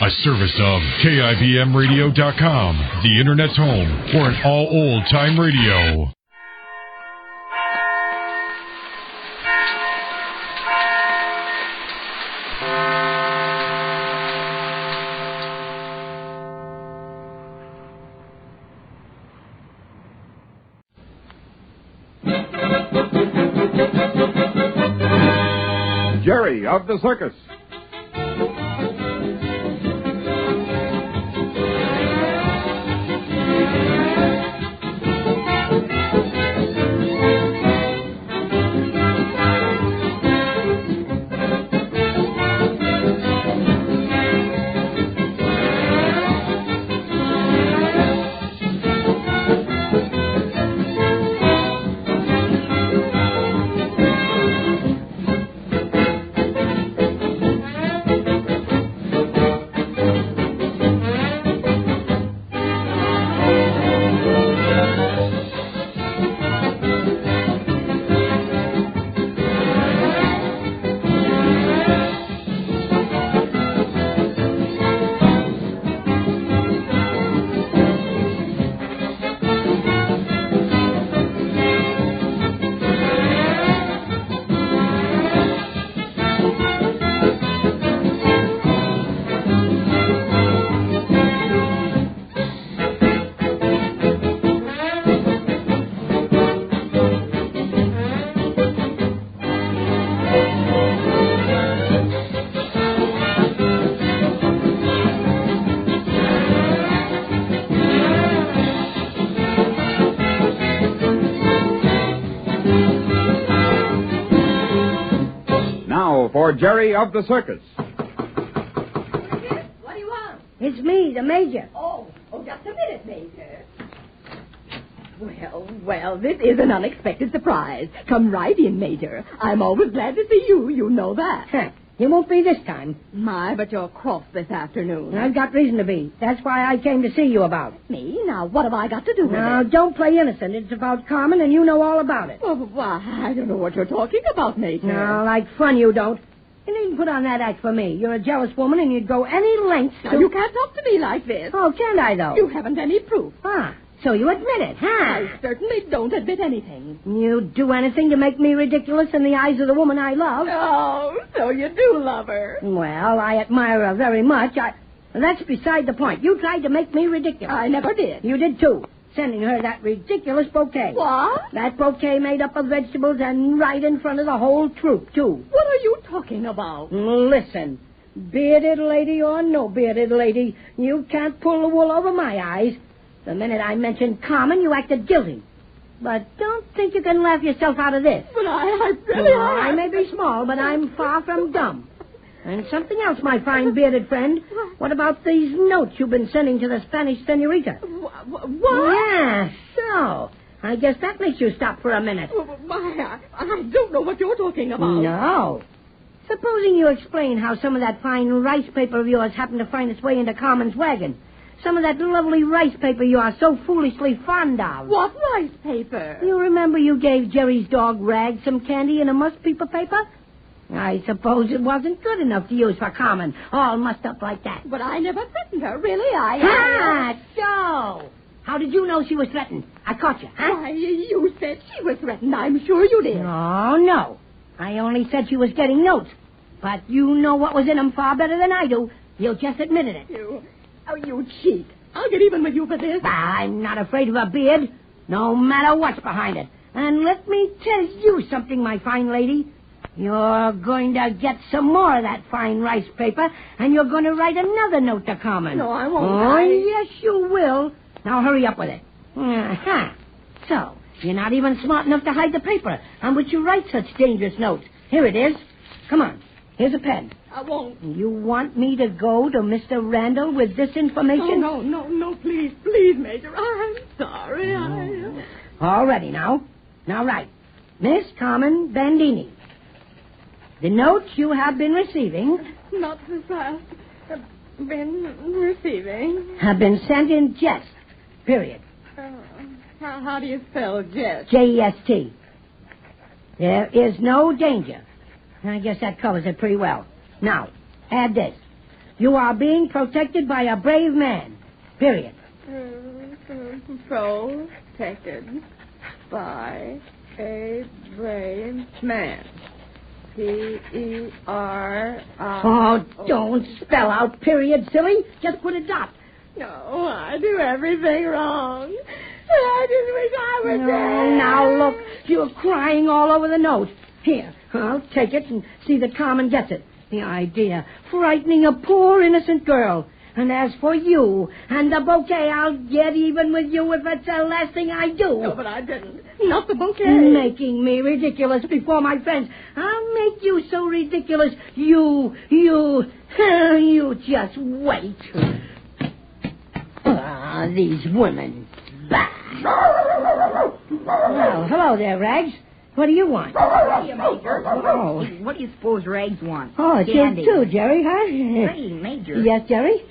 A service of KIBMradio.com, the Internet's home for an all old-time radio. Jerry of the Circus. For Jerry of the Circus. What do you want? It's me, the Major. Oh, just a minute, Major. Well, this is an unexpected surprise. Come right in, Major. I'm always glad to see you. You know that. You won't be this time. My, but you're cross this afternoon. I've got reason to be. That's why I came to see you about. Me? Now, what have I got to do with it? Now, don't play innocent. It's about Carmen, and you know all about it. Oh, why, I don't know what you're talking about, Major. No, like fun you don't. You needn't put on that act for me. You're a jealous woman, and you'd go any lengths to... Now, you can't talk to me like this. Oh, can't I, though? You haven't any proof. So you admit it, huh? I certainly don't admit anything. You'd do anything to make me ridiculous in the eyes of the woman I love. Oh, so you do love her. Well, I admire her very much. That's beside the point. You tried to make me ridiculous. I never did. You did, too. Sending her that ridiculous bouquet. What? That bouquet made up of vegetables and right in front of the whole troop, too. What are you talking about? Listen, bearded lady or no bearded lady, you can't pull the wool over my eyes. The minute I mentioned Carmen, you acted guilty. But don't think you can laugh yourself out of this. But I really... I may be small, but I'm far from dumb. And something else, my fine bearded friend. What about these notes you've been sending to the Spanish senorita? What? Yeah, so. I guess that makes you stop for a minute. Why, I don't know what you're talking about. No. Supposing you explain how some of that fine rice paper of yours happened to find its way into Carmen's wagon. Some of that lovely rice paper you are so foolishly fond of. What rice paper? You remember you gave Jerry's dog Rag some candy in a musk paper? I suppose it wasn't good enough to use for Carmen, all mussed up like that. But I never threatened her, really. So. How did you know she was threatened? I caught you, huh? Why, you said she was threatened. I'm sure you did. Oh, no. I only said she was getting notes. But you know what was in them far better than I do. You just admitted it. You cheat. I'll get even with you for this. I'm not afraid of a beard, no matter what's behind it. And let me tell you something, my fine lady. You're going to get some more of that fine rice paper, and you're going to write another note to Carmen. No, I won't. Oh, yes, you will. Now, hurry up with it. Uh-huh. So, you're not even smart enough to hide the paper on which you write such dangerous notes. Here it is. Come on. Here's a pen. I won't. You want me to go to Mr. Randall with this information? Oh, no, please, Major. I'm sorry. All ready now. Now write. Miss Carmen Bandini. The notes you have been receiving... Not this fast. Been receiving. Have been sent in jest. Period. How do you spell jest? J-E-S-T. There is no danger. I guess that covers it pretty well. Now, add this. You are being protected by a brave man. Period. Protected by a brave man. P-E-R... Oh, don't spell out period, silly. Just put a dot. No, I do everything wrong. I just wish I were dead. Now, look, you're crying all over the note. Here, I'll take it and see that Carmen gets it. The idea, frightening a poor innocent girl. And as for you and the bouquet, I'll get even with you if it's the last thing I do. No, but I didn't. Not the bouquet. Making me ridiculous before my friends. I'll make you so ridiculous, you just wait. Ah, these women. Bah. Well, hello there, Rags. What do you want? Hey, Major. Oh. What do you suppose Rags wants? Oh, it's Candy. you too, Jerry, huh? Hey, Major. Yes, Jerry?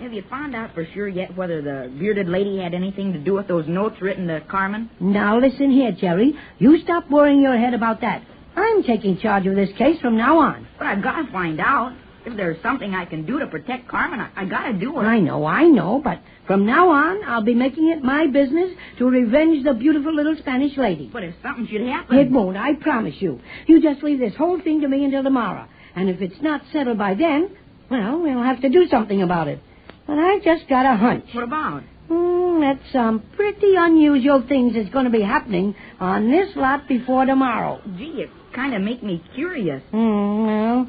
Have you found out for sure yet whether the bearded lady had anything to do with those notes written to Carmen? Now, listen here, Jerry. You stop worrying your head about that. I'm taking charge of this case from now on. But I've got to find out. If there's something I can do to protect Carmen, I got to do it. I know, but from now on, I'll be making it my business to revenge the beautiful little Spanish lady. But if something should happen... It won't, I promise you. You just leave this whole thing to me until tomorrow. And if it's not settled by then, well, we'll have to do something about it. But I've just got a hunch. What about? That some pretty unusual things is going to be happening on this lot before tomorrow. Gee, it kind of make me curious. Well,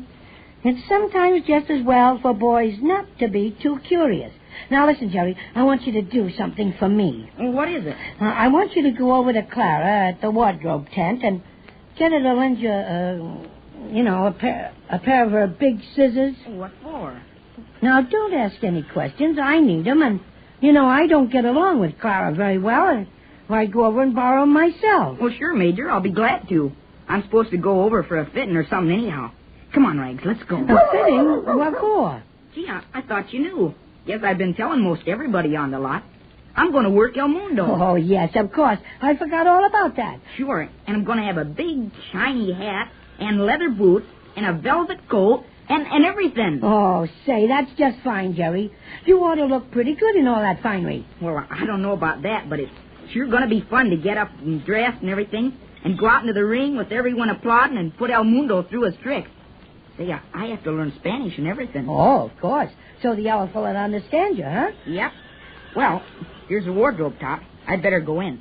it's sometimes just as well for boys not to be too curious. Now, listen, Jerry, I want you to do something for me. Well, what is it? I want you to go over to Clara at the wardrobe tent and get her to lend you, a pair of her big scissors. What for? Now, don't ask any questions. I need them, and, I don't get along with Clara very well, and I'd go over and borrow them myself. Well, sure, Major. I'll be glad to. I'm supposed to go over for a fitting or something anyhow. Come on, Rags, let's go. A fitting? What for? Gee, I thought you knew. Guess I've been telling most everybody on the lot. I'm going to work El Mundo. Oh, yes, of course. I forgot all about that. Sure, and I'm going to have a big, shiny hat and leather boots and a velvet coat and everything. Oh, say, that's just fine, Jerry. You ought to look pretty good in all that finery. Well, I don't know about that, but it's sure going to be fun to get up and dress and everything and go out into the ring with everyone applauding and put El Mundo through his tricks. Say, I have to learn Spanish and everything. Oh, of course. So the yellow fella understands you, huh? Yep. Well, here's the wardrobe top. I'd better go in.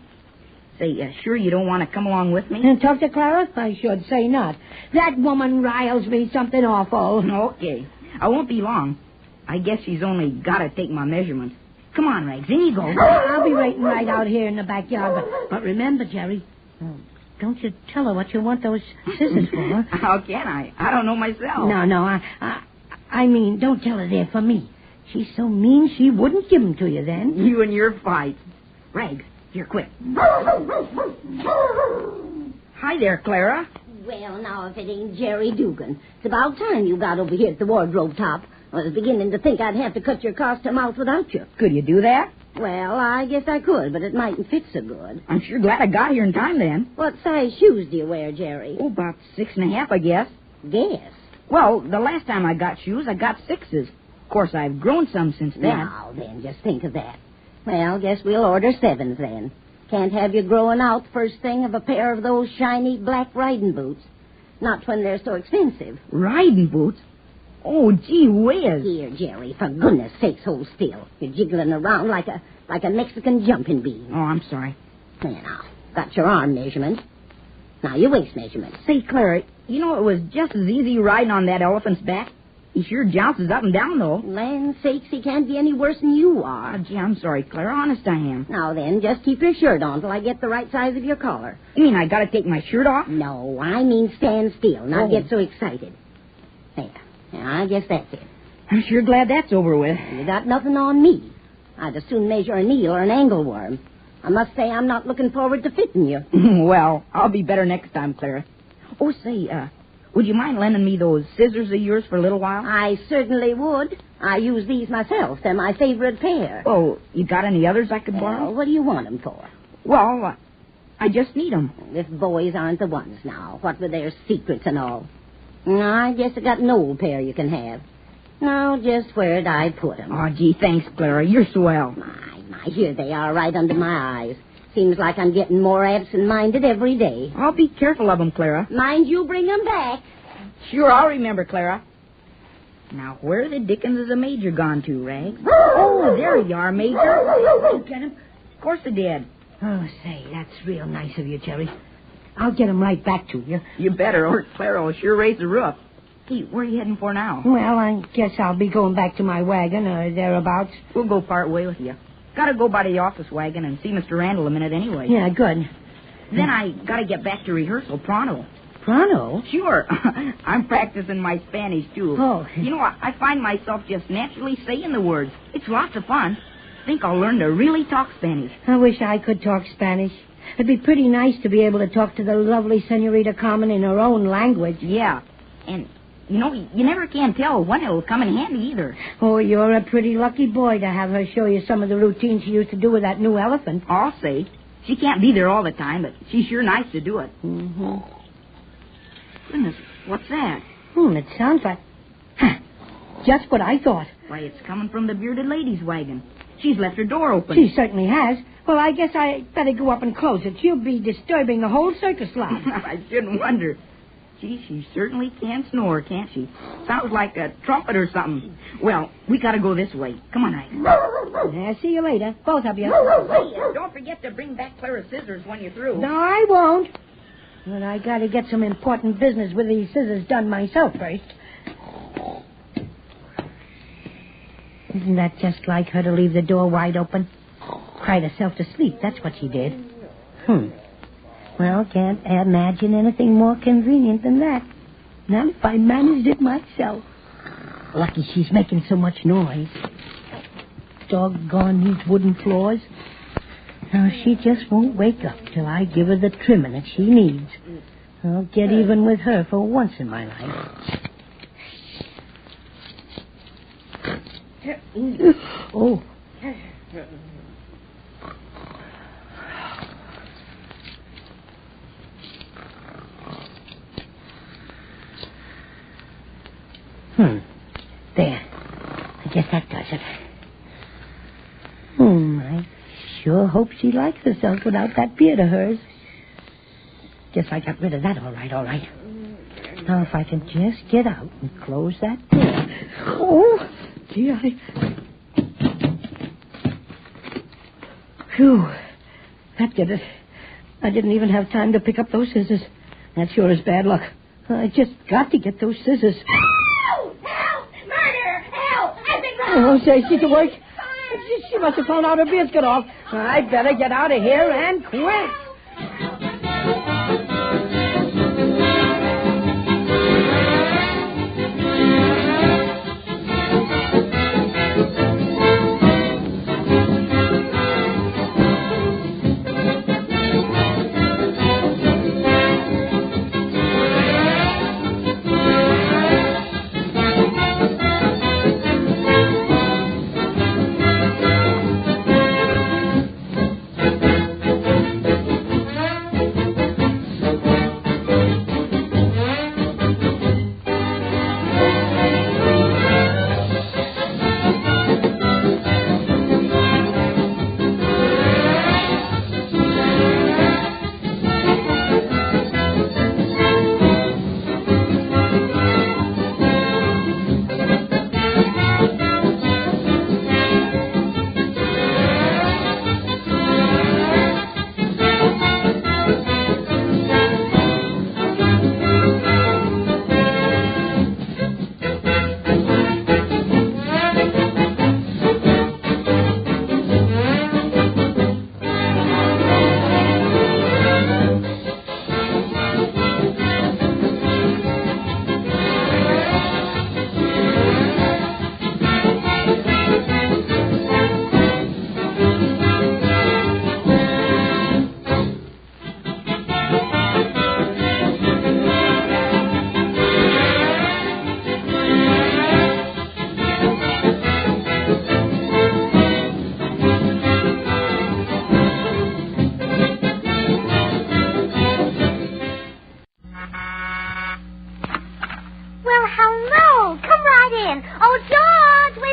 Say, sure you don't want to come along with me? And talk to Clara? I should say not. That woman riles me something awful. Okay. I won't be long. I guess she's only got to take my measurements. Come on, Rags. In you go. I'll be waiting right out here in the backyard. But remember, Jerry, don't you tell her what you want those scissors for. How can I? I don't know myself. No. I mean, don't tell her they're for me. She's so mean she wouldn't give them to you then. You and your fight. Rags, here, quick. Hi there, Clara. Well, now, if it ain't Jerry Dugan. It's about time you got over here at the wardrobe top. I was beginning to think I'd have to cut your costume out without you. Could you do that? Well, I guess I could, but it mightn't fit so good. I'm sure glad I got here in time, then. What size shoes do you wear, Jerry? Oh, about 6.5, I guess. Guess. Well, the last time I got shoes, I got 6s. Of course, I've grown some since then. Now, then, just think of that. Well, guess we'll order 7s, then. Can't have you growing out first thing of a pair of those shiny black riding boots. Not when they're so expensive. Riding boots? Oh, gee whiz. Here, Jerry, for goodness sakes, hold still. You're jiggling around like a Mexican jumping bean. Oh, I'm sorry. There now. Got your arm measurement. Now, your waist measurement. Say, Clara, it was just as easy riding on that elephant's back. He sure jounces up and down, though. Land sakes, he can't be any worse than you are. Oh, gee, I'm sorry, Clara. Honest, I am. Now, then, just keep your shirt on till I get the right size of your collar. You mean I gotta take my shirt off? No, I mean stand still, not get so excited. There. Now, I guess that's it. I'm sure glad that's over with. You got nothing on me. I'd as soon measure a knee or an angleworm. I must say I'm not looking forward to fitting you. Well, I'll be better next time, Clara. Oh, say, would you mind lending me those scissors of yours for a little while? I certainly would. I use these myself. They're my favorite pair. Oh, you got any others I could borrow? Well, what do you want them for? Well, I just need them. If boys aren't the ones now, what with their secrets and all. I guess I got an old pair you can have. Now, just where'd I put 'em? Oh, gee, thanks, Clara. You're swell. My, here they are right under my eyes. Seems like I'm getting more absent-minded every day. I'll be careful of 'em, Clara. Mind you bring 'em back. Sure, I'll remember, Clara. Now, where the dickens is the Major gone to, Rags? Oh, there you are, Major. Did you get him? Of course I did. Oh, say, that's real nice of you, Jerry. I'll get him right back to you. You better, or Clara will sure raise the roof. Hey, where are you heading for now? Well, I guess I'll be going back to my wagon or thereabouts. We'll go part way with you. Gotta go by the office wagon and see Mr. Randall a minute anyway. Yeah, good. Then I gotta get back to rehearsal pronto. Pronto? Sure. I'm practicing my Spanish, too. Oh. You know, I find myself just naturally saying the words. It's lots of fun. Think I'll learn to really talk Spanish. I wish I could talk Spanish. It'd be pretty nice to be able to talk to the lovely Senorita Carmen in her own language. Yeah. And, you know, you never can tell when it'll come in handy either. Oh, you're a pretty lucky boy to have her show you some of the routines she used to do with that new elephant. I'll say. She can't be there all the time, but she's sure nice to do it. Mm-hmm. Goodness, what's that? It sounds like... Just what I thought. Why, it's coming from the bearded lady's wagon. She's left her door open. She certainly has. Well, I guess I better go up and close it. She'll be disturbing the whole circus lot. I shouldn't wonder. Gee, she certainly can snore, can't she? Sounds like a trumpet or something. Well, we gotta go this way. Come on, Ike. Yeah, see you later, both of you. Hey, don't forget to bring back Clara's scissors when you're through. No, I won't. But I gotta get some important business with these scissors done myself first. Isn't that just like her to leave the door wide open? Cried herself to sleep, that's what she did. Well, can't imagine anything more convenient than that. Not if I managed it myself. Lucky she's making so much noise. Doggone these wooden floors. Now, she just won't wake up till I give her the trimming that she needs. I'll get even with her for once in my life. Oh. There. I guess that does it. I sure hope she likes herself without that beard of hers. Guess I got rid of that all right. Now, if I can just get out and close that door. Oh, gee, Phew. That did it. I didn't even have time to pick up those scissors. That sure is bad luck. I just got to get those scissors. Help! Murder! Help! I've been robbed! Oh, say, she's awake. She must have found out her beard's got off. I'd better get out of here and quick.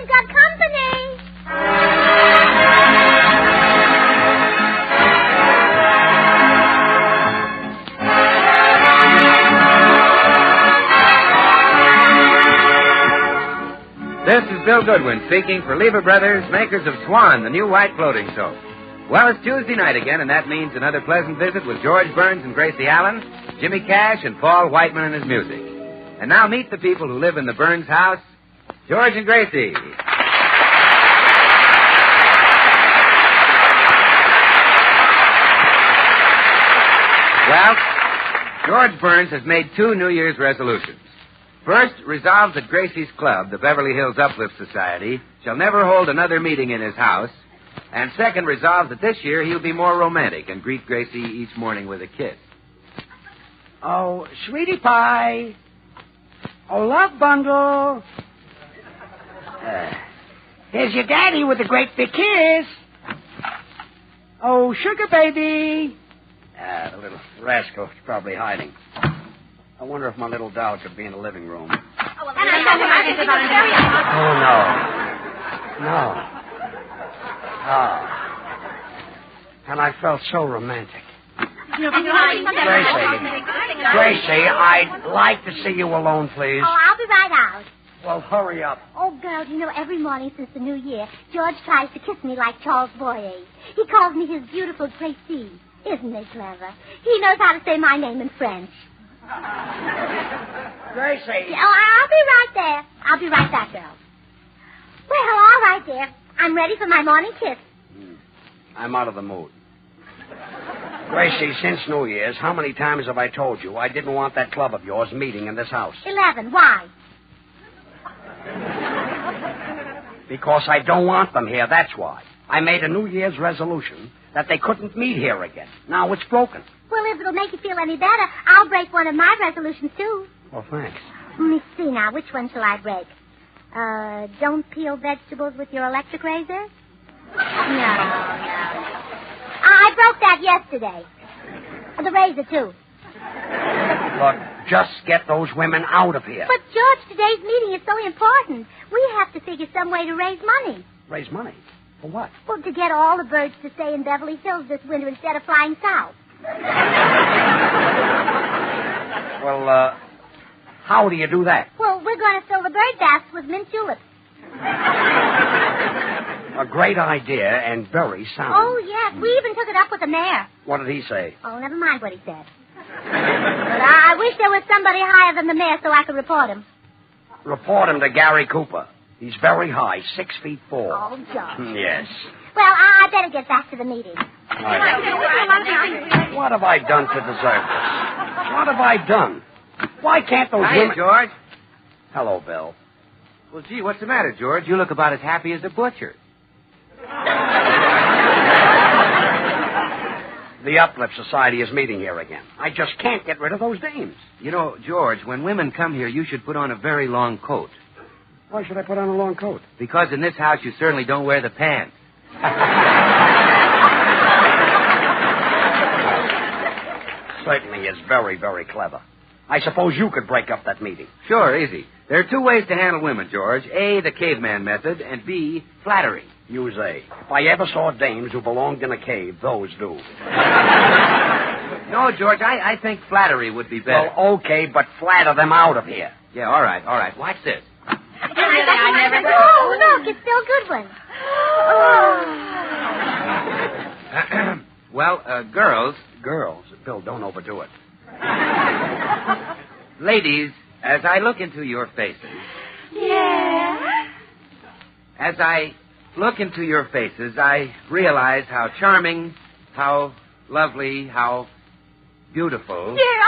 we've got company. This is Bill Goodwin speaking for Lever Brothers, makers of Swan, the new white floating soap. Well, it's Tuesday night again, and that means another pleasant visit with George Burns and Gracie Allen, Jimmy Cash, and Paul Whiteman and his music. And now meet the people who live in the Burns house, George and Gracie. Well, George Burns has made 2 New Year's resolutions. First, resolves that Gracie's club, the Beverly Hills Uplift Society, shall never hold another meeting in his house. And second, resolves that this year he'll be more romantic and greet Gracie each morning with a kiss. Oh, sweetie pie. Oh, love bundle. Here's your daddy with a great big kiss. Oh, sugar baby. The little rascal is probably hiding. I wonder if my little doll could be in the living room. Oh, no. No. Oh. And I felt so romantic. Gracie, I'd like to see you alone, please. Oh, I'll be right out. Well, hurry up. Oh, girls, every morning since the new year, George tries to kiss me like Charles Boyer. He calls me his beautiful Gracie. Isn't it clever? He knows how to say my name in French. Gracie. Oh, I'll be right there. I'll be right back, girls. Well, all right, dear. I'm ready for my morning kiss. I'm out of the mood. Gracie, since New Year's, how many times have I told you I didn't want that club of yours meeting in this house? 11. Why? Because I don't want them here, that's why. I made a New Year's resolution that they couldn't meet here again. Now it's broken. Well, if it'll make you feel any better, I'll break one of my resolutions, too. Well, thanks. Let me see now. Which one shall I break? Don't peel vegetables with your electric razor? No. I broke that yesterday. The razor, too. Look, just get those women out of here. But, George, today's meeting is so important. We have to figure some way to raise money. Raise money? For what? Well, to get all the birds to stay in Beverly Hills this winter instead of flying south. Well, how do you do that? Well, we're going to fill the bird baths with mint juleps. A great idea and very sound. Oh, yes. We even took it up with the mayor. What did he say? Oh, never mind what he said. But I wish there was somebody higher than the mayor so I could report him. Report him to Gary Cooper. He's very high, 6 feet 4. Oh, George. Yes. Well, I better get back to the meeting. What have I done to deserve this? What have I done? Why can't those Hiya, women... George. Hello, Bill. Well, gee, what's the matter, George? You look about as happy as a butcher. The Uplift Society is meeting here again. I just can't get rid of those dames. You know, George, when women come here, you should put on a very long coat. Why should I put on a long coat? Because in this house, you certainly don't wear the pants. Certainly is very, very clever. I suppose you could break up that meeting. Sure, easy. There are 2 ways to handle women, George. A, the caveman method, and B, flattery. Use A. If I ever saw dames who belonged in a cave, those do. No, George, I think flattery would be better. Well, okay, but flatter them out of here. Yeah, all right. Watch this. Oh, look, it's Bill Goodwin. Well, girls... Girls? Bill, don't overdo it. Ladies, as I look into your faces... Yeah? As I look into your faces, I realize how charming, how lovely, how beautiful... Yeah.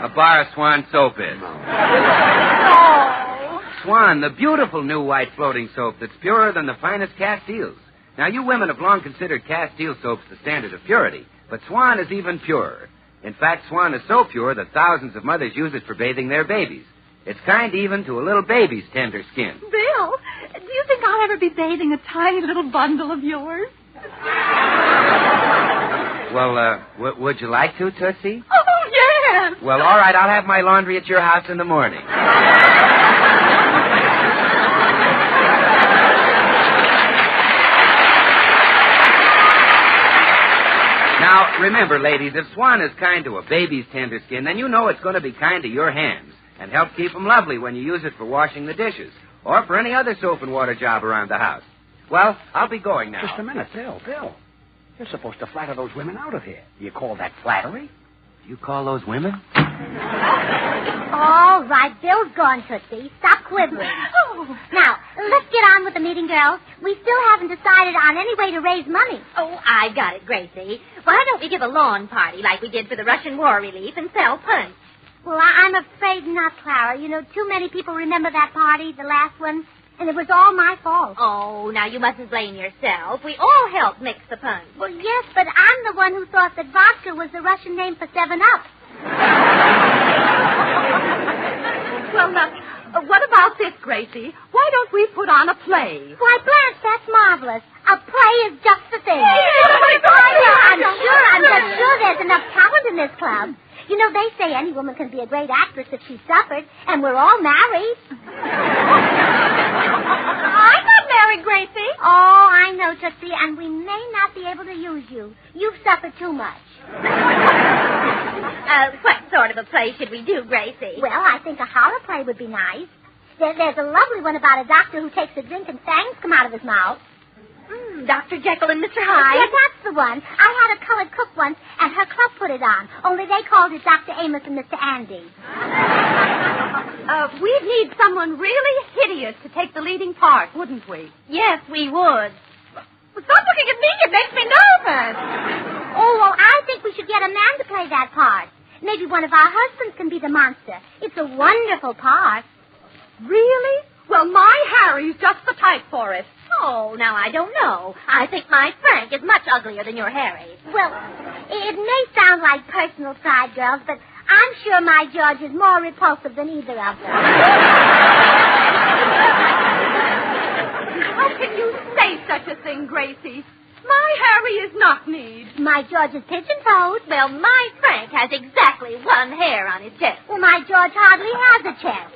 a bar of Swan soap is. Oh. Swan, the beautiful new white floating soap that's purer than the finest Castiles. Now, you women have long considered Castile soaps the standard of purity, but Swan is even purer. In fact, Swan is so pure that thousands of mothers use it for bathing their babies. It's kind even to a little baby's tender skin. Bill, do you think I'll ever be bathing a tiny little bundle of yours? Well, would you like to, Tootsie? Oh, yes. Well, all right, I'll have my laundry at your house in the morning. Remember, ladies, if Swan is kind to a baby's tender skin, then you know it's going to be kind to your hands and help keep them lovely when you use it for washing the dishes or for any other soap and water job around the house. Well, I'll be going now. Just a minute, Bill. You're supposed to flatter those women out of here. Do you call that flattery? You call those women? All right, Bill's gone, Tootsie. Stop quivering. Now, let's get on with the meeting, girls. We still haven't decided on any way to raise money. Oh, I got it, Gracie. Why don't we give a lawn party like we did for the Russian war relief and sell punch? Well, I'm afraid not, Clara. You know, too many people remember that party, the last one, and it was all my fault. Oh, now you mustn't blame yourself. We all helped mix the punch. Well, yes, but I'm the one who thought that vodka was the Russian name for 7-Up. Well, what about this, Gracie? Why don't we put on a play? Why, Blanche, that's marvelous. A play is just the thing. I'm just sure there's enough talent in this club. You know, they say any woman can be a great actress if she suffered, and we're all married. I'm not married, Gracie. Oh, I know, Tootsie, and we may not be able to use you. You've suffered too much. What sort of a play should we do, Gracie? Well, I think a horror play would be nice. There's a lovely one about a doctor who takes a drink and fangs come out of his mouth. Dr. Jekyll and Mr. Hyde? Yeah, that's the one. I had a colored cook once, and her club put it on. Only they called it Dr. Amos and Mr. Andy. We'd need someone really hideous to take the leading part, wouldn't we? Yes, we would. Stop looking at me. It makes me nervous. Oh, well, I think we should get a man to play that part. Maybe one of our husbands can be the monster. It's a wonderful part. Really? Well, my Harry's just the type for it. Oh, now I don't know. I think my Frank is much uglier than your Harry. Well, it may sound like personal pride, girls, but I'm sure my George is more repulsive than either of them. How can you say such a thing, Gracie? My Harry is knock-kneed. My George is pigeon-toed. Well, my Frank has exactly one hair on his chest. Well, my George hardly has a chest.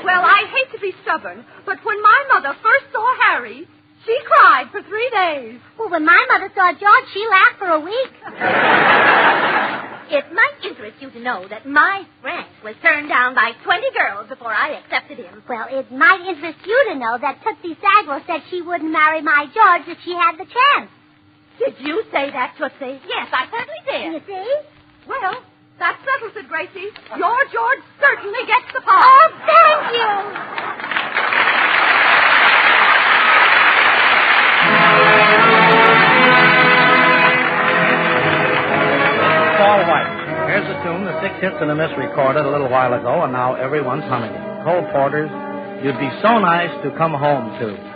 Well, I hate to be stubborn, but when my mother first saw Harry, she cried for 3 days. Well, when my mother saw George, she laughed for a week. It might interest you to know that my Frank was turned down by 20 girls before I accepted him. Well, it might interest you to know that Tootsie Sagwell said she wouldn't marry my George if she had the chance. Did you say that, Tootsie? Yes, I certainly did. You see? Well, that settles it, Gracie. Your George certainly gets the part. Oh, thank you. All right. Here's a tune the 6 hits and a miss recorded a little while ago, and now everyone's humming it. Cole Porter's You'd Be So Nice to Come Home To.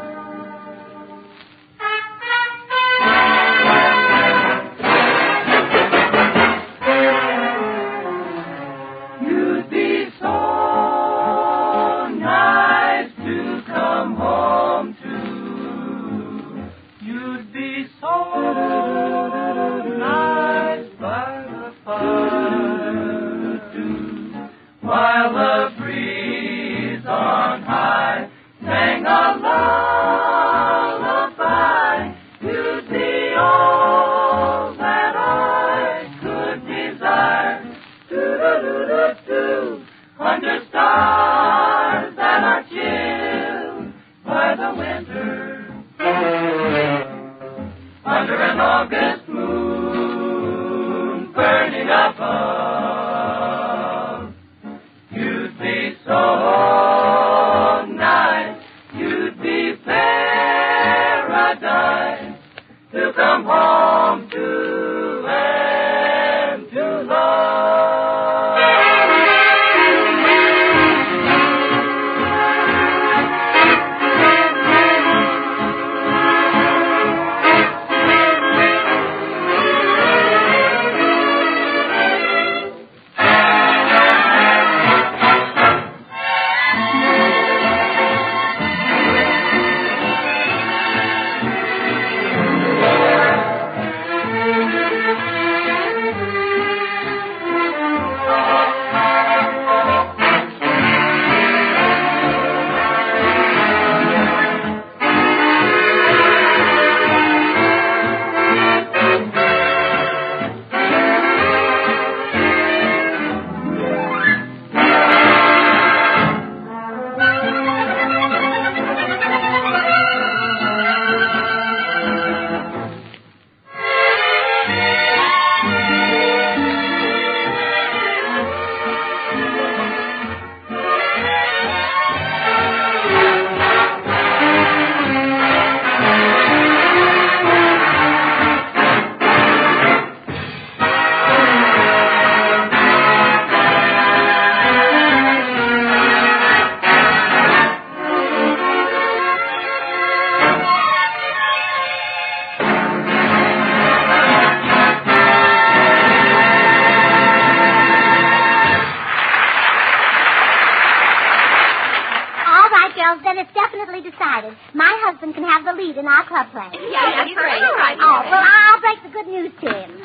girls, then it's definitely decided. My husband can have the lead in our club play. Yeah, that's great. Right. Oh, well, I'll break the good news to him.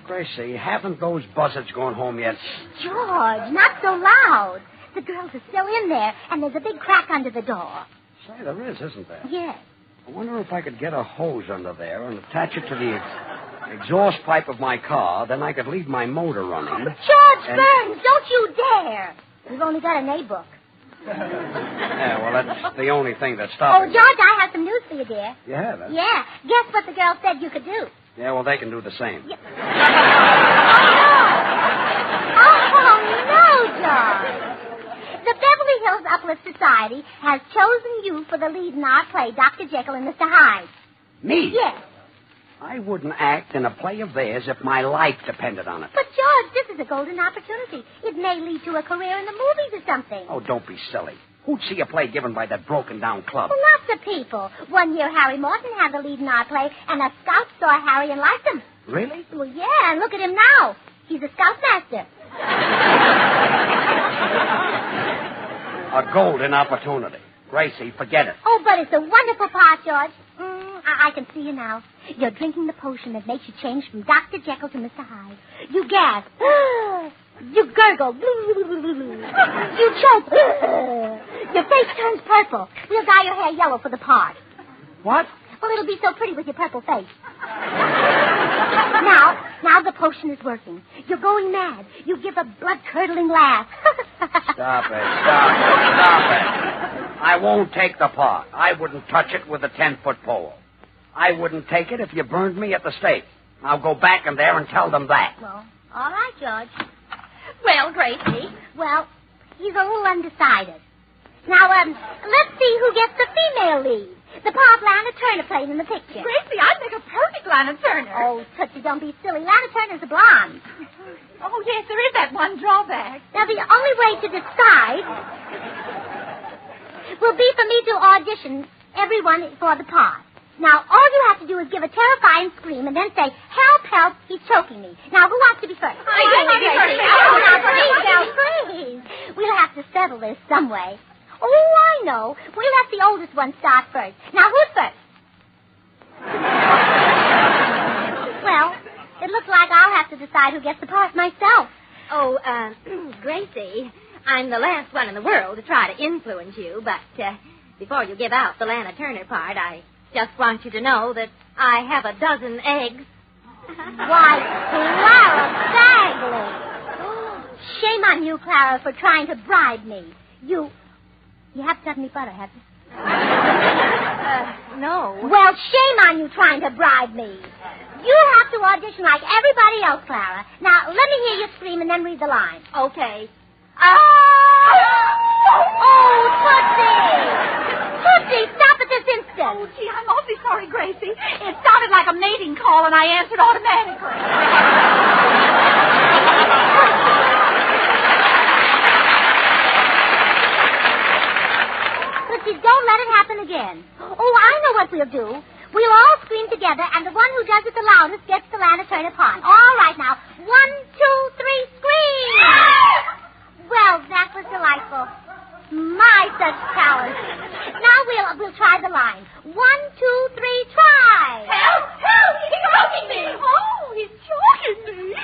Gracie, haven't those buzzards gone home yet? George, not so loud. The girls are still in there, and there's a big crack under the door. Say, there is, isn't there? Yes. I wonder if I could get a hose under there and attach it to the exhaust pipe of my car. Then I could leave my motor running. George Burns, don't you dare. We've only got an A-book. Yeah, well, that's the only thing that's Oh, stopping George, I have some news for you, dear. You have it? Yeah. Guess what the girl said you could do? Yeah, well, they can do the same. Yeah. Oh, no, George. The Beverly Hills Uplift Society has chosen you for the lead in our play, Dr. Jekyll and Mr. Hyde. Me? Yes. I wouldn't act in a play of theirs if my life depended on it. But, George, this is a golden opportunity. It may lead to a career in the movies or something. Oh, don't be silly. Who'd see a play given by that broken-down club? Well, lots of people. One year, Harry Morton had the lead in our play, and a scout saw Harry and liked him. Really? Well, yeah, and look at him now. He's a scoutmaster. A golden opportunity. Gracie, forget it. Oh, but it's a wonderful part, George. I can see you now. You're drinking the potion that makes you change from Dr. Jekyll to Mr. Hyde. You gasp. You gurgle. You choke. Your face turns purple. We'll dye your hair yellow for the part. What? Well, it'll be so pretty with your purple face. Now the potion is working. You're going mad. You give a blood-curdling laugh. Stop it. I won't take the part. I wouldn't touch it with a 10-foot pole. I wouldn't take it if you burned me at the stake. I'll go back in there and tell them that. Well, all right, George. Well, Gracie. Well, he's a little undecided. Now, let's see who gets the female lead. The part Lana Turner played in the picture. Gracie, I'd make a perfect Lana Turner. Oh, Tootsie, don't be silly. Lana Turner's a blonde. Oh, yes, there is that one drawback. Now, the only way to decide will be for me to audition everyone for the part. Now, all you have to do is give a terrifying scream and then say, "Help, help, he's choking me." Now, who wants to be first? I want to be first. Oh, now, please. We'll have to settle this some way. Oh, I know. We'll let the oldest one start first. Now, who's first? Well, it looks like I'll have to decide who gets the part myself. Oh, Gracie, I'm the last one in the world to try to influence you, but before you give out the Lana Turner part, I just want you to know that I have a dozen eggs. Why, Clara Bagley. Shame on you, Clara, for trying to bribe me. You haven't got any butter, have you? No. Well, shame on you trying to bribe me. You have to audition like everybody else, Clara. Now, let me hear you scream and then read the line. Okay. Oh, Tootsie! Tootsie, stop at this instant. Oh, gee, I'm awfully sorry, Gracie. It sounded like a mating call, and I answered automatically. Tootsie, don't let it happen again. Oh, I know what we'll do. We'll all scream together, and the one who does it the loudest gets the Lana Turner part. All right, now. 1, 2, 3, scream! Well, that was delightful. My, such talent. Now we'll try the line. 1, 2, 3, try. Help! Help! He's choking me! Oh, he's choking me.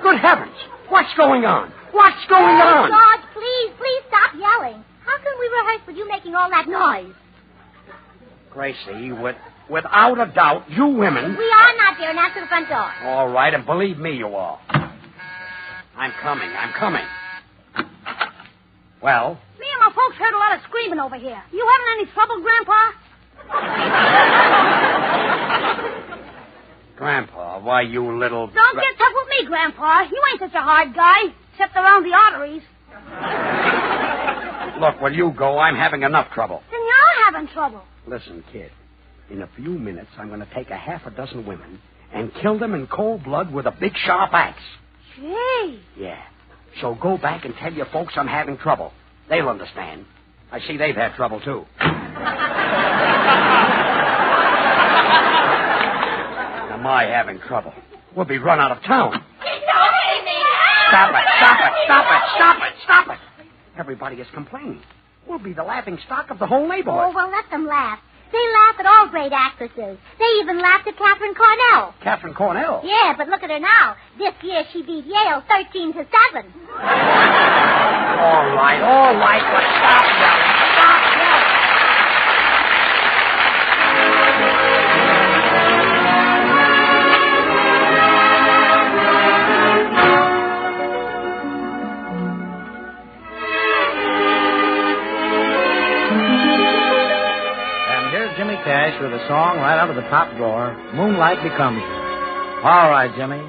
Good heavens. What's going on? What's going on? George, please stop yelling. How can we rehearse with you making all that noise? Gracie, without a doubt, you women... We are not, dear, and that's to the front door. All right, and believe me, you are. I'm coming. Well? Me and my folks heard a lot of screaming over here. You having any trouble, Grandpa? Grandpa, why, you little... Don't get tough with me, Grandpa. You ain't such a hard guy, except around the arteries. Look, will you go? I'm having enough trouble. Then you're having trouble. Listen, kid. In a few minutes, I'm going to take a half a dozen women and kill them in cold blood with a big sharp axe. Gee. Yeah. So go back and tell your folks I'm having trouble. They'll understand. I see they've had trouble, too. Am I having trouble? We'll be run out of town. He's choking me. Stop it, stop it, stop it, stop it, stop it. Everybody is complaining. We'll be the laughing stock of the whole neighborhood. Oh, well, let them laugh. They laugh at all great actresses. They even laughed at Catherine Cornell. Catherine Cornell? Yeah, but look at her now. This year she beat Yale 13-7. All right, but stop yelling. Stop yelling. Jimmy Cash with a song right out of the top drawer, Moonlight Becomes You. All right, Jimmy.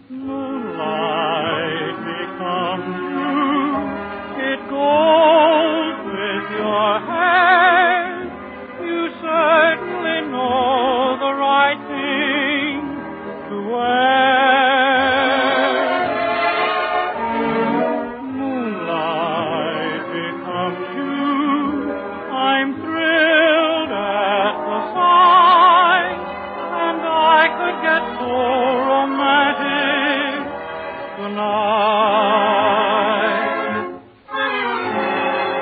Moonlight becomes you. It goes with your hand. You certainly know the right thing to wear. Moonlight becomes you. I'm thrilled at the sight, and I could get so romantic tonight.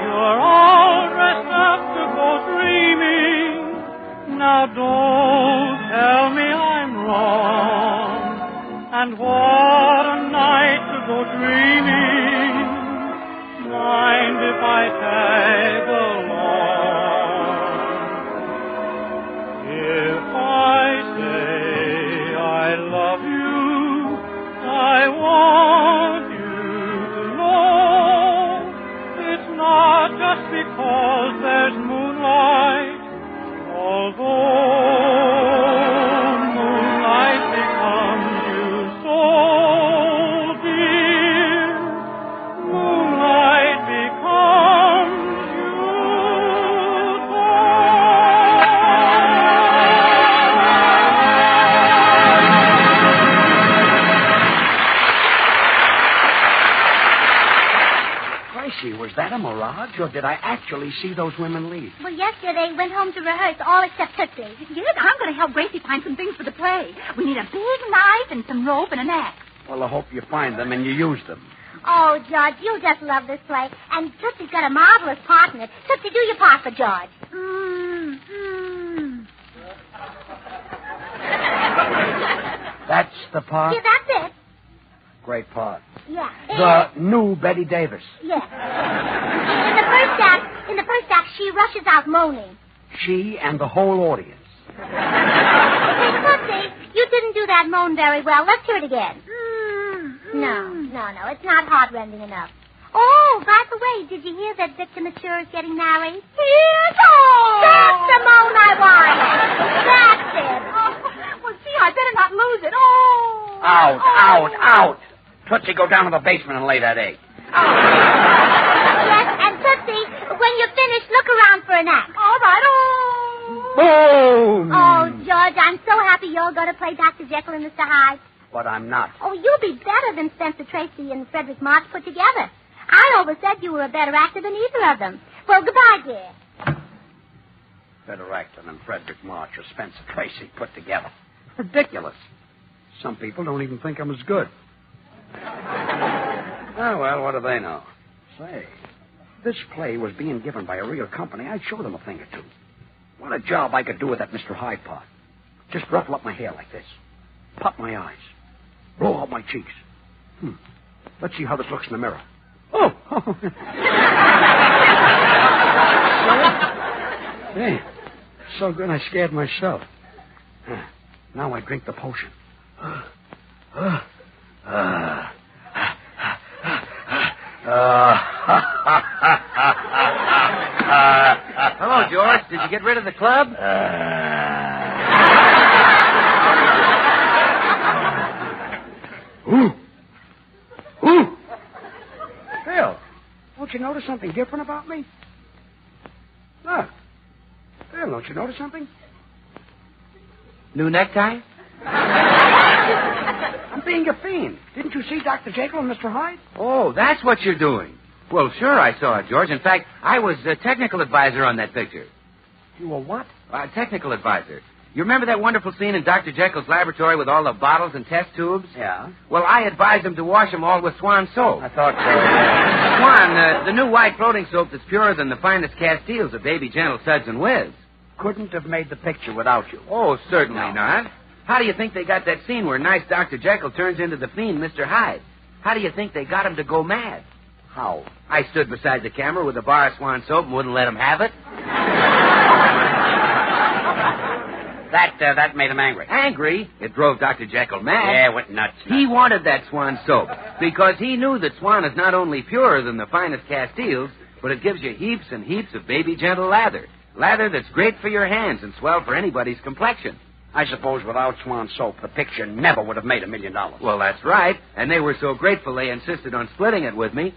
You're all dressed up to go dreaming. Now don't tell me I'm wrong. And what a night to go dreaming. Mind if I tag along? If I say I love you, I want you to know it's not just because there's moonlight, although moonlight becomes you so dear. Moonlight becomes you so. Gracie, was that a mirage, or did I actually see those women leave? Well, yesterday they went home to rehearse, all except Tootsie. Yes, I'm going to help Gracie find some things for the play. We need a big knife and some rope and an axe. Well, I hope you find them and you use them. Oh, George, you'll just love this play. And Tootsie's got a marvelous part in it. Tootsie, do your part for George. That's the part? Yeah, that's it. Great part. Yeah. The new Betty Davis. Yeah. In the first act, she rushes out moaning. She and the whole audience. Hey, Tootsie, you didn't do that moan very well. Let's hear it again. No, it's not heart-rending enough. Oh, by the way, did you hear that Victor Mature is getting married? That's the moan I wanted. That's it. Well, gee, I better not lose it. Oh. Out. Tootsie, go down to the basement and lay that egg. Yes, and Tootsie, when you're finished, look around for an act. All right. Boom! Oh, George, I'm so happy you're going to play Dr. Jekyll and Mr. Hyde. But I'm not. Oh, you'll be better than Spencer Tracy and Frederick March put together. I always said you were a better actor than either of them. Well, goodbye, dear. Better actor than Frederick March or Spencer Tracy put together. Ridiculous. Some people don't even think I'm as good. Oh, well, what do they know? Say, if this play was being given by a real company, I'd show them a thing or two. What a job I could do with that Mr. Hyde part. Just ruffle up my hair like this. Pop my eyes. Blow out my cheeks. Let's see how this looks in the mirror. Oh! Hey, so good I scared myself. Now I drink the potion. Hello, George. Did you get rid of the club? Phil, don't you notice something different about me? Look. Phil, don't you notice something? New necktie? I'm being a fiend. Didn't you see Dr. Jekyll and Mr. Hyde? Oh, that's what you're doing. Well, sure, I saw it, George. In fact, I was a technical advisor on that picture. You were what? A technical advisor. You remember that wonderful scene in Dr. Jekyll's laboratory with all the bottles and test tubes? Yeah? Well, I advised him to wash them all with Swan soap. I thought Swan, the new white floating soap that's purer than the finest Castiles of Baby Gentle Suds and Whiz. couldn't have made the picture without you. Oh, certainly not. How do you think they got that scene where nice Dr. Jekyll turns into the fiend, Mr. Hyde? How do you think they got him to go mad? How? I stood beside the camera with a bar of Swan soap and wouldn't let him have it. That made him angry. Angry? It drove Dr. Jekyll mad. Yeah, went nuts. He wanted that Swan soap because he knew that Swan is not only purer than the finest Castiles, but it gives you heaps and heaps of baby gentle lather. Lather that's great for your hands and swell for anybody's complexion. I suppose without Swan soap, the picture never would have made $1 million. Well, that's right. And they were so grateful they insisted on splitting it with me.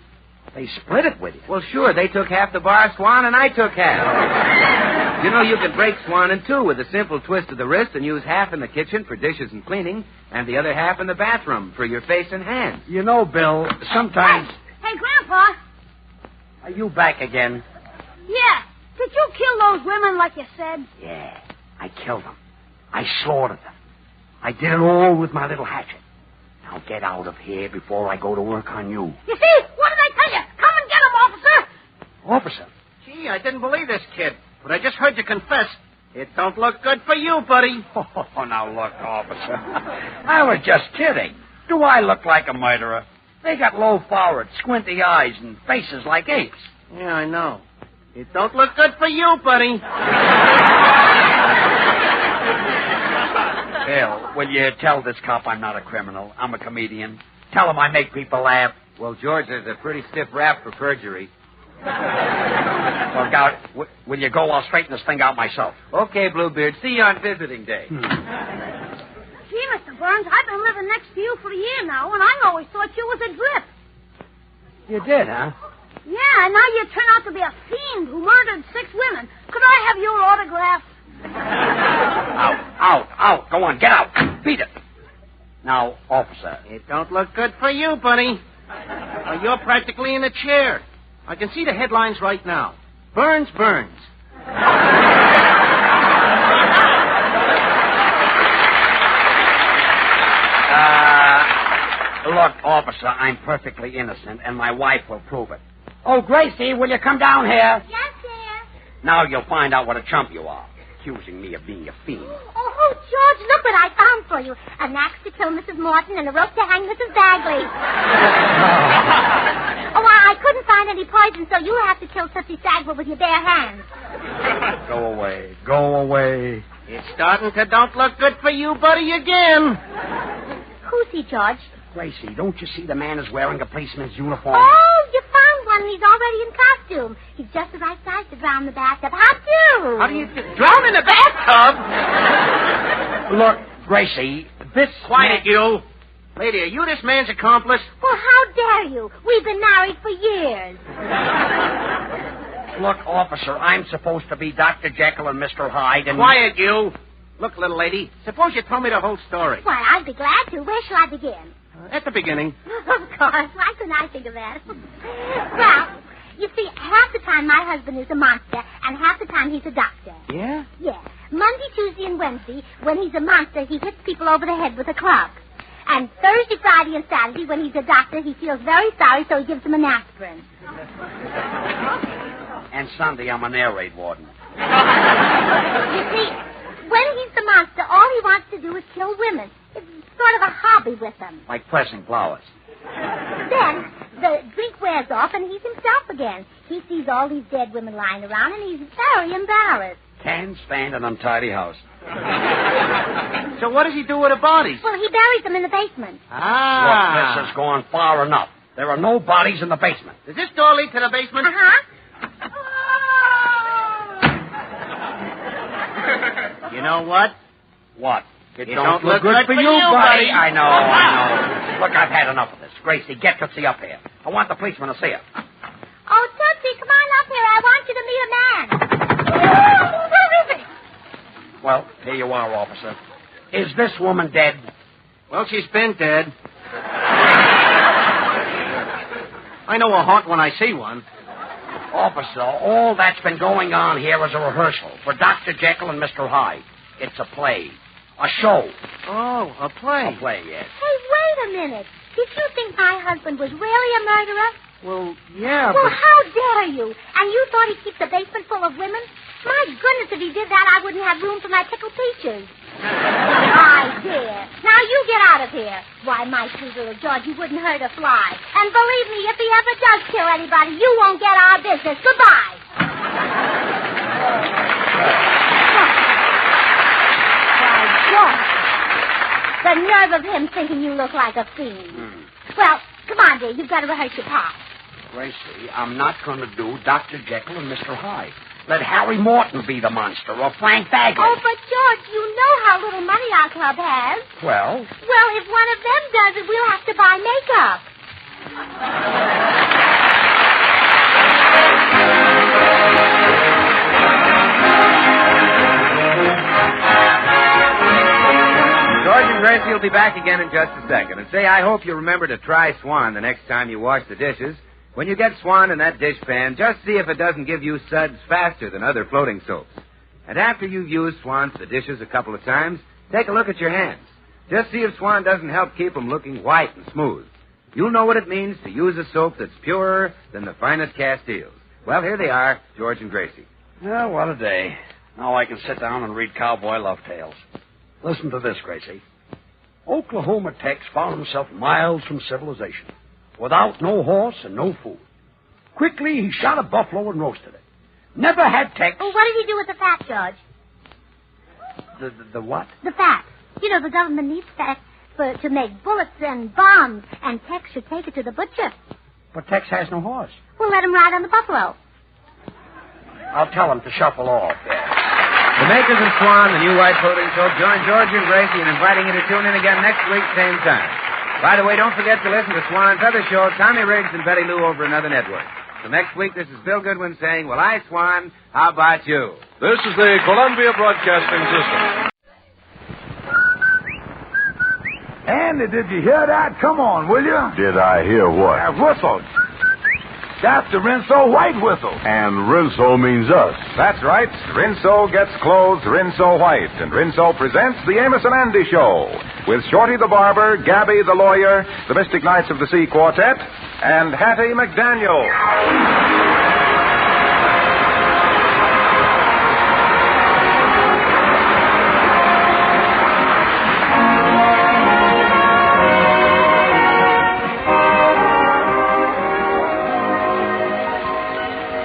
They split it with you? Well, sure. They took half the bar, Swan, and I took half. You know, you can break Swan in two with a simple twist of the wrist and use half in the kitchen for dishes and cleaning and the other half in the bathroom for your face and hands. You know, Bill, sometimes... Hey, Grandpa. Are you back again? Yeah. Did you kill those women like you said? Yeah, I killed them. I slaughtered them. I did it all with my little hatchet. Now get out of here before I go to work on you. You see? What did I tell you? Come and get him, officer. Officer? Gee, I didn't believe this kid, but I just heard you confess. It don't look good for you, buddy. Oh, now look, officer. I was just kidding. Do I look like a murderer? They got low foreheads, squinty eyes, and faces like apes. Yeah, I know. It don't look good for you, buddy. Bill, will you tell this cop I'm not a criminal? I'm a comedian. Tell him I make people laugh. Well, George, there's a pretty stiff rap for perjury. Look out. Will you go? I'll straighten this thing out myself. Okay, Bluebeard. See you on visiting day. Gee, Mr. Burns, I've been living next to you for a year now, and I always thought you was a drip. You did, huh? Yeah, and now you turn out to be a fiend who murdered 6 women. Could I have your autograph? Out. Go on, get out. Beat it. Now, officer. It don't look good for you, buddy. Well, you're practically in a chair. I can see the headlines right now. Burns. Look, officer, I'm perfectly innocent, and my wife will prove it. Oh, Gracie, will you come down here? Yes, dear. Now you'll find out what a chump you are, accusing me of being a fiend. Oh, George, look what I found for you. An axe to kill Mrs. Morton and a rope to hang Mrs. Bagley. I couldn't find any poison, so you have to kill Tootsie Sagwa with your bare hands. Go away. It's starting to don't look good for you, buddy, again. Who's he, George? Gracie, don't you see the man is wearing a policeman's uniform? Oh, you found one. He's already in costume. He's just the right size to drown the bathtub. How do? How do you drown in the bathtub? Look, Gracie, this... Quiet, you. Lady, are you this man's accomplice? Well, how dare you? We've been married for years. Look, officer, I'm supposed to be Dr. Jekyll and Mr. Hyde, and... Quiet, you. Look, little lady, suppose you tell me the whole story. Why, I'd be glad to. Where shall I begin? At the beginning. Of course. Why couldn't I think of that? Well, you see, half the time my husband is a monster, and half the time he's a doctor. Yeah? Yeah. Monday, Tuesday, and Wednesday, when he's a monster, he hits people over the head with a club. And Thursday, Friday, and Saturday, when he's a doctor, he feels very sorry, so he gives them an aspirin. And Sunday, I'm an air raid warden. You see, when he's the monster, all he wants to do is kill women. It's sort of a hobby with him. Like pressing flowers. Then the drink wears off, and he's himself again. He sees all these dead women lying around, and he's very embarrassed. Can't stand an untidy house. So what does he do with the bodies? Well, he buries them in the basement. Ah. Look, this has gone far enough. There are no bodies in the basement. Does this door lead to the basement? Uh-huh. You know what? What? It don't look good for you, buddy. I know. Look, I've had enough of this. Gracie, get Tootsie up here. I want the policeman to see her. Oh, Tootsie, come on up here. I want you to meet a man. Where is he? Well, here you are, officer. Is this woman dead? Well, she's been dead. I know a haunt when I see one. Officer, all that's been going on here is a rehearsal for Dr. Jekyll and Mr. Hyde. It's a play. A show. Oh, a play. A play, yes. Hey, wait a minute. Did you think my husband was really a murderer? Well, yeah, Well, but... how dare you? And you thought he'd keep the basement full of women? My goodness, if he did that, I wouldn't have room for my pickled peaches. My dear. Now you get out of here. Why, my sweet little Georgie wouldn't hurt a fly. And believe me, if he ever does kill anybody, you won't get our business. Goodbye. Why, George. The nerve of him thinking you look like a fiend. Well, come on, dear. You've got to rehearse your part. Gracie, I'm not going to do Dr. Jekyll and Mr. Hyde. Let Harry Morton be the monster, or Frank Bagley. Oh, but, George, you know how little money our club has. Well? Well, if one of them does it, we'll have to buy makeup. George and Gracie will be back again in just a second. And say, I hope you remember to try Swan the next time you wash the dishes. When you get Swan in that dishpan, just see if it doesn't give you suds faster than other floating soaps. And after you've used Swan for the dishes a couple of times, take a look at your hands. Just see if Swan doesn't help keep them looking white and smooth. You'll know what it means to use a soap that's purer than the finest Castiles. Well, here they are, George and Gracie. Oh, what a day. Now I can sit down and read cowboy love tales. Listen to this, Gracie. Oklahoma Tex found himself miles from civilization, without no horse and no food. Quickly, he shot a buffalo and roasted it. Never had Tex... Oh, what did he do with the fat, George? The what? The fat. You know, the government needs fat to make bullets and bombs, and Tex should take it to the butcher. But Tex has no horse. We'll let him ride on the buffalo. I'll tell him to shuffle off. The makers of Swan, the new white floating soap, join George and Gracie in inviting you to tune in again next week, same time. By the way, don't forget to listen to Swan's other show, Tommy Riggs and Betty Lou, over another network. So next week, this is Bill Goodwin saying, well, I, Swan, how about you? This is the Columbia Broadcasting System. Andy, did you hear that? Come on, will you? Did I hear what? That whistle. That's the Rinso White whistle. And Rinso means us. That's right. Rinso gets clothes Rinso White. And Rinso presents the Amos and Andy Show with Shorty the Barber, Gabby the Lawyer, the Mystic Knights of the Sea Quartet, and Hattie McDaniel.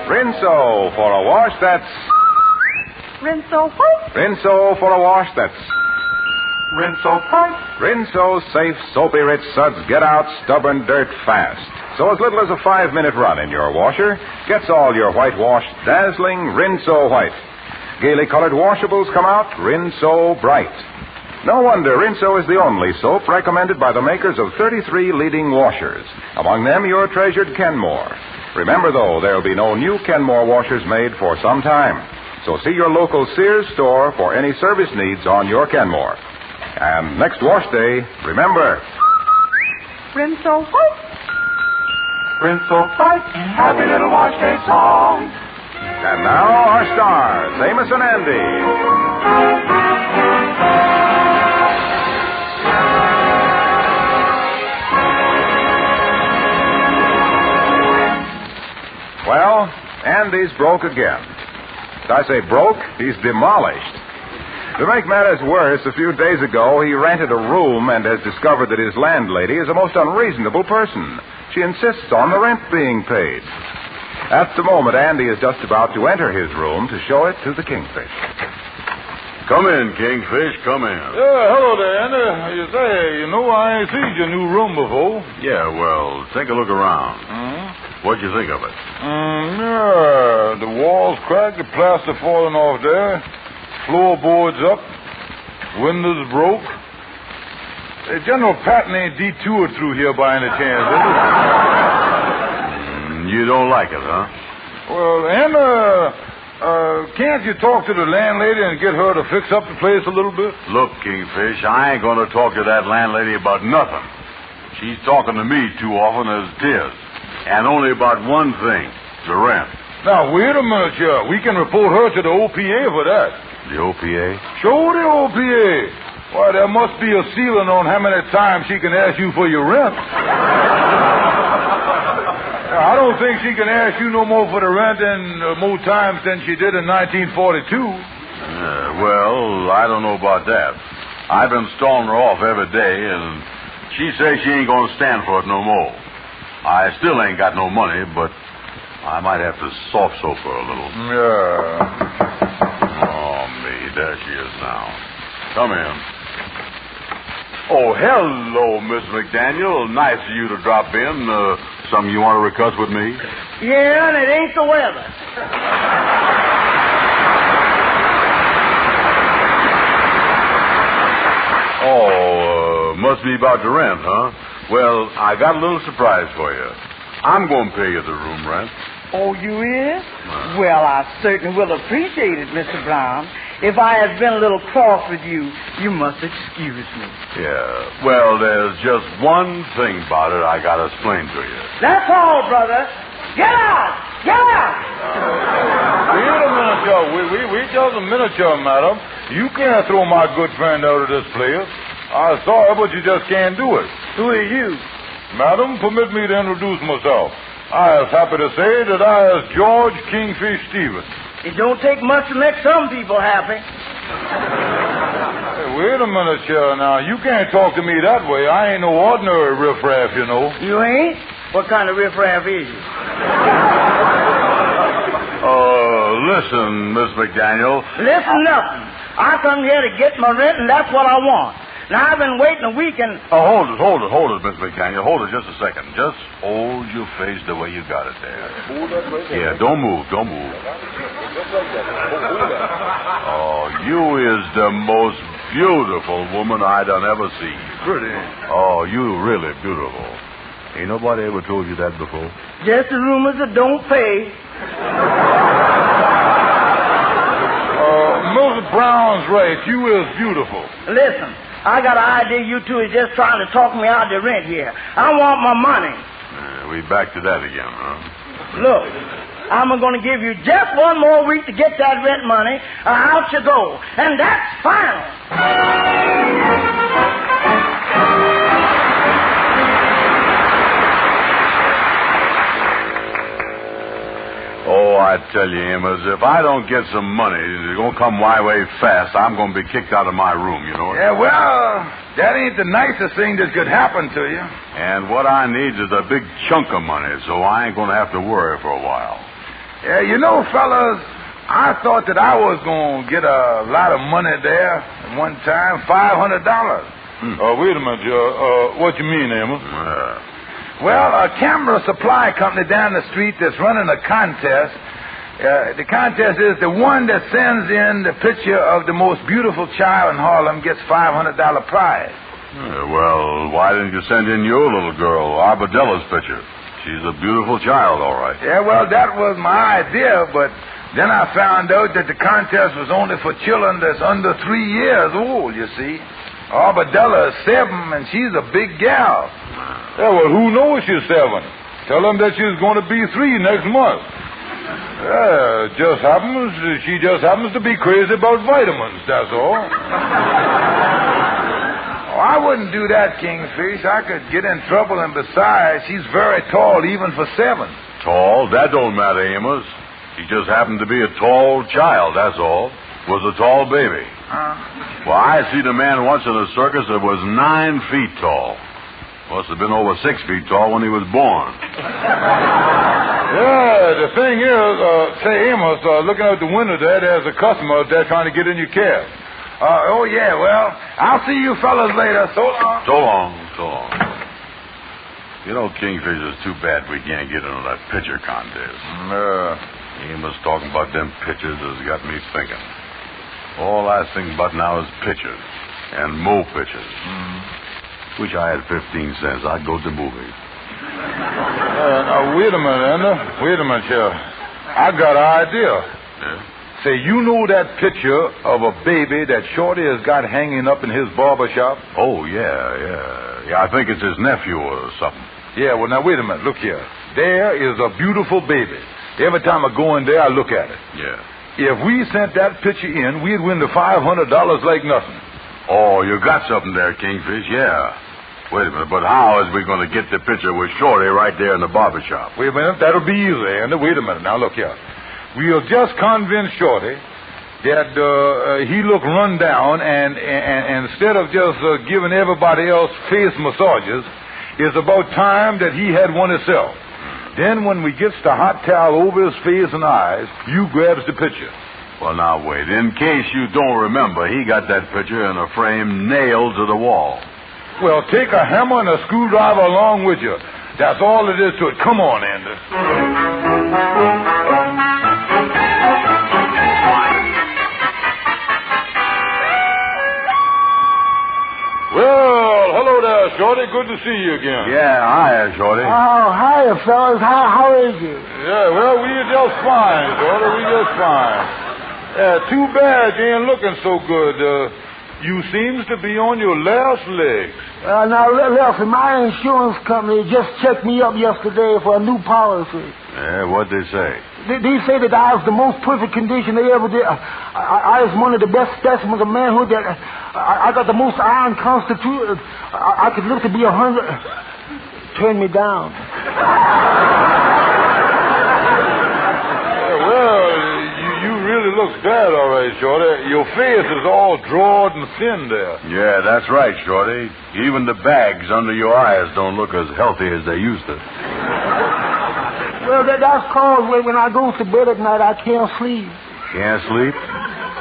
Rinso for a wash that's... Rinso White. Rinso for a wash that's... Rinso White. Rinso safe, soapy rich suds get out stubborn dirt fast. So as little as a 5-minute run in your washer gets all your whitewash dazzling Rinso White. Gaily colored washables come out Rinso Bright. No wonder Rinso is the only soap recommended by the makers of 33 leading washers. Among them, your treasured Kenmore. Remember, though, there'll be no new Kenmore washers made for some time. So see your local Sears store for any service needs on your Kenmore. And next wash day, remember... Rinso White. Rinso White. Happy little wash day song. And now our stars, Amos and Andy. Well, Andy's broke again. Did I say broke? He's demolished. To make matters worse, a few days ago, he rented a room and has discovered that his landlady is a most unreasonable person. She insists on the rent being paid. At the moment, Andy is just about to enter his room to show it to the Kingfish. Come in, Kingfish, come in. Hello there, Andy. You say, I ain't seen your new room before. Yeah, well, take a look around. What'd you think of it? Yeah, the walls cracked, the plaster falling off there, floorboards up, windows broke. General Patton ain't detoured through here by any chance, is it? You don't like it, huh? Well, Anna, can't you talk to the landlady and get her to fix up the place a little bit? Look, Kingfish, I ain't going to talk to that landlady about nothing. She's talking to me too often as it is. And only about one thing, the rent. Now, wait a minute, we can report her to the OPA for that. The OPA? Sure, the OPA. Why, there must be a ceiling on how many times she can ask you for your rent. I don't think she can ask you no more for the rent and more times than she did in 1942. Well, I don't know about that. I've been stalling her off every day, and she says she ain't going to stand for it no more. I still ain't got no money, but I might have to soft soap her a little. Yeah. Oh, me. There she is now. Come in. Oh, hello, Miss McDaniel. Nice of you to drop in. Something you want to discuss with me? Yeah, and it ain't the weather. Must be about the rent, huh? Well, I got a little surprise for you. I'm going to pay you the room rent. Oh, you is? Well, I certainly will appreciate it, Mr. Brown. If I have been a little cross with you, you must excuse me. Yeah. Well, there's just one thing about it I got to explain to you. That's all, brother. Get out! Get out! Wait a minute, Joe. Wait just a minute, Joe, madam. You can't throw my good friend out of this place. I'm sorry, but you just can't do it. Who are you? Madam, permit me to introduce myself. I am happy to say that I is George Kingfish Stevens. It don't take much to make some people happy. Hey, wait a minute, Sheriff. Now, you can't talk to me that way. I ain't no ordinary riffraff, you know. You ain't? What kind of riffraff is you? Listen, Miss McDaniel. Listen nothing. I come here to get my rent, and that's what I want. Now, I've been waiting a week and... hold it, Miss McDaniel. Hold it just a second. Just hold your face the way you got it there. Yeah, don't move. Oh, you is the most beautiful woman I done ever seen. Pretty. Oh, you really beautiful. Ain't nobody ever told you that before? Just the rumors that don't pay. Mrs. Brown's right. You is beautiful. Listen, I got an idea you two is just trying to talk me out of the rent here. I want my money. We back to that again, huh? Look, I'm going to give you just one more week to get that rent money, or out you go. And that's final. Oh, I tell you, Amos, if I don't get some money, it's going to come my way fast. I'm going to be kicked out of my room, you know. Yeah, well, that ain't the nicest thing that could happen to you. And what I need is a big chunk of money, so I ain't going to have to worry for a while. Yeah, you know, fellas, I thought that I was going to get a lot of money there at one time, $500. Wait a minute, Joe. What you mean, Amos? Well, a camera supply company down the street that's running a contest. The contest is the one that sends in the picture of the most beautiful child in Harlem gets $500 prize. Well, why didn't you send in your little girl, Arbedella's picture? She's a beautiful child, all right. Yeah, well, that was my idea, but then I found out that the contest was only for children that's under 3 years old, you see. Arbedella is 7, and she's a big gal. Yeah, well, who knows she's 7? Tell them that she's going to be 3 next month. Yeah, she just happens to be crazy about vitamins, that's all. I wouldn't do that, Kingfish. I could get in trouble, and besides, she's very tall, even for 7. Tall? That don't matter, Amos. She just happened to be a tall child, that's all. Was a tall baby. Well, I seen a man once in a circus that was 9 feet tall. Must have been over 6 feet tall when he was born. Yeah, the thing is, say, Amos, looking out the window there's a customer there trying to get in your cab. Oh, yeah, well, I'll see you fellas later. So long. So long. You know, Kingfish, it's too bad we can't get into that picture contest. Amos talking about them pictures has got me thinking. All I think about now is pictures. And more pictures. Wish I had 15 cents. I'd go to the movies. Now, wait a minute, Ender. Wait a minute, Sheriff. I got an idea. Yeah? Say, you know that picture of a baby that Shorty has got hanging up in his barber shop? Oh, yeah. Yeah, I think it's his nephew or something. Yeah, well, now, wait a minute. Look here. There is a beautiful baby. Every time I go in there, I look at it. Yeah. If we sent that picture in, we'd win the $500 like nothing. Oh, you got something there, Kingfish, yeah. Wait a minute, but how is we going to get the picture with Shorty right there in the barber shop? Wait a minute, that'll be easy, Andy. Wait a minute. Now, look here. We'll just convince Shorty that he looked run down, and instead of just giving everybody else face massages, it's about time that he had one himself. Then when we gets the hot towel over his face and eyes, you grabs the picture. Well, now, wait. In case you don't remember, he got that picture in a frame nailed to the wall. Well, take a hammer and a screwdriver along with you. That's all it is to it. Come on, Andy. Well, hello there, Shorty. Good to see you again. Yeah, hiya, Shorty. Oh, hiya, fellas. How is you? Yeah, well, we're just fine, Shorty. We're just fine. Too bad you ain't looking so good. You seems to be on your last legs. Now, listen, my insurance company just checked me up yesterday for a new policy. Yeah, what'd they say? They say that I was the most perfect condition they ever did. I was one of the best specimens of manhood. That I got the most iron constitution. I could live to be 100. Turn me down. Yeah, well, you really look bad, all right, Shorty. Your face is all drawed and thin there. Yeah, that's right, Shorty. Even the bags under your eyes don't look as healthy as they used to. Well, that's cause when I go to bed at night, I can't sleep. Can't sleep?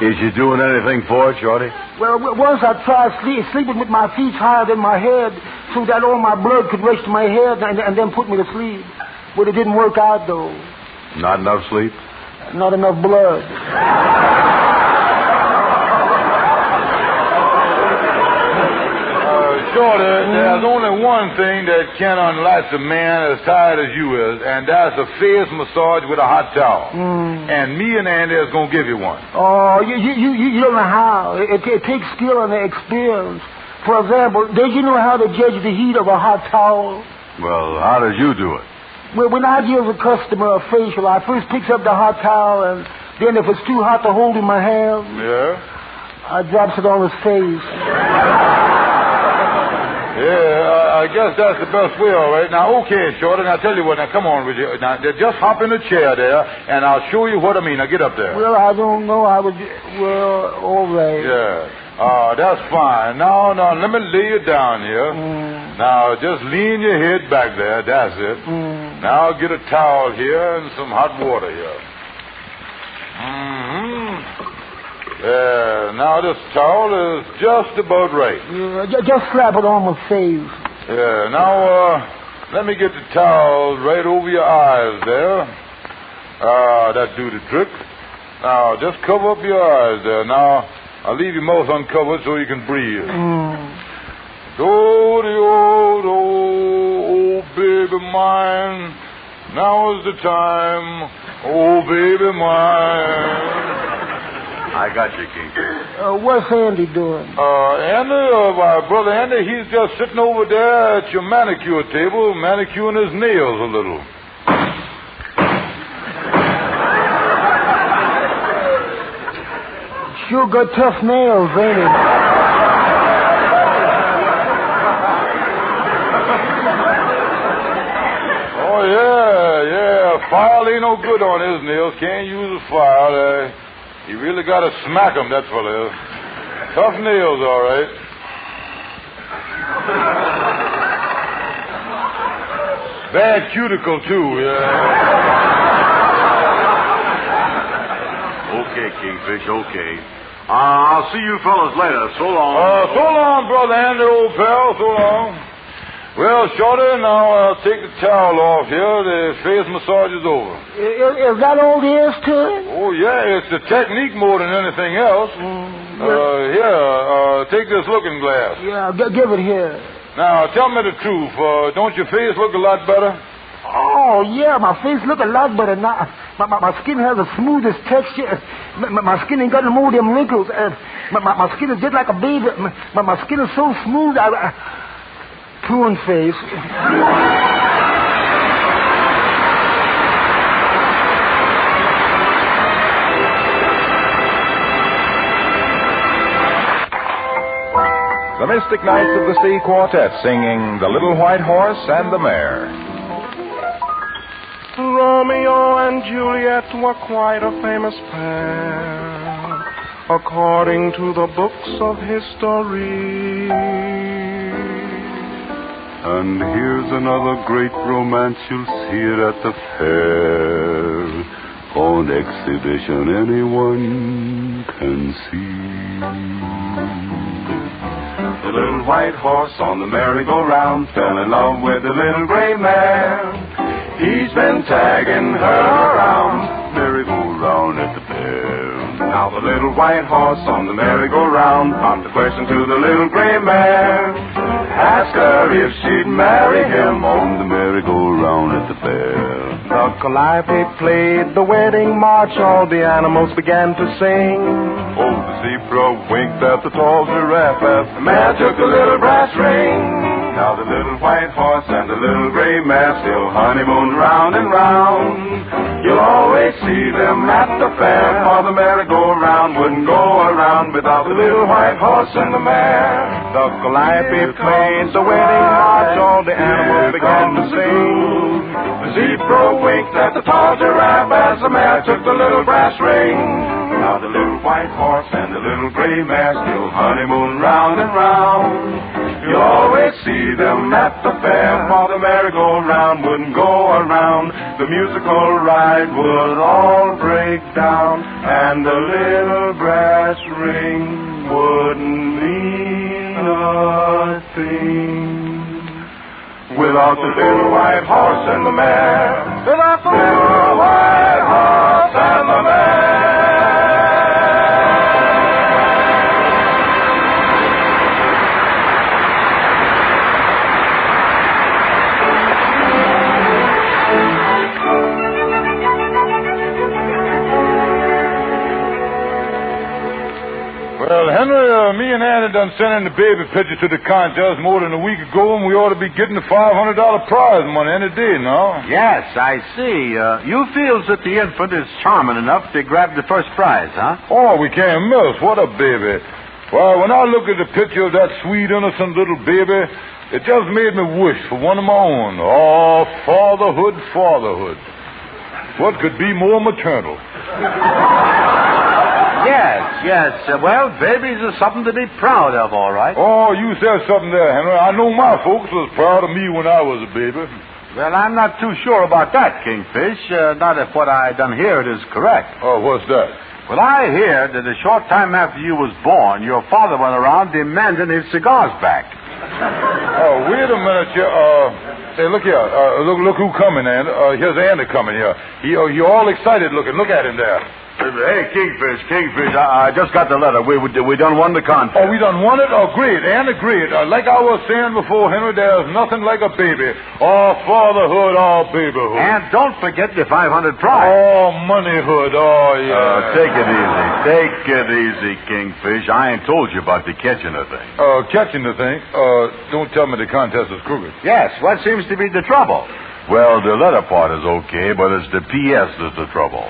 Is you doing anything for it, Shorty? Well, once I tried sleeping with my feet higher than my head so that all my blood could rush to my head and then put me to sleep. But it didn't work out, though. Not enough sleep? Not enough blood. Shorty, there's only one thing that can unlatch a man as tired as you is, and that's a face massage with a hot towel. And me and Andy is going to give you one. Oh, you don't know how. It takes skill and experience. For example, did you know how to judge the heat of a hot towel? Well, how did you do it? Well, when I give a customer a facial, I first pick up the hot towel, and then if it's too hot to hold in my hand, I drops it on his face. Yeah, I guess that's the best way, all right. Now, okay, Shorty, now tell you what, now come on with you. Now, just hop in the chair there, and I'll show you what I mean. Now, get up there. Well, I don't know. Well, all right. Yeah. That's fine. Now, let me lay you down here. Now, just lean your head back there. That's it. Now, get a towel here and some hot water here. Now this towel is just about right. Yeah, just slap it on my face. Yeah, now, let me get the towel right over your eyes there. That do the trick. Now, just cover up your eyes there. Now, I'll leave your mouth uncovered so you can breathe. Do-de-o-do, oh, baby mine. Now is the time, oh, baby mine. I got you, King. What's Andy doing? My brother Andy, he's just sitting over there at your manicure table, manicuring his nails a little. Sure got tough nails, ain't it? Oh, yeah. File ain't no good on his nails. Can't use a file. You really got to smack him, that fella. Tough nails, all right. Bad cuticle, too, yeah. Okay, Kingfish, okay. I'll see you fellas later. So long. So long, brother Andy, old pal. So long. Well, Shorty, now I'll take the towel off here. The face massage is over. Is that all there is to it? Oh, yeah, it's the technique more than anything else. Take this looking glass. Yeah, give it here. Now, tell me the truth. Don't your face look a lot better? Oh, yeah, my face look a lot better now. My skin has the smoothest texture. My skin ain't got no more of them wrinkles. My skin is just like a baby. My skin is so smooth. Prune face. The Mystic Knights of the Sea Quartet singing The Little White Horse and the Mare. Romeo and Juliet were quite a famous pair, according to the books of history. And here's another great romance, you'll see it at the fair. On exhibition anyone can see. The little white horse on the merry-go-round fell in love with the little gray mare. He's been tagging her around, merry-go-round at the fair. Now the little white horse on the merry-go-round popped the question to the little gray mare. Ask her if she'd marry him on the merry-go-round at the fair. The calliope played the wedding march, all the animals began to sing. Oh, the zebra winked at the tall giraffe as the mare took the little brass ring. Now the little white horse and the little gray mare still honeymoon round and round. You'll always see them at the fair, for the merry-go-round wouldn't go around without the little white horse and the mare. The calliope played the wedding march, all the animals began to sing. The zebra winked at the tall giraffe as the mare took the little brass ring. Now the little white horse and the little gray mare still honeymoon round and round. You always see them at the fair, for the merry-go-round wouldn't go around. The musical ride would all break down, and the little brass ring wouldn't mean a thing without the little white horse and the mare. Without the little white horse and the mare. Well, Henry, me and Annie done sent in the baby picture to the contest more than a week ago, and we ought to be getting the $500 prize money any day now. Yes, I see. You feels that the infant is charming enough to grab the first prize, huh? Oh, we can't miss. What a baby. Well, when I look at the picture of that sweet, innocent little baby, it just made me wish for one of my own. Oh, fatherhood, fatherhood. What could be more maternal? Yes. Well, babies are something to be proud of, all right. Oh, you said something there, Henry. I know my folks was proud of me when I was a baby. Well, I'm not too sure about that, Kingfish. Not if what I done hear it is correct. Oh, what's that? Well, I hear that a short time after you was born, your father went around demanding his cigars back. Oh, wait a minute, Say, look here. Look who coming, Andy. Here's Andy coming here. He all excited looking. Look at him there. Hey, Kingfish, I just got the letter. We done won the contest. Oh, we done won it? Oh, great, Andy, great. Like I was saying before, Henry, there's nothing like a baby. Oh, fatherhood, oh, babyhood. And don't forget the $500 prize. Oh, moneyhood, oh, yeah. Take it easy, Kingfish. I ain't told you about the catching the thing. Catching the thing? Don't tell me the contest is crooked. Yes, what seems to be the trouble? Well, the letter part is okay, but it's the P.S. that's the trouble.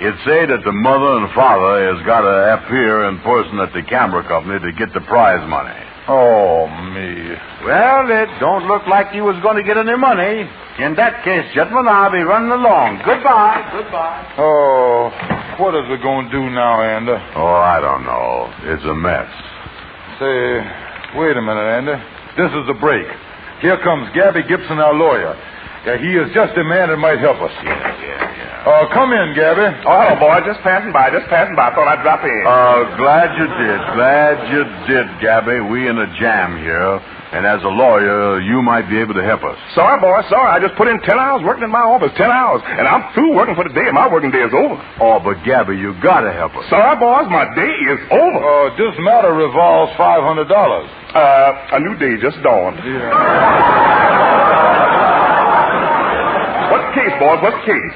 It say that the mother and father has got to appear in person at the camera company to get the prize money. Oh, me. Well, it don't look like you was going to get any money. In that case, gentlemen, I'll be running along. Goodbye. Oh, what is it going to do now, Andy? Oh, I don't know. It's a mess. Say, wait a minute, Andy. This is the break. Here comes Gabby Gibson, our lawyer. He is just a man that might help us. Yeah. Come in, Gabby. Oh, hello, boy. Just passing by. Thought I'd drop in. Glad you did, Gabby. We in a jam here. And as a lawyer, you might be able to help us. Sorry, boy. I just put in 10 hours working in my office. 10 hours. And I'm through working for the day. My working day is over. Oh, but Gabby, you got to help us. Sorry, boys. My day is over. This matter revolves $500. A new day just dawned. Yeah. What's the case, boys? What's the case?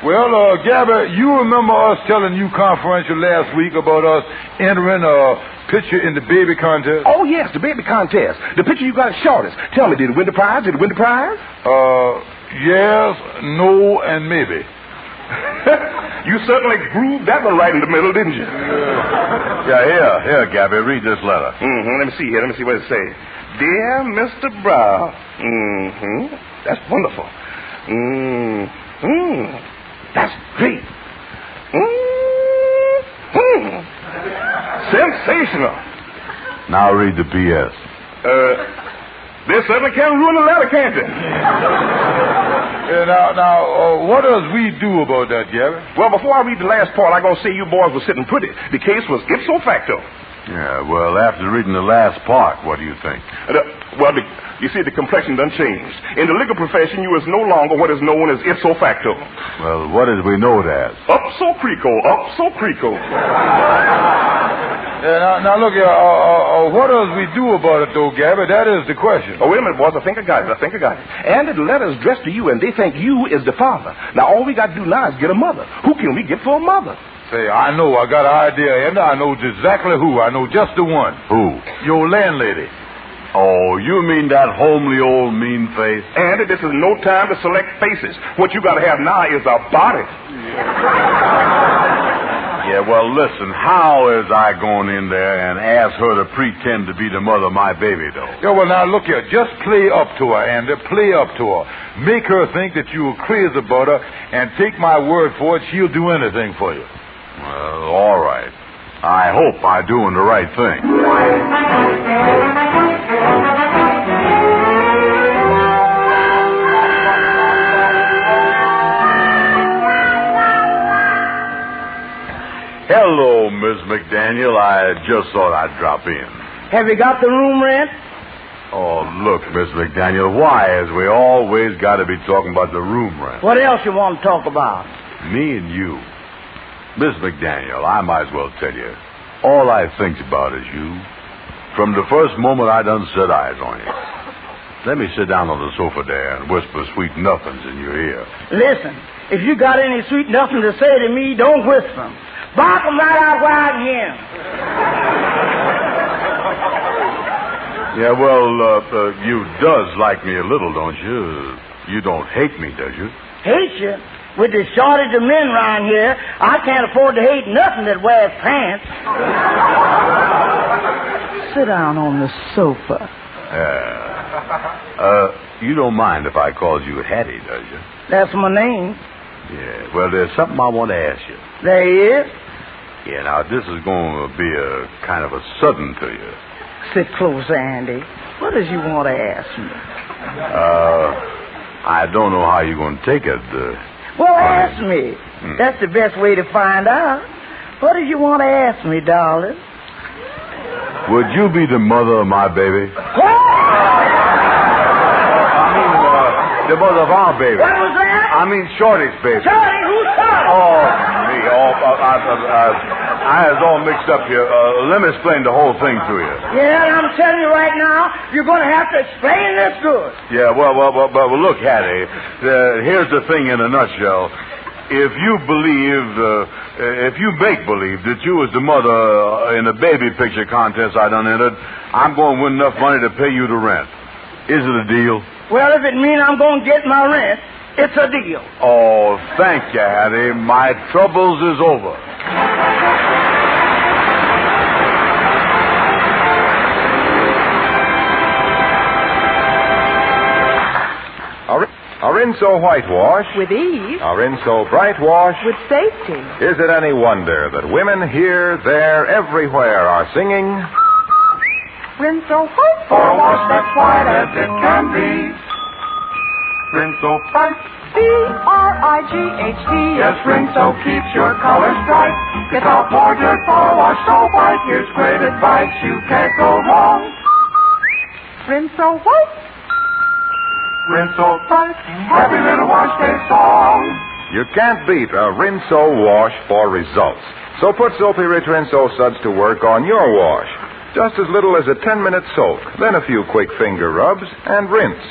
Well, Gabby, you remember us telling you confidential last week about us entering a picture in the baby contest? Oh, yes, the baby contest. The picture you got shortest. Tell me, did it win the prize? Yes, no, and maybe. You certainly grooved that one right in the middle, didn't you? Yeah, here, Gabby, read this letter. Let me see here. Let me see what it says. Dear Mr. Brown. That's wonderful. That's great. Sensational. Now read the P.S. This certainly can't ruin the letter, can't it? Now, what does we do about that, Gabby? Well, before I read the last part, I'm going to say you boys were sitting pretty. The case was ipso facto. Yeah, well, after reading the last part, what do you think? You see, the complexion done changed. In the legal profession, you is no longer what is known as ipso facto. Well, what did we know it as? Upso crico. Now look here, what does we do about it, though, Gabby? That is the question. Oh, wait a minute, boys. I think I got it. And the letter is addressed to you, and they think you is the father. Now, all we got to do now is get a mother. Who can we get for a mother? Say, I know. I got an idea, and I know exactly who. I know just the one. Who? Your landlady. Oh, you mean that homely old mean face? Andy, this is no time to select faces. What you got to have now is a body. Yeah, well, listen, how is I going in there and ask her to pretend to be the mother of my baby, though? Yeah, well, now, look here. Just play up to her, Andy. Play up to her. Make her think that you are crazy about her, and take my word for it, she'll do anything for you. Well, all right. I hope I'm doing the right thing. Hello, Miss McDaniel. I just thought I'd drop in. Have you got the room rent? Oh, look, Miss McDaniel, why has we always got to be talking about the room rent? What else you want to talk about? Me and you. Miss McDaniel, I might as well tell you, all I think about is you. From the first moment I done set eyes on you. Let me sit down on the sofa there and whisper sweet nothings in your ear. Listen, if you got any sweet nothing to say to me, don't whisper them. Bark them right out where I can hear them. Yeah, well, you does like me a little, don't you? You don't hate me, does you? Hate you? With the shortage of men around here, I can't afford to hate nothing that wears pants. Sit down on the sofa. You don't mind if I call you Hattie, does you? That's my name. Yeah, well, there's something I want to ask you. There is? Yeah, now, this is going to be a kind of a sudden to you. Sit closer, Andy. What does you want to ask me? I don't know how you're going to take it. Well, ask me. That's the best way to find out. What do you want to ask me, darling? Would you be the mother of my baby? The mother of our baby. What was that? I mean Shorty's baby. Shorty? Who's Shorty? Oh, me. I was all mixed up here. Let me explain the whole thing to you. Yeah, and I'm telling you right now, you're going to have to explain this good. Yeah, well, look, Hattie, here's the thing in a nutshell. If you make believe that you was the mother in the baby picture contest I done entered, I'm going to win enough money to pay you the rent. Is it a deal? Well, if it means I'm going to get my rent, it's a deal. Oh, thank you, Hattie. My troubles is over. A Rinso whitewash. With ease. A Rinso bright wash. With safety. Is it any wonder that women here, there, everywhere are singing? Rinso white. For a wash that's white as it can be. Rinso bright. B-R-I-G-H-T. Yes, Rinso keeps your colors bright. Get out more dirt for a wash so white. Here's great advice, you can't go wrong. Rinso white. Rinso bright. Happy little wash day song. You can't beat a Rinso wash for results. So put Soapy Rich Rinso suds to work on your wash. Just as little as a 10-minute soak, then a few quick finger rubs, and rinse.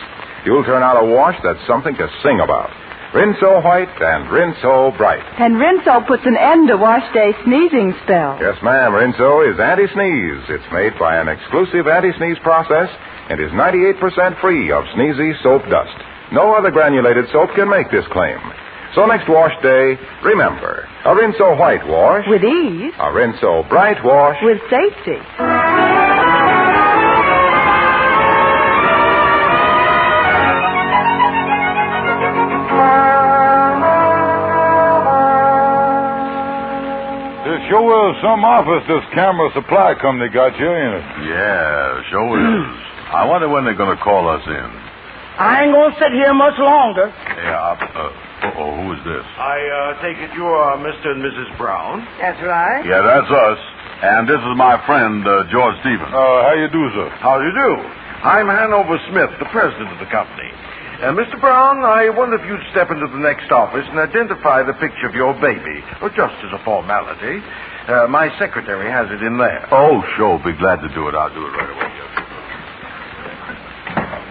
You'll turn out a wash that's something to sing about. Rinso white and Rinso bright. And Rinso puts an end to wash day sneezing spell. Yes, ma'am. Rinso is anti-sneeze. It's made by an exclusive anti-sneeze process and is 98% free of sneezy soap dust. No other granulated soap can make this claim. So next wash day, remember, a Rinso whitewash. With ease. A Rinso bright wash. With safety. Sure is some office this camera supply company got you, ain't it? Yeah, sure is. I wonder when they're going to call us in. I ain't gonna sit here much longer. Yeah, who is this? I take it you're Mr. and Mrs. Brown? That's right. Yeah, that's us. And this is my friend, George Stevens. How you do, sir? How do you do? I'm Hanover Smith, the president of the company. Mr. Brown, I wonder if you'd step into the next office and identify the picture of your baby, or just as a formality. My secretary has it in there. Oh, sure. Be glad to do it. I'll do it right away.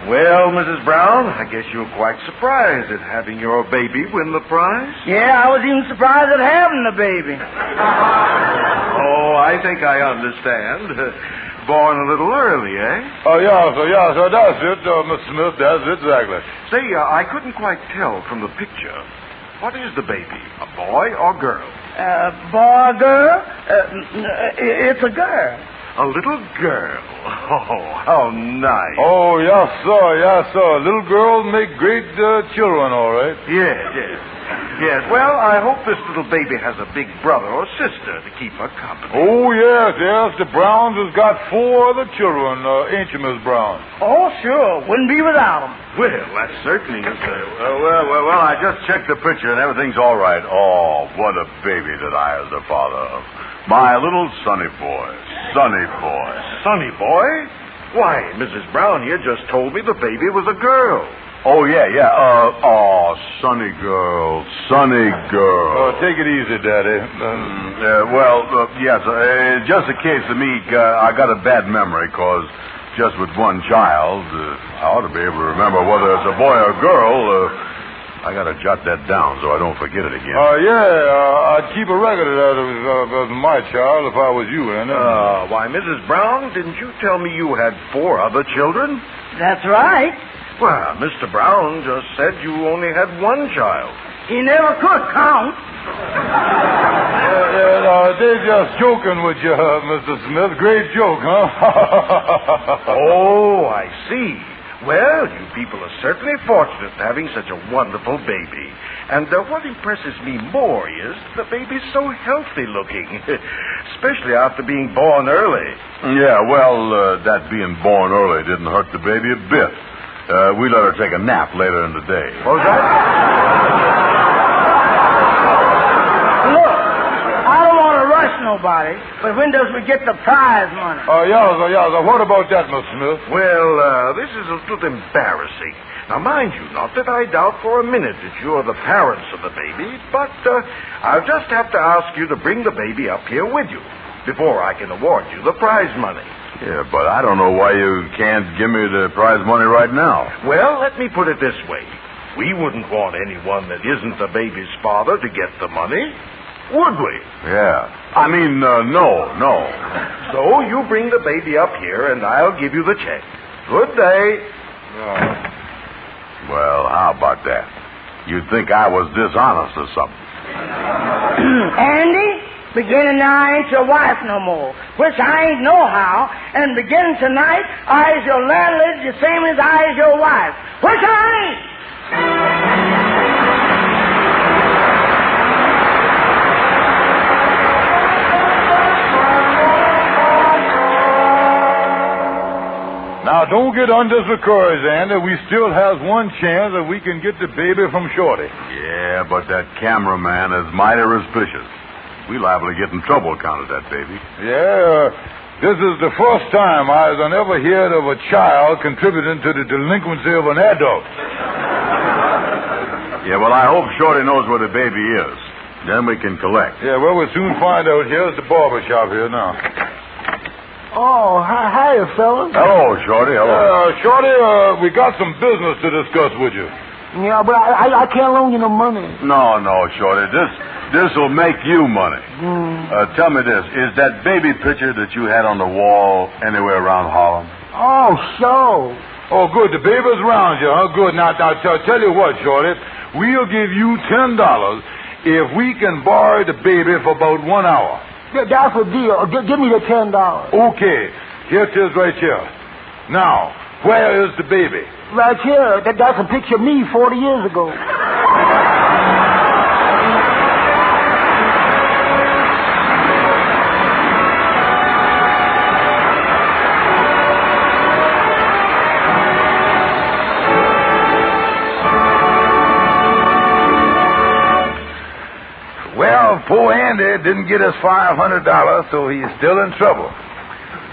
Well, Mrs. Brown, I guess you're quite surprised at having your baby win the prize. Yeah, I was even surprised at having the baby. Oh, I think I understand. Born a little early, eh? Oh, yeah, sir, that's it, Mr. Smith, that's it, exactly. Say, I couldn't quite tell from the picture. What is the baby, a boy or girl? Boy or girl? It's a girl. A little girl. Oh, how nice. Oh, yes, sir. Little girls make great children, all right. Yes. Well, I hope this little baby has a big brother or sister to keep her company. Oh, yes. The Browns has got 4 other children, ain't you, Miss Brown? Oh, sure. Wouldn't be without them. Well, that certainly is Well, I just checked the picture and everything's all right. Oh, what a baby that I was the father of. My little Sonny boy. Sonny boy? Why, Mrs. Brown here just told me the baby was a girl. Oh, yeah. Sonny girl. Oh, take it easy, Daddy. Yes, just in case of me, I got a bad memory, because just with one child, I ought to be able to remember whether it's a boy or a girl. I got to jot that down so I don't forget it again. I'd keep a record of that if it was my child if I was you, ain't it? Why, Mrs. Brown, didn't you tell me you had 4 other children? That's right. Well, Mr. Brown just said you only had 1 child. He never could count. They're just joking with you, Mr. Smith. Great joke, huh? Oh, I see. Well, you people are certainly fortunate in having such a wonderful baby. And what impresses me more is the baby's so healthy looking, especially after being born early. Yeah, well, that being born early didn't hurt the baby a bit. We let her take a nap later in the day. What was that? Look, I don't want to rush nobody, but when does we get the prize money? Yeah. What about that, Miss Smith? Well, this is a little embarrassing. Now, mind you, not that I doubt for a minute that you're the parents of the baby, but I'll just have to ask you to bring the baby up here with you before I can award you the prize money. Yeah, but I don't know why you can't give me the prize money right now. Well, let me put it this way. We wouldn't want anyone that isn't the baby's father to get the money, would we? Yeah. I mean, no. So you bring the baby up here, and I'll give you the check. Good day. Well, how about that? You'd think I was dishonest or something. Andy, beginning now I ain't your wife no more, which I ain't know how, and beginning tonight I is your landlady the same as I is your wife, which I ain't. Now, don't get undiscouraged, Andy. We still has one chance that we can get the baby from Shorty. Yeah, but that cameraman is mighty suspicious. We liable to get in trouble account of that baby. Yeah, this is the first time I've ever heard of a child contributing to the delinquency of an adult. Yeah, well, I hope Shorty knows where the baby is. Then we can collect. Yeah, well, we'll soon find out. Here's the barber shop here now. Oh, hiya, fellas. Hello, Shorty. Hello. Shorty, we got some business to discuss with you. Yeah, but I can't loan you no money. No, Shorty. This will make you money. Tell me this. Is that baby picture that you had on the wall anywhere around Harlem? Oh, so. Oh, good. The baby's around you, huh? Good. Now tell you what, Shorty. we'll give you $10 if we can borrow the baby for about 1 hour. That's a deal. Give me the $10. Okay. Here it is right here. Now, where is the baby? Right here. That's a picture of me 40 years ago. Well, poor Andy didn't get his $500, so he's still in trouble.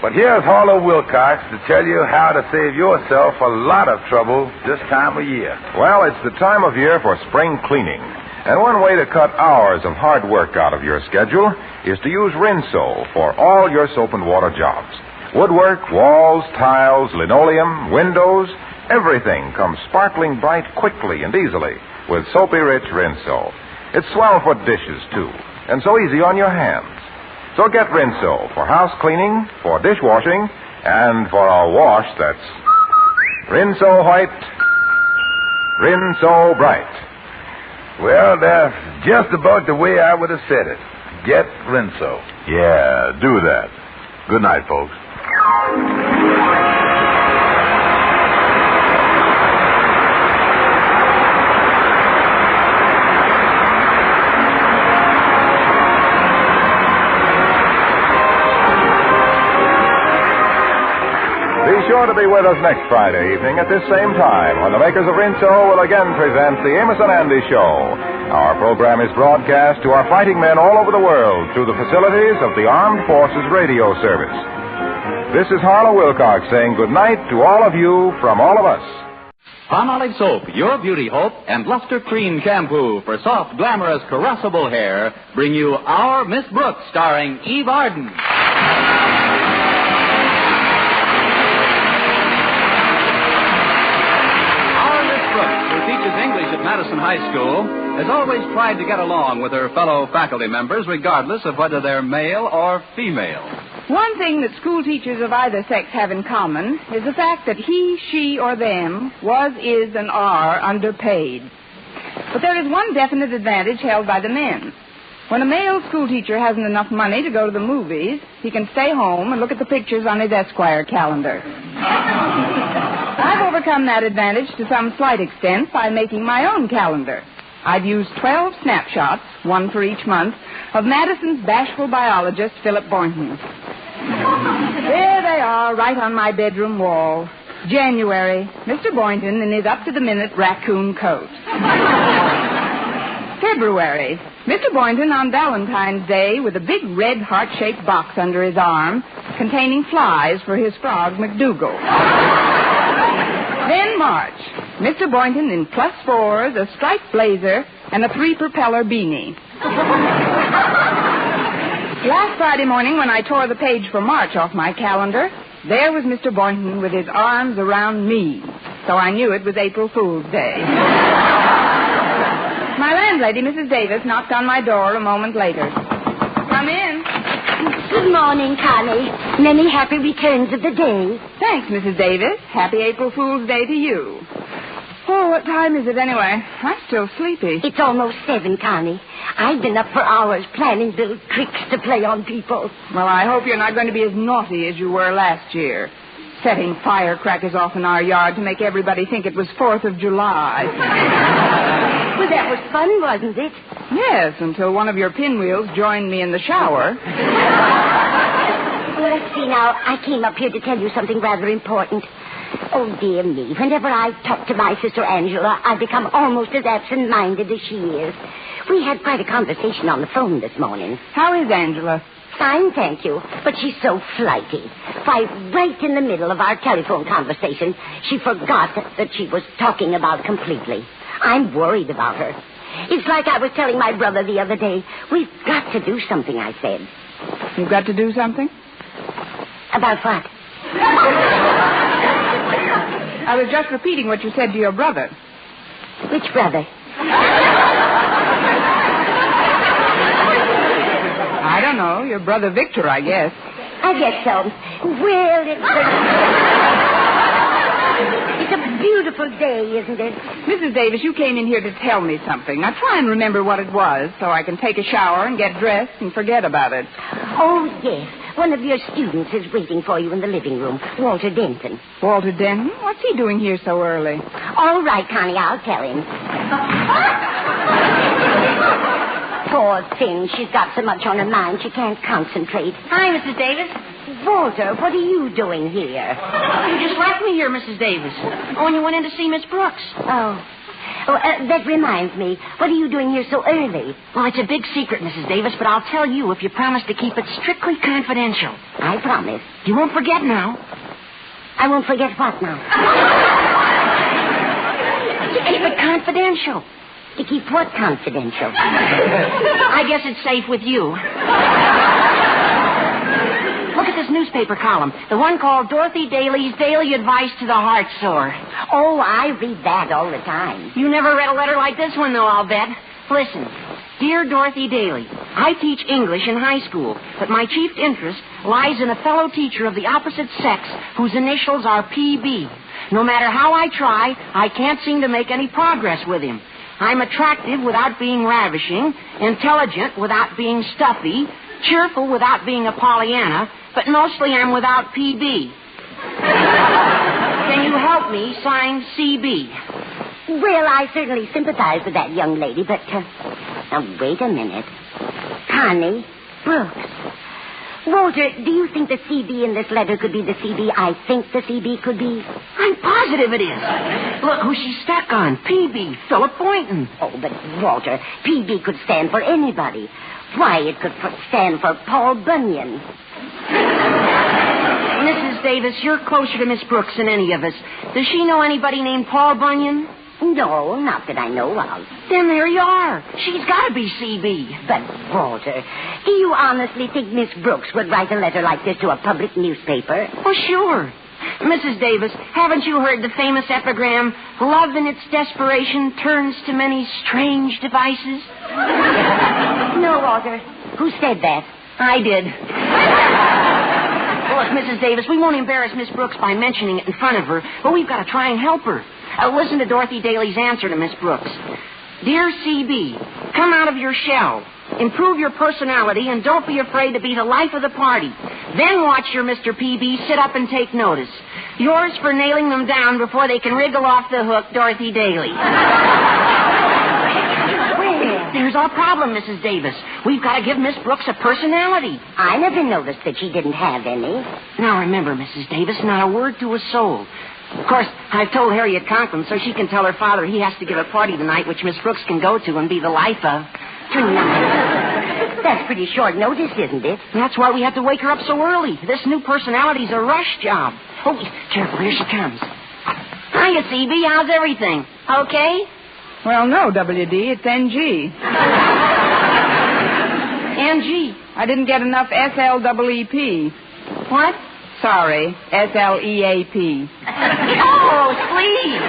But here's Harlow Wilcox to tell you how to save yourself a lot of trouble this time of year. Well, it's the time of year for spring cleaning. And one way to cut hours of hard work out of your schedule is to use Rinso for all your soap and water jobs. Woodwork, walls, tiles, linoleum, windows, everything comes sparkling bright quickly and easily with Soapy Rich Rinso. It's swell for dishes, too, and so easy on your hands. So get Rinso for house cleaning, for dishwashing, and for a wash that's Rinso white, Rinso bright. Well, that's just about the way I would have said it. Get Rinso. Yeah, do that. Good night, folks. Be sure to be with us next Friday evening at this same time when the makers of Rinso will again present the Amos and Andy Show. Our program is broadcast to our fighting men all over the world through the facilities of the Armed Forces Radio Service. This is Harlow Wilcox saying good night to all of you from all of us. Palmolive Soap, your beauty hope, and Luster Cream Shampoo for soft, glamorous, caressable hair bring you Our Miss Brooks, starring Eve Arden. Madison High School has always tried to get along with her fellow faculty members regardless of whether they're male or female. One thing that school teachers of either sex have in common is the fact that he, she, or them was, is, and are underpaid. But there is one definite advantage held by the men. When a male school teacher hasn't enough money to go to the movies, he can stay home and look at the pictures on his Esquire calendar. I've overcome that advantage to some slight extent by making my own calendar. I've used 12 snapshots, one for each month, of Madison's bashful biologist, Philip Boynton. There they are, right on my bedroom wall. January, Mr. Boynton in his up-to-the-minute raccoon coat. February, Mr. Boynton on Valentine's Day with a big red heart-shaped box under his arm containing flies for his frog, McDougal. Then March, Mr. Boynton in +4s, a striped blazer, and a 3-propeller beanie. Last Friday morning, when I tore the page for March off my calendar, there was Mr. Boynton with his arms around me. So I knew it was April Fool's Day. My landlady, Mrs. Davis, knocked on my door a moment later. Come in. Good morning, Connie. Many happy returns of the day. Thanks, Mrs. Davis. Happy April Fool's Day to you. Oh, what time is it anyway? I'm still sleepy. It's almost 7, Connie. I've been up for hours planning little tricks to play on people. Well, I hope you're not going to be as naughty as you were last year, setting firecrackers off in our yard to make everybody think it was 4th of July. Well, that was fun, wasn't it? Yes, until one of your pinwheels joined me in the shower. Well, let's see now. I came up here to tell you something rather important. Oh, dear me. Whenever I talk to my sister Angela, I become almost as absent-minded as she is. We had quite a conversation on the phone this morning. How is Angela? Fine, thank you. But she's so flighty. Why, right in the middle of our telephone conversation, she forgot that she was talking about completely. I'm worried about her. It's like I was telling my brother the other day. We've got to do something, I said. You've got to do something? About what? I was just repeating what you said to your brother. Which brother? I don't know. Your brother Victor, I guess. I guess so. Well, it's a beautiful day, isn't it? Mrs. Davis, you came in here to tell me something. Now try and remember what it was so I can take a shower and get dressed and forget about it. Oh, yes. One of your students is waiting for you in the living room, Walter Denton. Walter Denton? What's he doing here so early? All right, Connie, I'll tell him. Poor thing, she's got so much on her mind she can't concentrate. Hi, Mrs. Davis. Walter, what are you doing here? You just left me here, Mrs. Davis. Oh, and you went in to see Miss Brooks. That reminds me. What are you doing here so early? Well, it's a big secret, Mrs. Davis, but I'll tell you if you promise to keep it strictly confidential. I promise. You won't forget now. I won't forget what now? To keep it confidential. To keep what confidential? I guess it's safe with you. Look at this newspaper column. The one called Dorothy Daly's Daily Advice to the Heartsore. Oh, I read that all the time. You never read a letter like this one, though, I'll bet. Listen. Dear Dorothy Daly, I teach English in high school, but my chief interest lies in a fellow teacher of the opposite sex whose initials are PB. No matter how I try, I can't seem to make any progress with him. I'm attractive without being ravishing, intelligent without being stuffy, cheerful without being a Pollyanna, but mostly I'm without PB. Can you help me? Signed, CB. Well, I certainly sympathize with that young lady, but... now, wait a minute. Connie Brooks. Walter, do you think the CB in this letter could be the CB I think the CB could be? I'm positive it is. Look who she's stuck on. PB, Philip Boynton. Oh, but Walter, PB could stand for anybody. Why, it could stand for Paul Bunyan. Mrs. Davis, you're closer to Miss Brooks than any of us. Does she know anybody named Paul Bunyan? No, not that I know of. Then there you are. She's got to be CB. But, Walter, do you honestly think Miss Brooks would write a letter like this to a public newspaper? Oh, sure. Mrs. Davis, haven't you heard the famous epigram, love in its desperation turns to many strange devices? No, Walter. Who said that? I did. Look, Mrs. Davis, we won't embarrass Miss Brooks by mentioning it in front of her, but we've got to try and help her. Listen to Dorothy Daly's answer to Miss Brooks. Dear CB, come out of your shell. Improve your personality and don't be afraid to be the life of the party. Then watch your Mr. PB sit up and take notice. Yours for nailing them down before they can wriggle off the hook, Dorothy Daly. There's our problem, Mrs. Davis. We've got to give Miss Brooks a personality. I never noticed that she didn't have any. Now remember, Mrs. Davis, not a word to a soul. Of course, I've told Harriet Conklin so she can tell her father he has to give a party tonight which Miss Brooks can go to and be the life of. Tonight? That's pretty short notice, isn't it? That's why we have to wake her up so early. This new personality's a rush job. Oh, careful, here she comes. Hiya, CB, how's everything? Okay? Well, no, WD, it's NG. NG? I didn't get enough SLEEP. What? Sorry, SLEAP. Oh, sleep.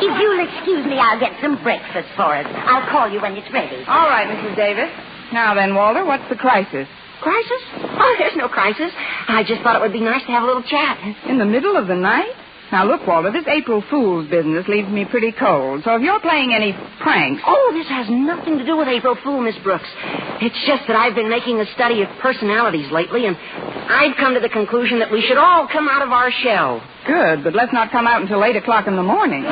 If you'll excuse me, I'll get some breakfast for us. I'll call you when it's ready. All right, Mrs. Davis. Now then, Walter, what's the crisis? Crisis? Oh, there's no crisis. I just thought it would be nice to have a little chat. In the middle of the night? Now, look, Walter, this April Fool's business leaves me pretty cold. So if you're playing any pranks... Oh, this has nothing to do with April Fool, Miss Brooks. It's just that I've been making a study of personalities lately, and I've come to the conclusion that we should all come out of our shell. Good, but let's not come out until 8 o'clock in the morning.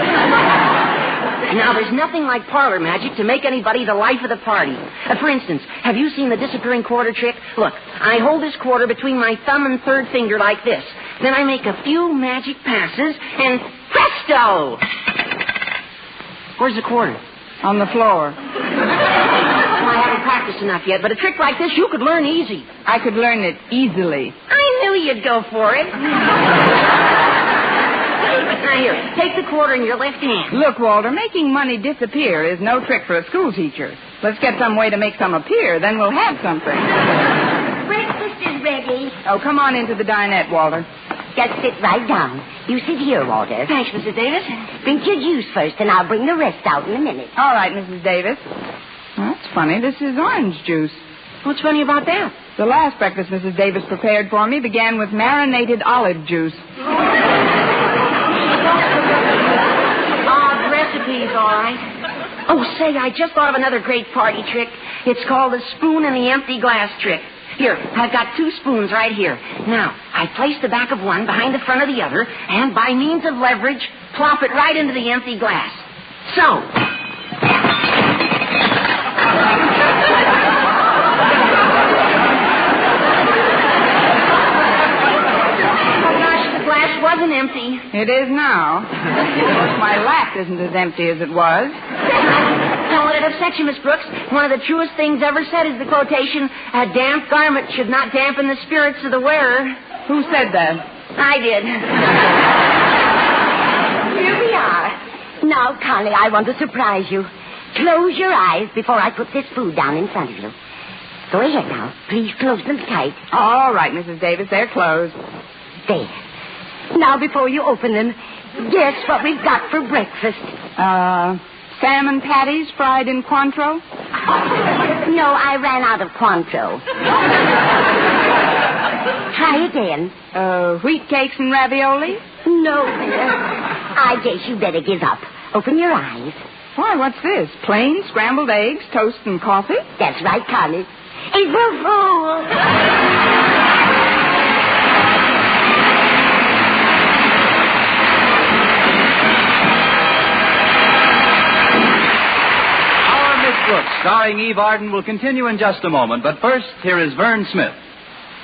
Now, there's nothing like parlor magic to make anybody the life of the party. For instance, have you seen the disappearing quarter trick? Look, I hold this quarter between my thumb and third finger like this. Then I make a few magic passes, and presto! Where's the quarter? On the floor. Well, I haven't practiced enough yet, but a trick like this you could learn easy. I could learn it easily. I knew you'd go for it. Now, here, take the quarter in your left hand. Look, Walter, making money disappear is no trick for a school teacher. Let's get some way to make some appear, then we'll have something. Breakfast is ready. Oh, come on into the dinette, Walter. Just sit right down. You sit here, Walter. Thanks, Mrs. Davis. Drink your juice first, and I'll bring the rest out in a minute. All right, Mrs. Davis. Well, that's funny. This is orange juice. What's funny about that? The last breakfast Mrs. Davis prepared for me began with marinated olive juice. Odd recipes, all right. Oh, say, I just thought of another great party trick. It's called the spoon in the empty glass trick. Here, I've got 2 spoons right here. Now, I place the back of one behind the front of the other, and by means of leverage, plop it right into the empty glass. So. Wasn't empty. It is now. Of course, my lap isn't as empty as it was. Don't let it upset you, Miss Brooks. One of the truest things ever said is the quotation, "A damp garment should not dampen the spirits of the wearer." Who said that? I did. Here we are. Now, Connie, I want to surprise you. Close your eyes before I put this food down in front of you. Go ahead now. Please close them tight. All right, Mrs. Davis, they're closed. There. Now, before you open them, guess what we've got for breakfast. Salmon patties fried in Cointreau? No, I ran out of Cointreau. Try again. Wheat cakes and ravioli? No, dear. I guess you better give up. Open your eyes. Why, what's this? Plain scrambled eggs, toast, and coffee? That's right, Connie. April Fool! Brooks, starring Eve Arden, will continue in just a moment, but first, here is Vern Smith.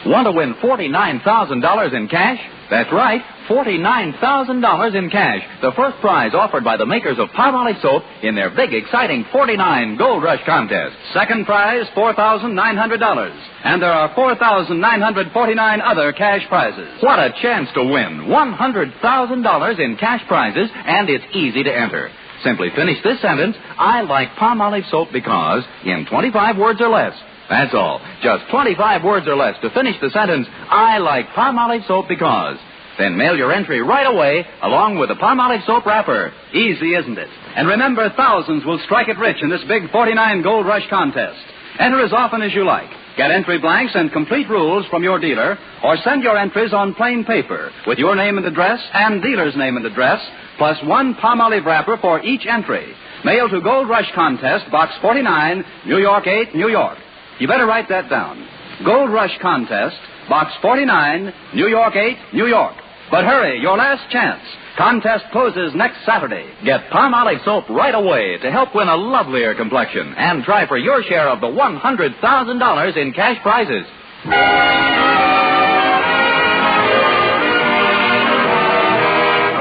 Want to win $49,000 in cash? That's right, $49,000 in cash. The first prize offered by the makers of Palmolive soap in their big, exciting 49 Gold Rush contest. Second prize, $4,900. And there are 4,949 other cash prizes. What a chance to win $100,000 in cash prizes, and it's easy to enter. Simply finish this sentence, "I like Palmolive soap because," in 25 words or less. That's all. Just 25 words or less to finish the sentence, "I like Palmolive soap because." Then mail your entry right away, along with the Palmolive soap wrapper. Easy, isn't it? And remember, thousands will strike it rich in this big 49 Gold Rush contest. Enter as often as you like. Get entry blanks and complete rules from your dealer, or send your entries on plain paper with your name and address and dealer's name and address, plus 1 Palmolive wrapper for each entry. Mail to Gold Rush Contest, Box 49, New York 8, New York. You better write that down. Gold Rush Contest, Box 49, New York 8, New York. But hurry, your last chance. Contest closes next Saturday. Get Palmolive soap right away to help win a lovelier complexion. And try for your share of the $100,000 in cash prizes.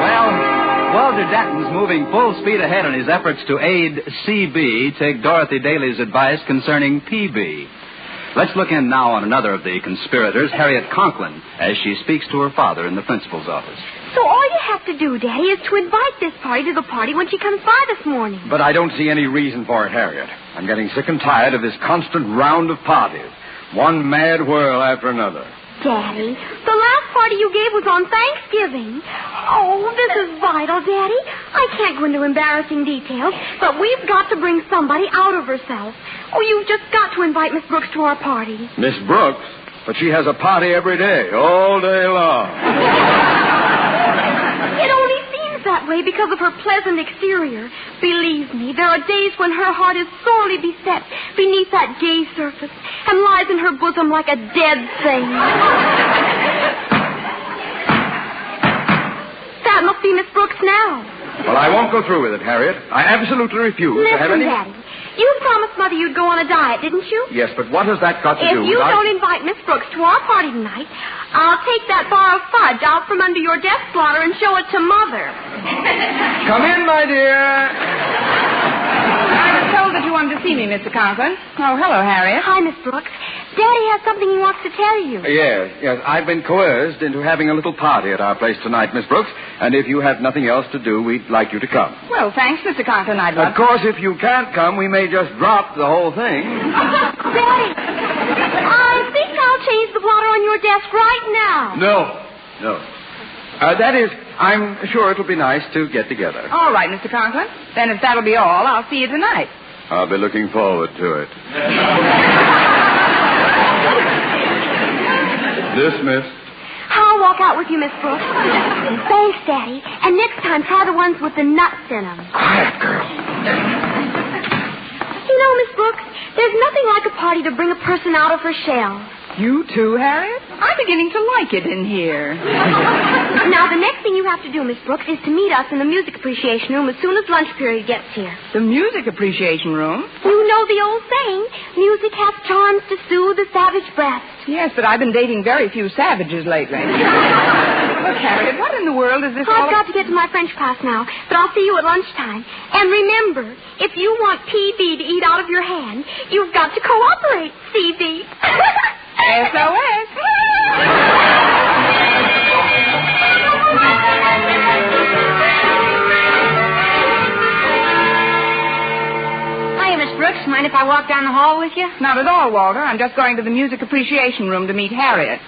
Well, Walter Denton's moving full speed ahead in his efforts to aid CB take Dorothy Daly's advice concerning PB. Let's look in now on another of the conspirators, Harriet Conklin, as she speaks to her father in the principal's office. So all you have to do, Daddy, is to invite this party to the party when she comes by this morning. But I don't see any reason for it, Harriet. I'm getting sick and tired of this constant round of parties. One mad whirl after another. Daddy, the last party you gave was on Thanksgiving. Oh, this is vital, Daddy. I can't go into embarrassing details, but we've got to bring somebody out of herself. Oh, you've just got to invite Miss Brooks to our party. Miss Brooks? But she has a party every day, all day long. It only seems that way because of her pleasant exterior. Believe me, there are days when her heart is sorely beset beneath that gay surface and lies in her bosom like a dead thing. That must be Miss Brooks now. Well, I won't go through with it, Harriet. I absolutely refuse to have any... Daddy, you promised Mother you'd go on a diet, didn't you? Yes, but what has that got to do with... If you don't invite Miss Brooks to our party tonight, I'll take that bar of fudge out from under your desk blotter and show it to Mother. Come in, my dear. I was told that you wanted to see me, Mr. Conklin. Oh, hello, Harriet. Hi, Miss Brooks. Daddy has something he wants to tell you. Yes. I've been coerced into having a little party at our place tonight, Miss Brooks, and if you have nothing else to do, we'd like you to come. Well, thanks, Mr. Conklin. I'd love Of course, if you can't come, we may just drop the whole thing. Daddy, I think I'll change the blotter on your desk right now. No. That is, I'm sure it'll be nice to get together. All right, Mr. Conklin. Then if that'll be all, I'll see you tonight. I'll be looking forward to it. Dismissed. I'll walk out with you, Miss Brooks. Thanks, Daddy. And next time, try the ones with the nuts in them. Quiet, girl. You know, Miss Brooks, there's nothing like a party to bring a person out of her shell. You too, Harriet? I'm beginning to like it in here. Now, the next thing you have to do, Miss Brooks, is to meet us in the music appreciation room as soon as lunch period gets here. The music appreciation room? You know the old saying, music has charms to soothe the savage breast. Yes, but I've been dating very few savages lately. Look, Harriet, what in the world is this all I've got to get to my French class now, but I'll see you at lunchtime. And remember, if you want PB to eat out of your hand, you've got to cooperate, CB. SOS. Hiya, Miss Brooks. Mind if I walk down the hall with you? Not at all, Walter. I'm just going to the music appreciation room to meet Harriet.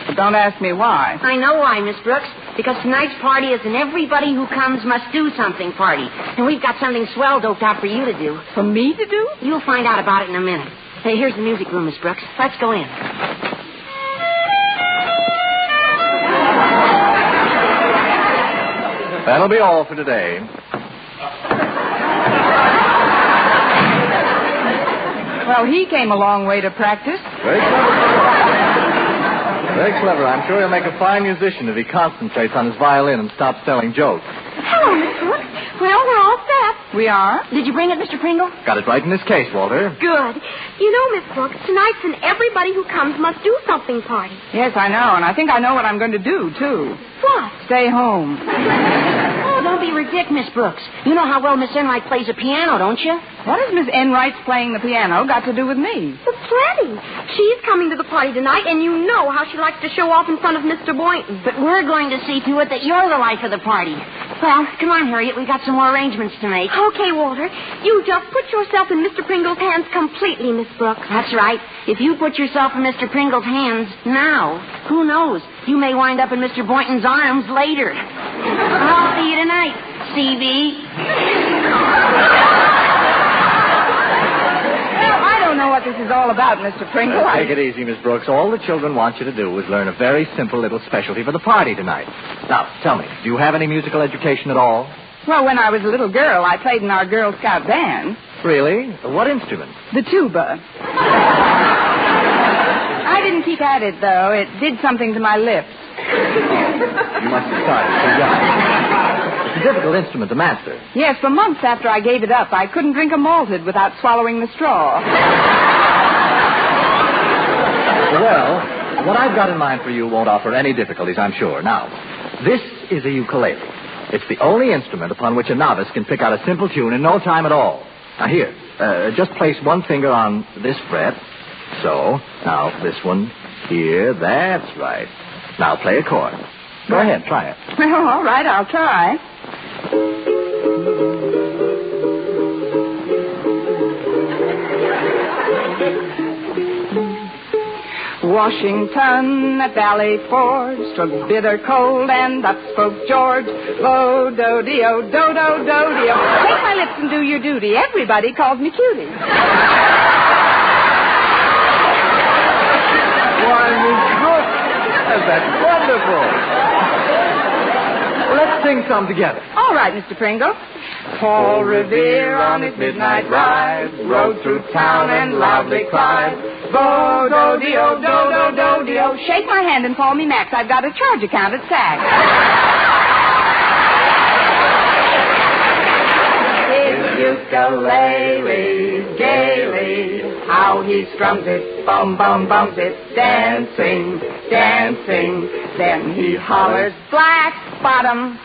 But don't ask me why. I know why, Miss Brooks. Because tonight's party is an everybody who comes must do something party. And we've got something swell doped out for you to do. For me to do? You'll find out about it in a minute. Hey, here's the music room, Miss Brooks. Let's go in. That'll be all for today. Well, he came a long way to practice. Very clever. Very clever. I'm sure he'll make a fine musician if he concentrates on his violin and stops telling jokes. Hello, Miss Brooks. Well, we're all set. We are? Did you bring it, Mr. Pringle? Got it right in this case, Walter. Good. You know, Miss Brooks, tonight's an everybody who comes must do something party. Yes, I know, and I think I know what I'm going to do, too. What? Stay home. Oh, don't be ridiculous, Miss Brooks. You know how well Miss Enright plays the piano, don't you? What has Miss Enright's playing the piano got to do with me? Well, plenty. She's coming to the party tonight, and you know how she likes to show off in front of Mr. Boynton. But we're going to see to it that you're the life of the party. Well, come on, Harriet. We've got some more arrangements to make. Okay, Walter. You just put yourself in Mr. Pringle's hands completely, Miss Brooks. That's right. If you put yourself in Mr. Pringle's hands now, who knows? You may wind up in Mr. Boynton's arms later. I'll see you tonight, CB. I don't know what this is all about, Mr. Pringle. Take it easy, Miss Brooks. All the children want you to do is learn a very simple little specialty for the party tonight. Now, tell me, do you have any musical education at all? Well, when I was a little girl, I played in our Girl Scout band. Really? What instrument? The tuba. I didn't keep at it, though. It did something to my lips. You must have started too young. It's a difficult instrument to master. Yes, for months after I gave it up, I couldn't drink a malted without swallowing the straw. Well, what I've got in mind for you won't offer any difficulties, I'm sure. Now, this is a ukulele. It's the only instrument upon which a novice can pick out a simple tune in no time at all. Now, here, just place one finger on this fret. So, now this one here. That's right. Now play a chord. Go ahead, try it. Well, all right, I'll try. Washington at Valley Forge struck bitter cold, and up spoke George. Lo-do-de-o, do-do-do-de-o. Take my lips and do your duty. Everybody calls me cutie. Why, Miss Brooks, that's wonderful. Well, let's sing some together. All right, Mr. Pringle. Paul Revere on his midnight ride rode through town and loudly cried, Bo-do-de-o, do-do-do-de-o. Shake my hand and call me Max. I've got a charge account at Saks. His ukulele, gaily, how he strums it, bum-bum-bums it, dancing, dancing. Then he hollers, black bottom.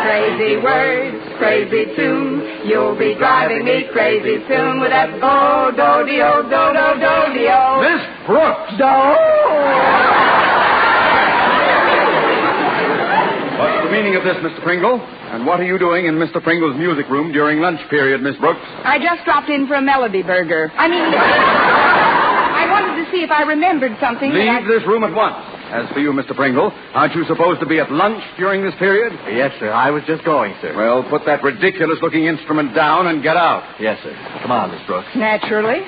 Crazy words, crazy tune. You'll be driving me crazy soon with that bo-do-de-o, do-do-do-de-o. Miss Brooks! What's the meaning of this, Mr. Pringle? And what are you doing in Mr. Pringle's music room during lunch period, Miss Brooks? I just dropped in for a melody burger. I wanted to see if I remembered something. Leave this room at once. As for you, Mr. Pringle, aren't you supposed to be at lunch during this period? Yes, sir. I was just going, sir. Well, put that ridiculous-looking instrument down and get out. Yes, sir. Come on, Miss Brooks. Naturally.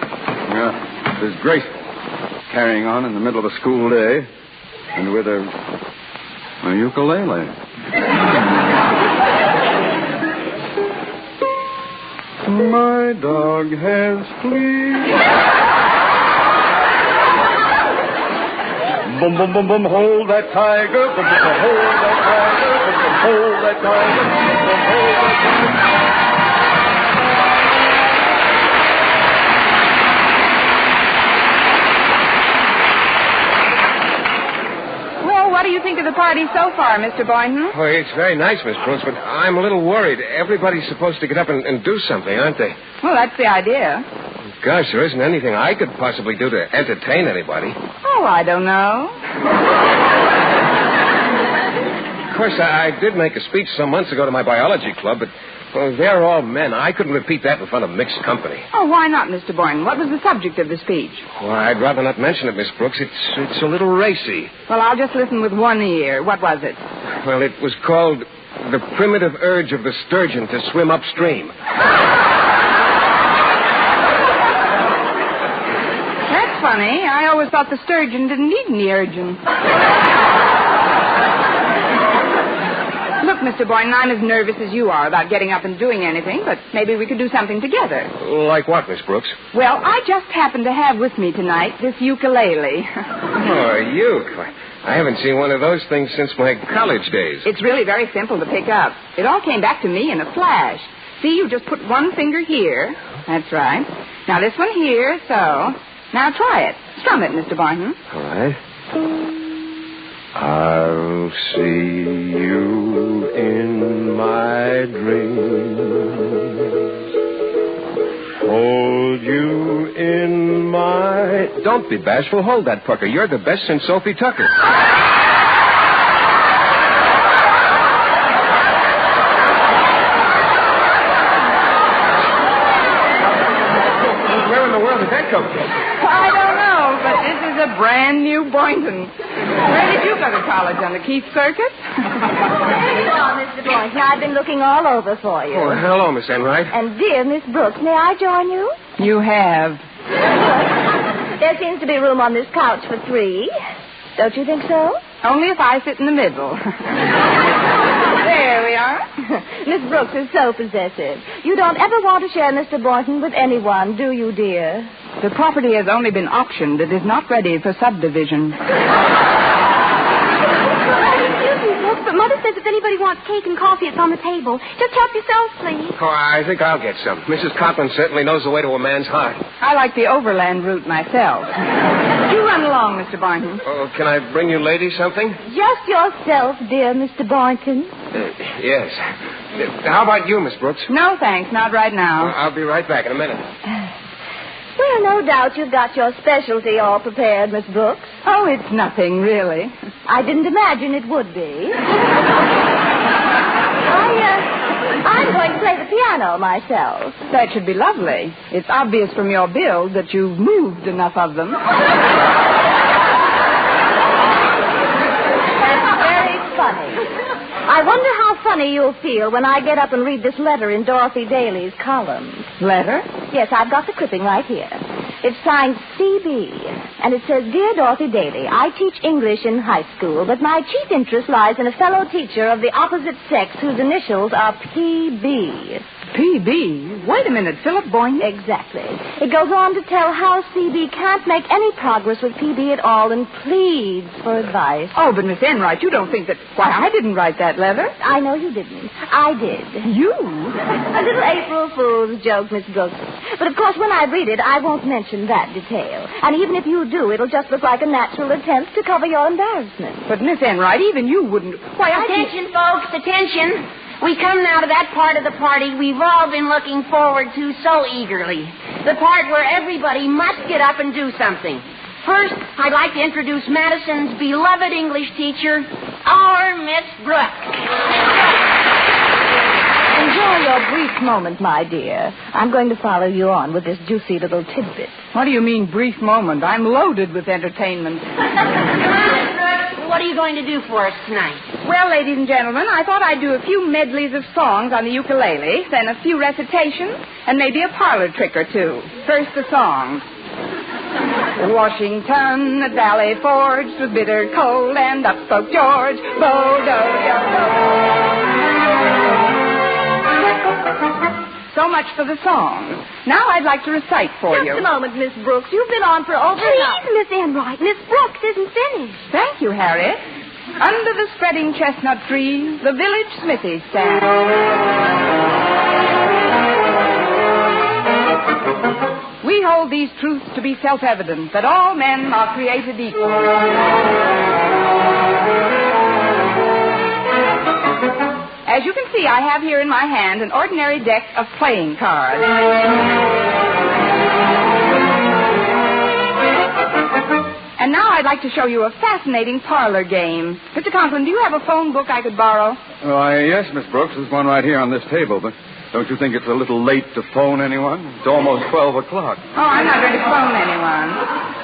Disgraceful. carrying on in the middle of a school day and with a ukulele. My dog has fleas. Boom, boom, boom, boom, hold that tiger. Boom, boom, boom, hold that tiger. Boom, boom, hold that tiger. Boom, boom, hold that tiger. What do you think of the party so far, Mr. Boynton? Oh, it's very nice, Miss Brooks, but I'm a little worried. Everybody's supposed to get up and do something, aren't they? Well, that's the idea. Gosh, there isn't anything I could possibly do to entertain anybody. Oh, I don't know. Of course, I did make a speech some months ago to my biology club, but they're all men. I couldn't repeat that in front of mixed company. Oh, why not, Mr. Boynton? What was the subject of the speech? Well, I'd rather not mention it, Miss Brooks. It's a little racy. Well, I'll just listen with one ear. What was it? Well, it was called The Primitive Urge of the Sturgeon to Swim Upstream. That's funny. I always thought the sturgeon didn't need any urging. Look, Mr. Boynton, I'm as nervous as you are about getting up and doing anything, but maybe we could do something together. Like what, Miss Brooks? Well, I just happen to have with me tonight this ukulele. Oh, a uke. I haven't seen one of those things since my college days. It's really very simple to pick up. It all came back to me in a flash. See, you just put one finger here. That's right. Now this one here, so. Now try it. Strum it, Mr. Boynton. All right. I'll see you in my dreams. Hold you in my... Don't be bashful. Hold that pucker. You're the best since Sophie Tucker. Where in the world did that come from? I don't know, but this is a brand new Boynton. Where did you go to college, on the Keith Circus? There you are, Mr. Boynton. I've been looking all over for you. Oh, hello, Miss Enright. And dear Miss Brooks, may I join you? You have. There seems to be room on this couch for 3. Don't you think so? Only if I sit in the middle. There we are. Miss Brooks is so possessive. You don't ever want to share Mr. Boynton with anyone, do you, dear? The property has only been auctioned. It is not ready for subdivision. Excuse me, Brooks, but Mother says if anybody wants cake and coffee, it's on the table. Just help yourself, please. Oh, I think I'll get some. Mrs. Coughlin certainly knows the way to a man's heart. I like the overland route myself. You run along, Mr. Boynton. Oh, can I bring you ladies something? Just yourself, dear Mr. Boynton. Yes. How about you, Miss Brooks? No, thanks. Not right now. I'll be right back in a minute. Well, no doubt you've got your specialty all prepared, Miss Brooks. Oh, it's nothing, really. I didn't imagine it would be. I'm going to play the piano myself. That should be lovely. It's obvious from your build that you've moved enough of them. That's very funny. I wonder how funny you'll feel when I get up and read this letter in Dorothy Daly's column. Letter? Yes, I've got the clipping right here. It's signed C.B., and it says, Dear Dorothy Daly, I teach English in high school, but my chief interest lies in a fellow teacher of the opposite sex whose initials are P.B. P.B.? Wait a minute, Philip Boynton? Exactly. It goes on to tell how C.B. can't make any progress with P.B. at all and pleads for advice. Oh, but Miss Enright, you don't think that... Why, I didn't write that letter. I know you didn't. I did. You? A little April Fool's joke, Miss Brooks. But, of course, when I read it, I won't mention that detail. And even if you do, it'll just look like a natural attempt to cover your embarrassment. But, Miss Enright, even you wouldn't... Why, Attention, folks, attention. We come now to that part of the party we've all been looking forward to so eagerly. The part where everybody must get up and do something. First, I'd like to introduce Madison's beloved English teacher, our Miss Brooks. Enjoy your brief moment, my dear. I'm going to follow you on with this juicy little tidbit. What do you mean, brief moment? I'm loaded with entertainment. What are you going to do for us tonight? Well, ladies and gentlemen, I thought I'd do a few medleys of songs on the ukulele, then a few recitations, and maybe a parlor trick or two. First, the songs. In Washington, at Valley Forge, 'twas bitter cold, and up spoke George. So much for the song. Now I'd like to recite for you. Just a moment, Miss Brooks. You've been on for over an hour. Please, Miss Enright. Miss Brooks isn't finished. Thank you, Harriet. Under the spreading chestnut trees, the village smithy stands. We hold these truths to be self-evident, that all men are created equal. As you can see, I have here in my hand an ordinary deck of playing cards. And now I'd like to show you a fascinating parlor game. Mr. Conklin, do you have a phone book I could borrow? Yes, Miss Brooks. There's one right here on this table, but don't you think it's a little late to phone anyone? It's almost 12 o'clock. Oh, I'm not going to phone anyone.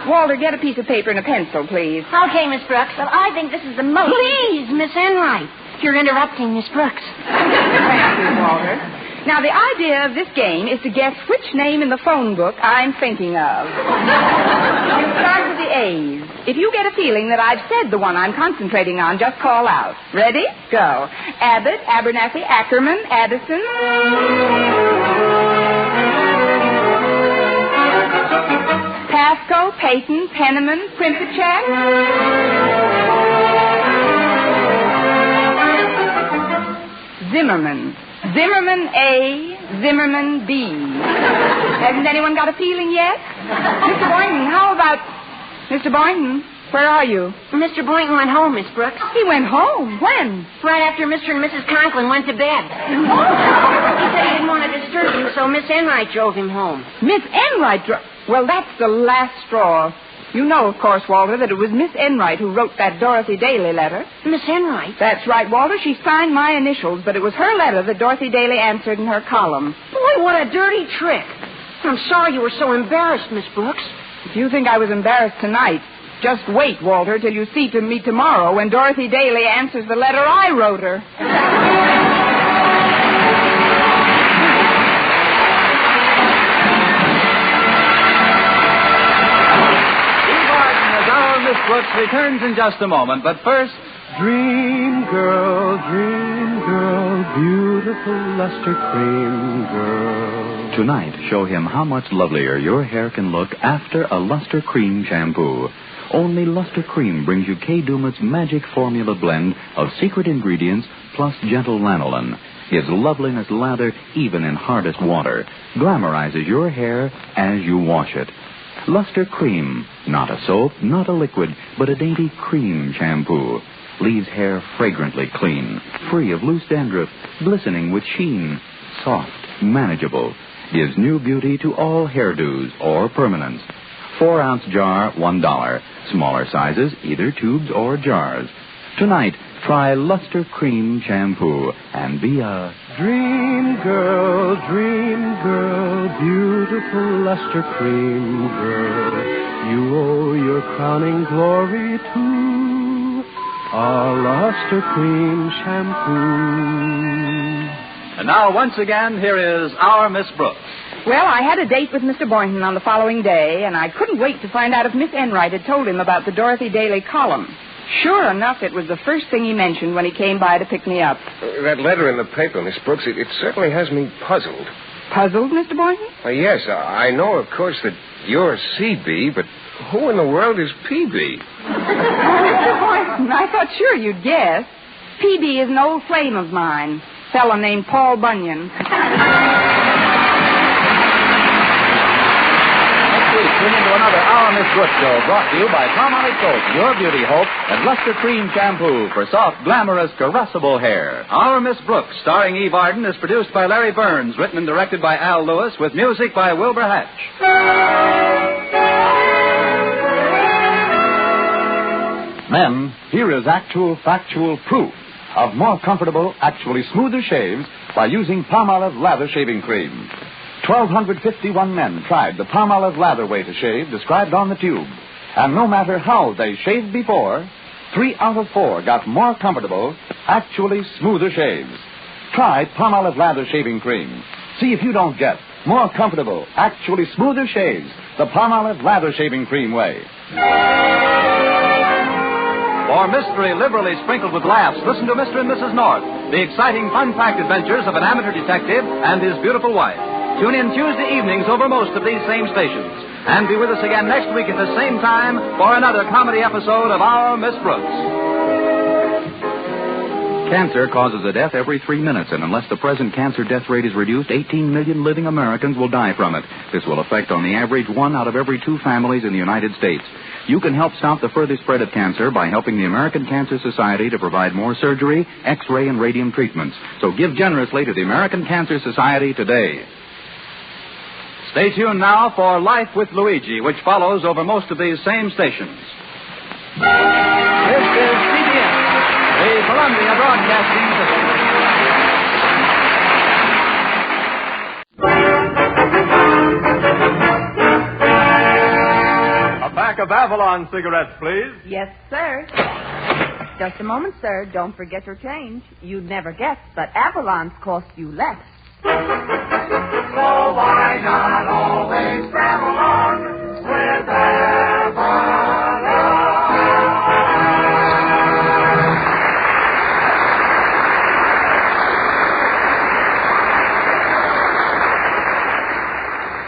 Walter, get a piece of paper and a pencil, please. Okay, Miss Brooks, but I think this is the most... Please, Miss Enright. You're interrupting Miss Brooks. Thank you, Walter. Now, the idea of this game is to guess which name in the phone book I'm thinking of. You start with the A's. If you get a feeling that I've said the one I'm concentrating on, just call out. Ready? Go. Abbott, Abernathy, Ackerman, Addison. Pasco, Peyton, Penniman, Primpachek. Zimmerman. Zimmerman A, Zimmerman B. Hasn't anyone got a feeling yet? Mr. Boynton, how about... Mr. Boynton, where are you? Mr. Boynton went home, Miss Brooks. He went home? When? Right after Mr. and Mrs. Conklin went to bed. He said he didn't want to disturb him, so Miss Enright drove him home. Miss Enright drove... Well, that's the last straw. You know, of course, Walter, that it was Miss Enright who wrote that Dorothy Daly letter. Miss Enright? That's right, Walter. She signed my initials, but it was her letter that Dorothy Daly answered in her column. Boy, what a dirty trick. I'm sorry you were so embarrassed, Miss Brooks. If you think I was embarrassed tonight, just wait, Walter, till you see me tomorrow when Dorothy Daly answers the letter I wrote her. Miss Brooks returns in just a moment, but first... Dream girl, beautiful luster cream girl. Tonight, show him how much lovelier your hair can look after a Luster Cream shampoo. Only Luster Cream brings you Kay Daumit's magic formula blend of secret ingredients plus gentle lanolin. Its loveliness lathered even in hardest water glamorizes your hair as you wash it. Luster Cream, not a soap, not a liquid, but a dainty cream shampoo. Leaves hair fragrantly clean, free of loose dandruff, glistening with sheen, soft, manageable. Gives new beauty to all hairdos or permanents. 4-ounce jar, $1. Smaller sizes, either tubes or jars. Tonight, try Luster Cream shampoo and be a Dream girl, beautiful luster cream girl. You owe your crowning glory to a luster cream shampoo. And now, once again, here is our Miss Brooks. Well, I had a date with Mr. Boynton on the following day, and I couldn't wait to find out if Miss Enright had told him about the Dorothy Daly column. Sure enough, it was the first thing he mentioned when he came by to pick me up. That letter in the paper, Miss Brooks, it certainly has me puzzled. Puzzled, Mr. Boynton? Yes, I know, of course, that you're CB, but who in the world is PB? Mr. Boynton, I thought sure you'd guess. PB is an old flame of mine, fellow named Paul Bunyan. Tune into another Our Miss Brooks show brought to you by Palmolive Soap, Your Beauty Hope, and Luster Cream Shampoo for soft, glamorous, caressable hair. Our Miss Brooks, starring Eve Arden, is produced by Larry Burns, written and directed by Al Lewis, with music by Wilbur Hatch. Men, here is actual, factual proof of more comfortable, actually smoother shaves by using Palmolive Lather Shaving Cream. 1,251 men tried the Palmolive Lather way to shave described on the tube. And no matter how they shaved before, 3 out of 4 got more comfortable, actually smoother shaves. Try Palmolive Lather Shaving Cream. See if you don't get more comfortable, actually smoother shaves the Palmolive Lather Shaving Cream way. For mystery liberally sprinkled with laughs, listen to Mr. and Mrs. North, the exciting, fun-packed adventures of an amateur detective and his beautiful wife. Tune in Tuesday evenings over most of these same stations. And be with us again next week at the same time for another comedy episode of Our Miss Brooks. Cancer causes a death every 3 minutes, and unless the present cancer death rate is reduced, 18 million living Americans will die from it. This will affect, on the average, 1 out of every 2 families in the United States. You can help stop the further spread of cancer by helping the American Cancer Society to provide more surgery, X-ray, and radium treatments. So give generously to the American Cancer Society today. Stay tuned now for Life with Luigi, which follows over most of these same stations. This is CBS, the Columbia Broadcasting System. A pack of Avalon cigarettes, please. Yes, sir. Just a moment, sir. Don't forget your change. You'd never guess, but Avalon's cost you less. So why not always travel on with Avalon?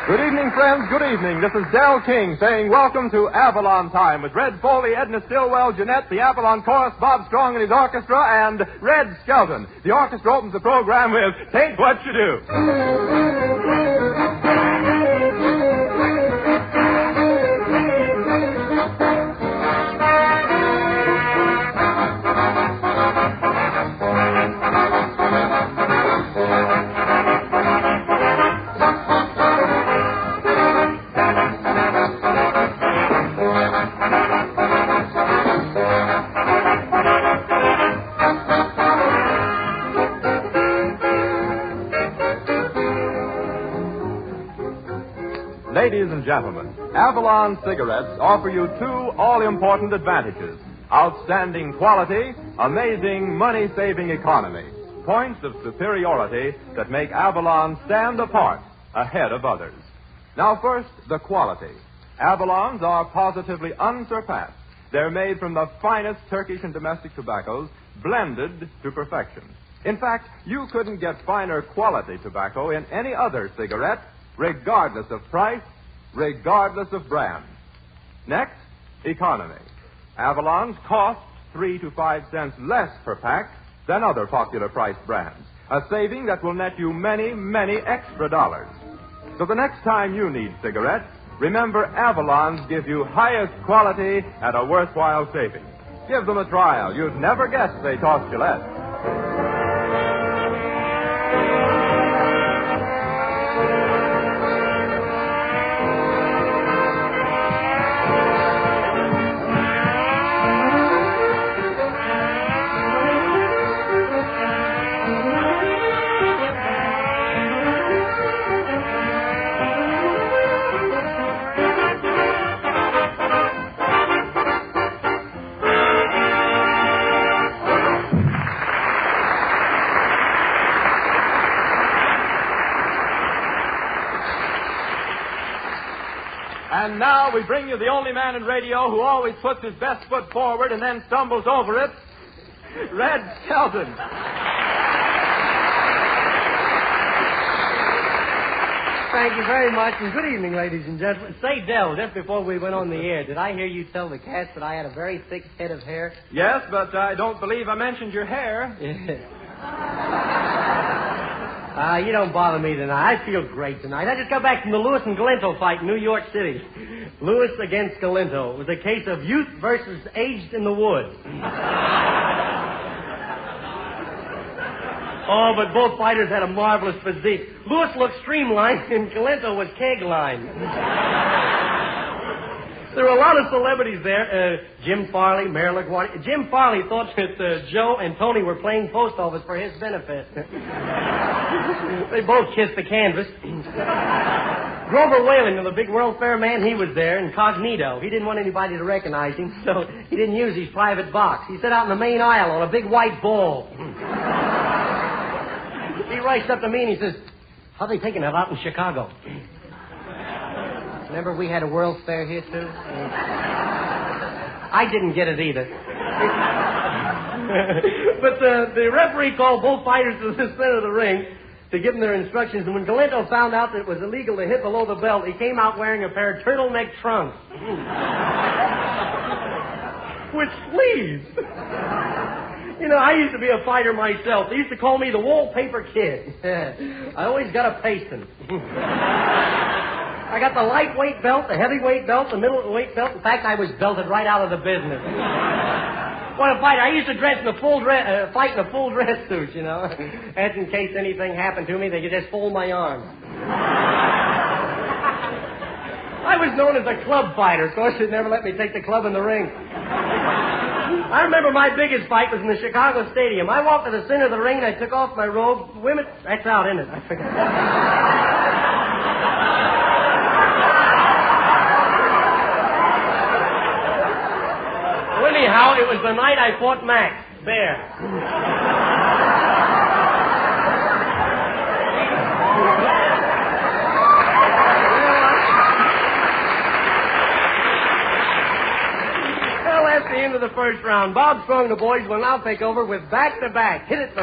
Good evening, friends. Good evening. This is Del King saying welcome to Avalon Time with Red Foley, Edna Stillwell, Jeanette, the Avalon Chorus, Bob Strong and his orchestra, and Red Skelton. The orchestra opens the program with Tain't What You Do. Ladies and gentlemen, Avalon cigarettes offer you 2 all-important advantages. Outstanding quality, amazing money-saving economy. Points of superiority that make Avalon stand apart ahead of others. Now first, the quality. Avalons are positively unsurpassed. They're made from the finest Turkish and domestic tobaccos, blended to perfection. In fact, you couldn't get finer quality tobacco in any other cigarette, regardless of price, regardless of brand. Next, economy. Avalon's cost 3 to 5 cents less per pack than other popular priced brands, a saving that will net you many, many extra dollars. So the next time you need cigarettes, remember Avalon's give you highest quality at a worthwhile saving. Give them a trial. You'd never guess they cost you less. And now we bring you the only man in radio who always puts his best foot forward and then stumbles over it, Red Skelton. Thank you very much, and good evening, ladies and gentlemen. Say, Del, just before we went on the air, did I hear you tell the cats that I had a very thick head of hair? Yes, but I don't believe I mentioned your hair. You don't bother me tonight. I feel great tonight. I just got back from the Lewis and Galento fight in New York City. Lewis against Galento. It was a case of youth versus aged in the woods. Oh, but both fighters had a marvelous physique. Lewis looked streamlined, and Galento was keg-lined. There were a lot of celebrities there. Jim Farley, Mayor LaGuardia. Jim Farley thought that Joe and Tony were playing post office for his benefit. They both kissed the canvas. Grover Whalen, the big World Fair man, he was there, incognito. He didn't want anybody to recognize him, so he didn't use his private box. He sat out in the main aisle on a big white bull. He raced up to me and he says, "How are they taking that out in Chicago?" Remember we had a World's Fair here, too? I didn't get it either. But the referee called both fighters to the center of the ring to give them their instructions, and when Galento found out that it was illegal to hit below the belt, he came out wearing a pair of turtleneck trunks. With sleeves. You know, I used to be a fighter myself. They used to call me the Wallpaper Kid. I always got a pasting. I got the lightweight belt, the heavyweight belt, the middleweight belt. In fact, I was belted right out of the business. What a fight. I used to dress in a full dress, fight in a full dress suit, you know. And in case anything happened to me, they could just fold my arms. I was known as a club fighter. Of course, they'd never let me take the club in the ring. I remember my biggest fight was in the Chicago Stadium. I walked to the center of the ring and I took off my robe. Women, that's out, isn't it? I forgot. Well, anyhow, it was the night I fought Max, Bear. Well, that's the end of the first round. Bob Strong, the boys, will now take over with back-to-back. Hit it,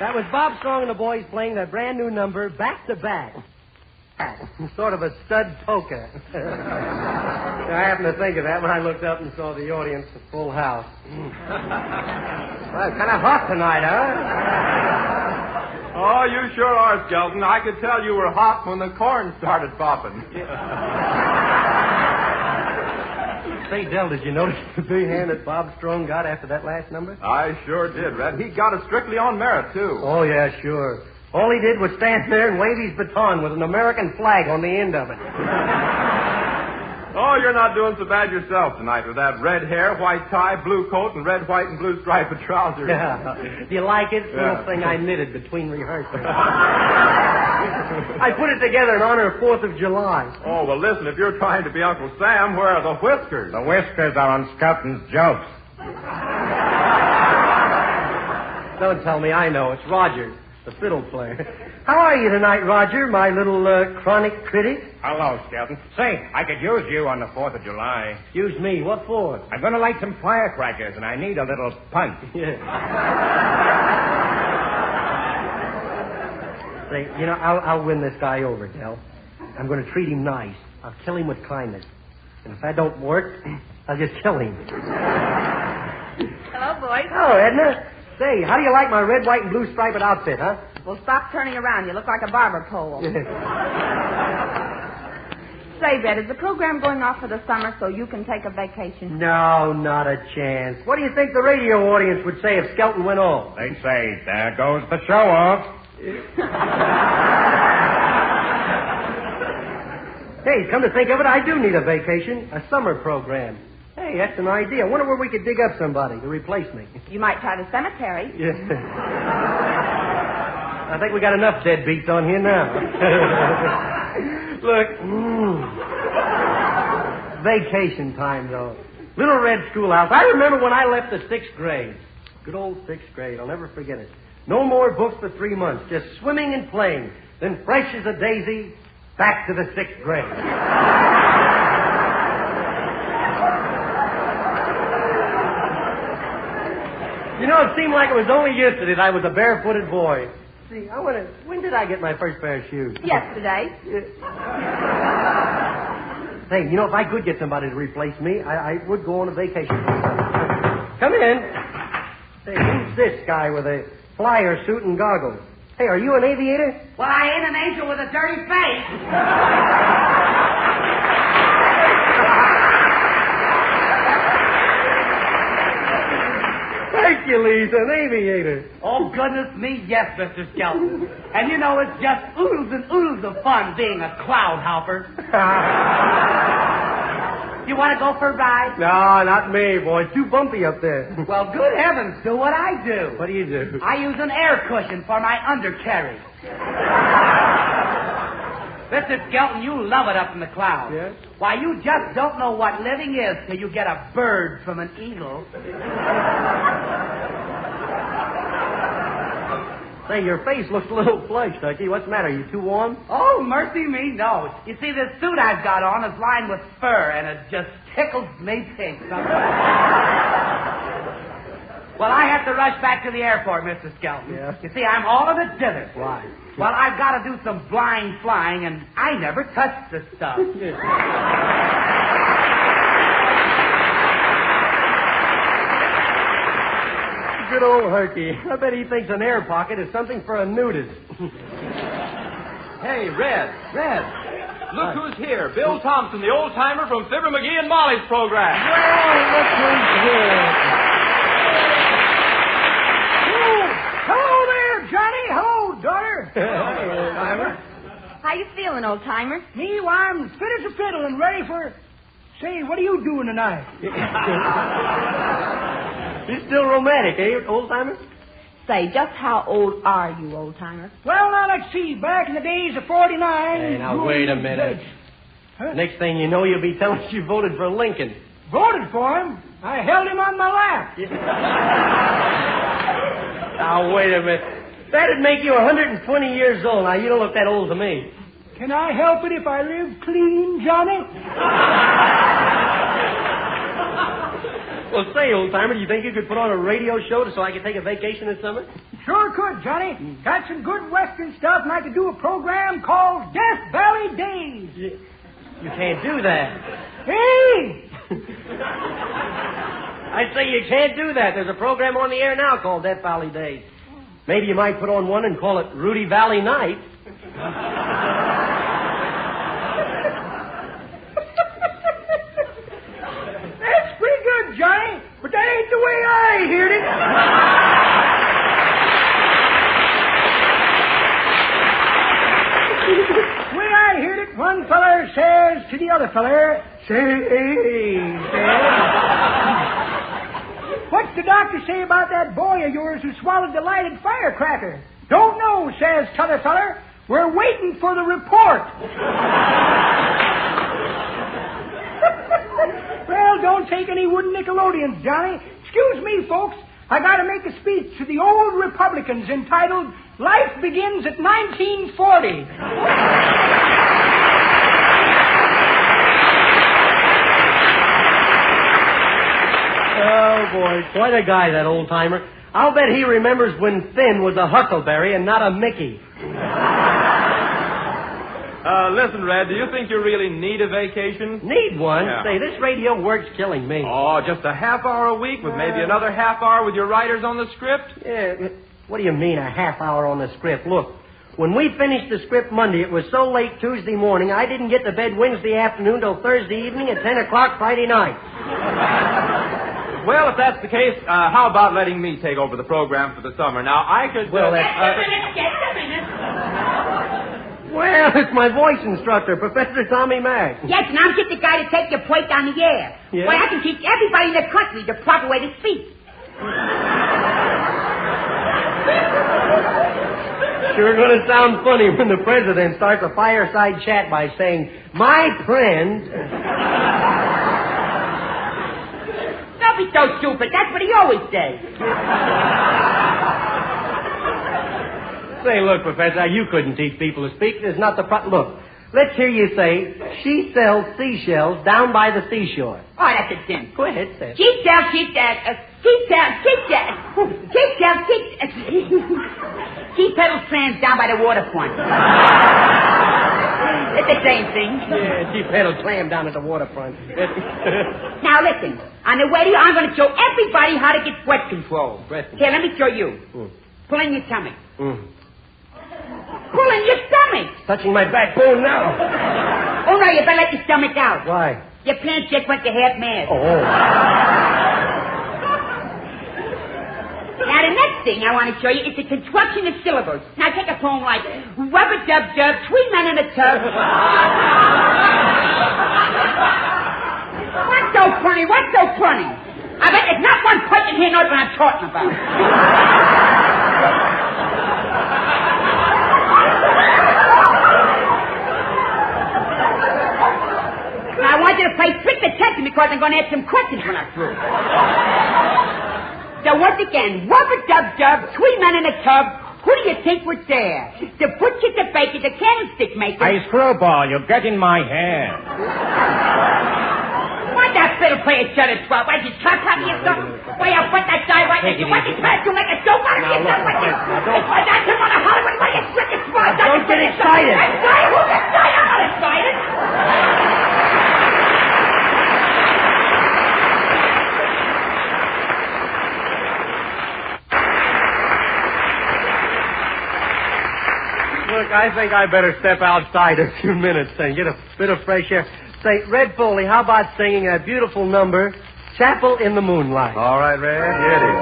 That was Bob Strong and the boys playing their brand new number, Back-to-Back. Sort of a stud polka. I happened to think of that when I looked up and saw the audience, a full house. Well, it's kind of hot tonight, huh? Oh, you sure are, Skelton. I could tell you were hot when the corn started popping. Say, Del, did you notice the big hand that Bob Strong got after that last number? I sure did, Red. He got it strictly on merit, too. Oh, yeah, sure. All he did was stand there and wave his baton with an American flag on the end of it. Oh, you're not doing so bad yourself tonight with that red hair, white tie, blue coat, and red, white, and blue striped trousers. Yeah. Do you like it? It's a little thing I knitted between rehearsals. I put it together in honor of 4th of July. Oh, well, listen, if you're trying to be Uncle Sam, where are the whiskers? The whiskers are on Skelton's jokes. Don't tell me I know. It's Roger, the fiddle player. How are you tonight, Roger, my little chronic critic? Hello, Skelton. Say, I could use you on the 4th of July. Use me? What for? I'm going to light some firecrackers, and I need a little punch. Yeah. Say, you know, I'll win this guy over, Del. I'm going to treat him nice. I'll kill him with kindness. And if that don't work, I'll just kill him. Hello, boys. Oh, Edna. Say, how do you like my red, white, and blue striped outfit, huh? Well, stop turning around. You look like a barber pole. Say, Red, is the program going off for the summer so you can take a vacation? No, not a chance. What do you think the radio audience would say if Skelton went off? They'd say, there goes the show-off. Hey, come to think of it, I do need a vacation. A summer program. Hey, that's an idea. I wonder where we could dig up somebody to replace me. You might try the cemetery. Yeah. I think we got enough deadbeats on here now. Look. Vacation time, though. Little red schoolhouse. I remember when I left the 6th grade. Good old 6th grade. I'll never forget it. No more books for 3 months. Just swimming and playing. Then fresh as a daisy, back to the 6th grade. You know, it seemed like it was only yesterday that I was a barefooted boy. See, when did I get my first pair of shoes? Yesterday. Hey, you know, if I could get somebody to replace me, I would go on a vacation. Come in. Hey, who's this guy with a flyer suit and goggles? Hey, are you an aviator? Well, I ain't an angel with a dirty face. Hercules, an aviator. Oh, goodness me, yes, Mr. Skelton. And you know, it's just oodles and oodles of fun being a cloud hopper. You want to go for a ride? No, not me, boy. It's too bumpy up there. Well, good heavens, do what I do. What do you do? I use an air cushion for my undercarriage. Mr. Skelton, you love it up in the clouds. Yes? Why, you just don't know what living is till you get a bird from an eagle. Say, your face looks a little flushed, Ducky. What's the matter? Are you too warm? Oh, mercy me, no. You see, this suit I've got on is lined with fur, and it just tickles me pink. Well, I have to rush back to the airport, Mr. Skelton. Yeah? You see, I'm all of a dither. Why? Well, I've got to do some blind flying, and I never touched the stuff. Good old Herky. I bet he thinks an air pocket is something for a nudist. Hey, Red. Look who's here. Bill Thompson, the old-timer from Fibber McGee and Molly's program. Well, look who's here. Hello there, Johnny. Hello, daughter. Hey, old-timer. How you feeling, old-timer? Me, well, I'm fit as a fiddle and ready for... Say, what are you doing tonight? You're still romantic, eh, old-timer? Say, just how old are you, old-timer? Well, now, let's see. Back in the days of 49... Hey, now, wait a minute. Huh? Next thing you know, you'll be telling us you voted for Lincoln. Voted for him? I held him on my lap. Now, wait a minute. That'd make you 120 years old. Now, you don't look that old to me. Can I help it if I live clean, Johnny? Well, say, old-timer, do you think you could put on a radio show so I could take a vacation this summer? Sure could, Johnny. Got some good Western stuff, and I could do a program called Death Valley Days. You can't do that. Hey! I say you can't do that. There's a program on the air now called Death Valley Days. Maybe you might put on one and call it Rudy Valley Night. That's pretty good, Johnny, but that ain't the way I heard it. The way I heard it, one feller says to the other feller, what's the doctor say about that boy of yours who swallowed the lighted firecracker? Don't know, says t'other feller. We're waiting for the report. Well, don't take any wooden Nickelodeons, Johnny. Excuse me, folks. I got to make a speech to the old Republicans entitled Life Begins at 1940. Oh, boy. Quite a guy, that old-timer. I'll bet he remembers when Finn was a huckleberry and not a Mickey. Listen, Red, do you think you really need a vacation? Need one? Yeah. Say, this radio work's killing me. Oh, just a half hour a week with maybe another half hour with your writers on the script? Yeah, what do you mean, a half hour on the script? Look, When we finished the script Monday, it was so late Tuesday morning, I didn't get to bed Wednesday afternoon till Thursday evening at 10 o'clock Friday night. Well, if that's the case, how about letting me take over the program for the summer? Now, I could... Well, that's... Just a minute. Well, it's my voice instructor, Professor Tommy Mack. Yes, and I'm just the guy to take your point on the air. Yeah? Why, I can teach everybody in the country the proper way to speak. Sure going to sound funny when the president starts a fireside chat by saying, "My friend..." Don't be so stupid. That's what he always says. Say, look, Professor, you couldn't teach people to speak. There's not the... Look, let's hear you say, "She sells seashells down by the seashore." Oh, that's a sin. Go ahead, say it. She sells. She peddles trams down by the waterfront. It's the same thing. Yeah, she peddles clam down at the waterfront. Now, listen. On the radio, I'm going to show everybody how to get breath control. Here, let me show you. Pull in your tummy. Pull in your stomach. Touching my backbone now. Oh, no, you better let your stomach out. Why? Your pants just went to half mast. Oh. Now, the next thing I want to show you is the construction of syllables. Now, take a poem like, "Rubber-dub-dub, 3 men in a tub." What's so funny? What's so funny? I bet there's not one person here knows what I'm talking about. Now, I want you to pay strict attention because I'm going to ask some questions when I'm through. So once again, rubber-dub-dub, 3 men in a tub. Who do you think was there? The butcher, the baker, the candlestick maker. Hey, Screwball, you're getting my hair. Why that fiddle player shut his mouth? Why, did you talk about me or something? Why, I'll put that guy right next to you. What, you trying to make a joke out of me or something? Why, that's him on a Hollywood. Why, you Circus smart? Don't get excited. Excited? Who gets excited? I'm not excited. Look, I think I better step outside a few minutes and get a bit of fresh air. Say, Red Foley, how about singing a beautiful number, "Chapel in the Moonlight"? All right, Red. Here it is.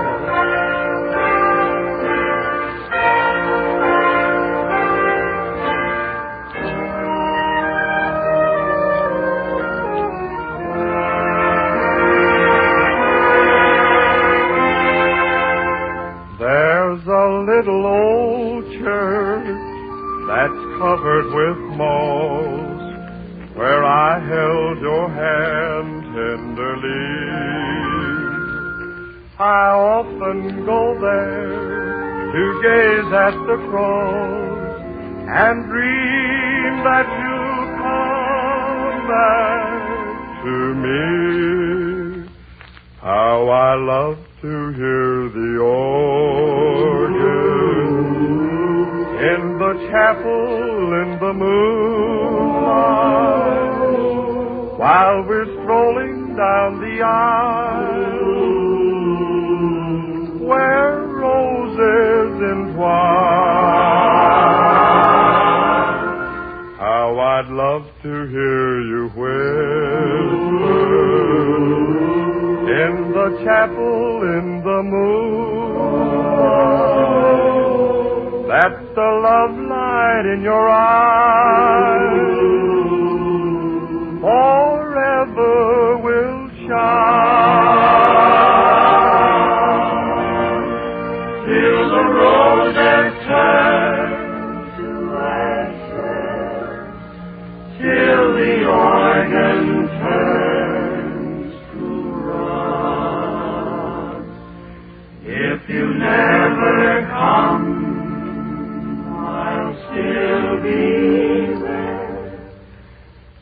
There's a little old church that's covered with moss, where I held your hand tenderly. I often go there to gaze at the cross and dream that you'll come back to me. How I love to hear the organ in the chapel in the moonlight, while we're strolling down the aisle where roses entwine. How I'd love to hear you whisper in the chapel in the moonlight. That's the love light in your eyes forever will shine till the roses turn to ashes, till the organ turns to rust. If you never come, still be there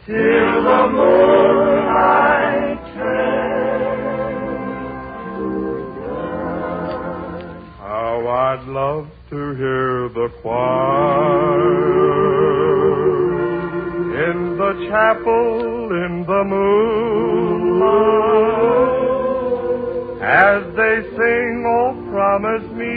till the moonlight turns to dust. How I'd love to hear the choir in the chapel in the moonlight as they sing, "Oh, promise me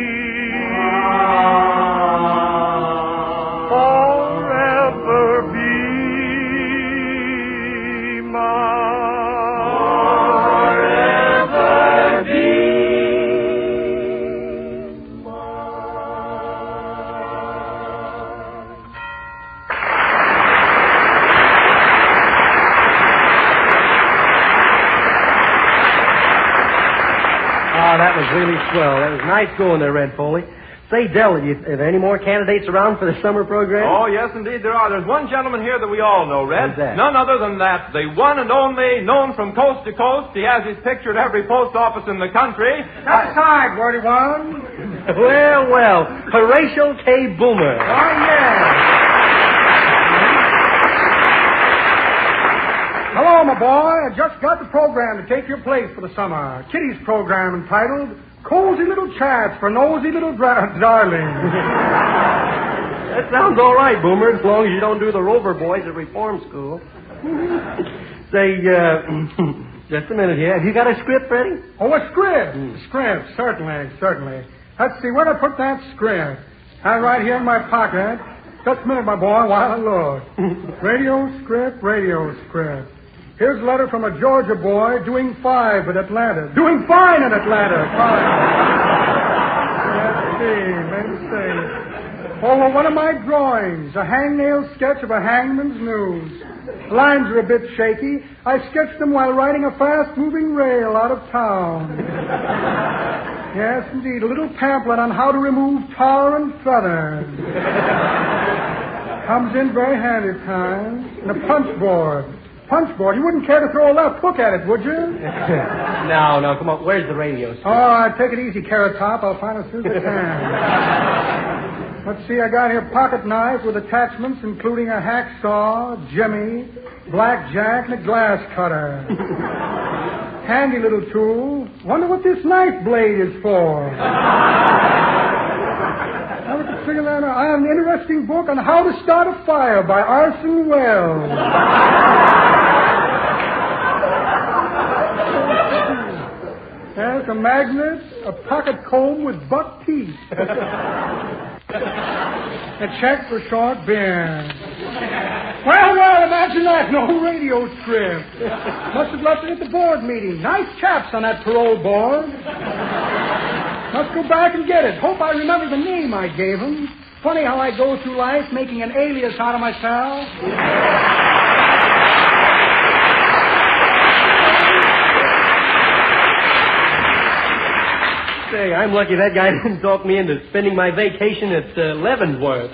swell. That was nice going there, Red Foley. Say, Del, are there any more candidates around for the summer program? Oh, yes, indeed there are. There's one gentleman here that we all know, Red. Who's that? None other than that, the one and only, known from coast to coast. He has his picture at every post office in the country. That's right, Gordy One. Well, Horatio K. Boomer. Oh, yeah. Hello, my boy. I just got the program to take your place for the summer. Kitty's program entitled Cozy Little Chats for Nosy Little Darlings. That sounds all right, Boomer, as long as you don't do the Rover Boys at Reform School. Say, just a minute here. Have you got a script ready? Oh, a script. Script, certainly. Let's see, where'd I put that script? Right here in my pocket. Just a minute, my boy, while I look. Radio script. Here's a letter from a Georgia boy doing fine in Atlanta. Let's see. Oh, well, one of my drawings, a hangnail sketch of a hangman's news. Lines are a bit shaky. I sketched them while riding a fast-moving rail out of town. Yes, indeed, a little pamphlet on how to remove tar and feathers. Comes in very handy at times. And a punch board. You wouldn't care to throw a left hook at it, would you? No, come on. Where's the radio script? Oh, take it easy, Carrot Top. I'll find it as soon as I can. Let's see, I got here a pocket knife with attachments including a hacksaw, jimmy, blackjack, and a glass cutter. Handy little tool. Wonder what this knife blade is for. Never could figure that out. I have an interesting book on how to start a fire by Orson Welles. There's a magnet, a pocket comb with buck teeth. A check for short beer. Well, imagine that. No radio script. Must have left it at the board meeting. Nice chaps on that parole board. Must go back and get it. Hope I remember the name I gave them. Funny how I go through life making an alias out of myself. Say, I'm lucky that guy didn't talk me into spending my vacation at Leavenworth.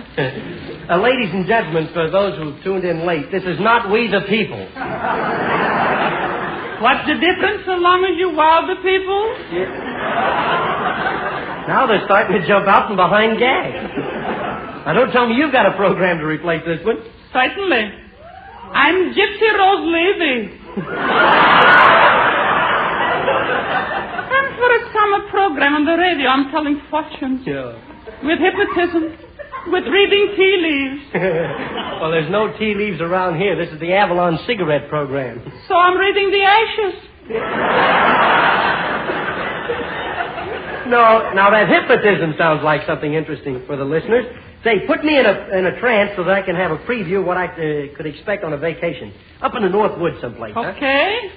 Ladies and gentlemen, for those who tuned in late, this is not We the People. What's the difference so long as you wow the people? Now they're starting to jump out from behind gags. Now don't tell me you've got a program to replace this one. Certainly. I'm Gypsy Rose Levy. And for a summer program on the radio, I'm telling fortunes. Yeah. With hypnotism. With reading tea leaves. Well, there's no tea leaves around here. This is the Avalon cigarette program. So I'm reading the ashes. No, now that hypnotism sounds like something interesting for the listeners. Say, put me in a trance so that I can have a preview of what I could expect on a vacation. Up in the North Woods someplace, Okay. Huh?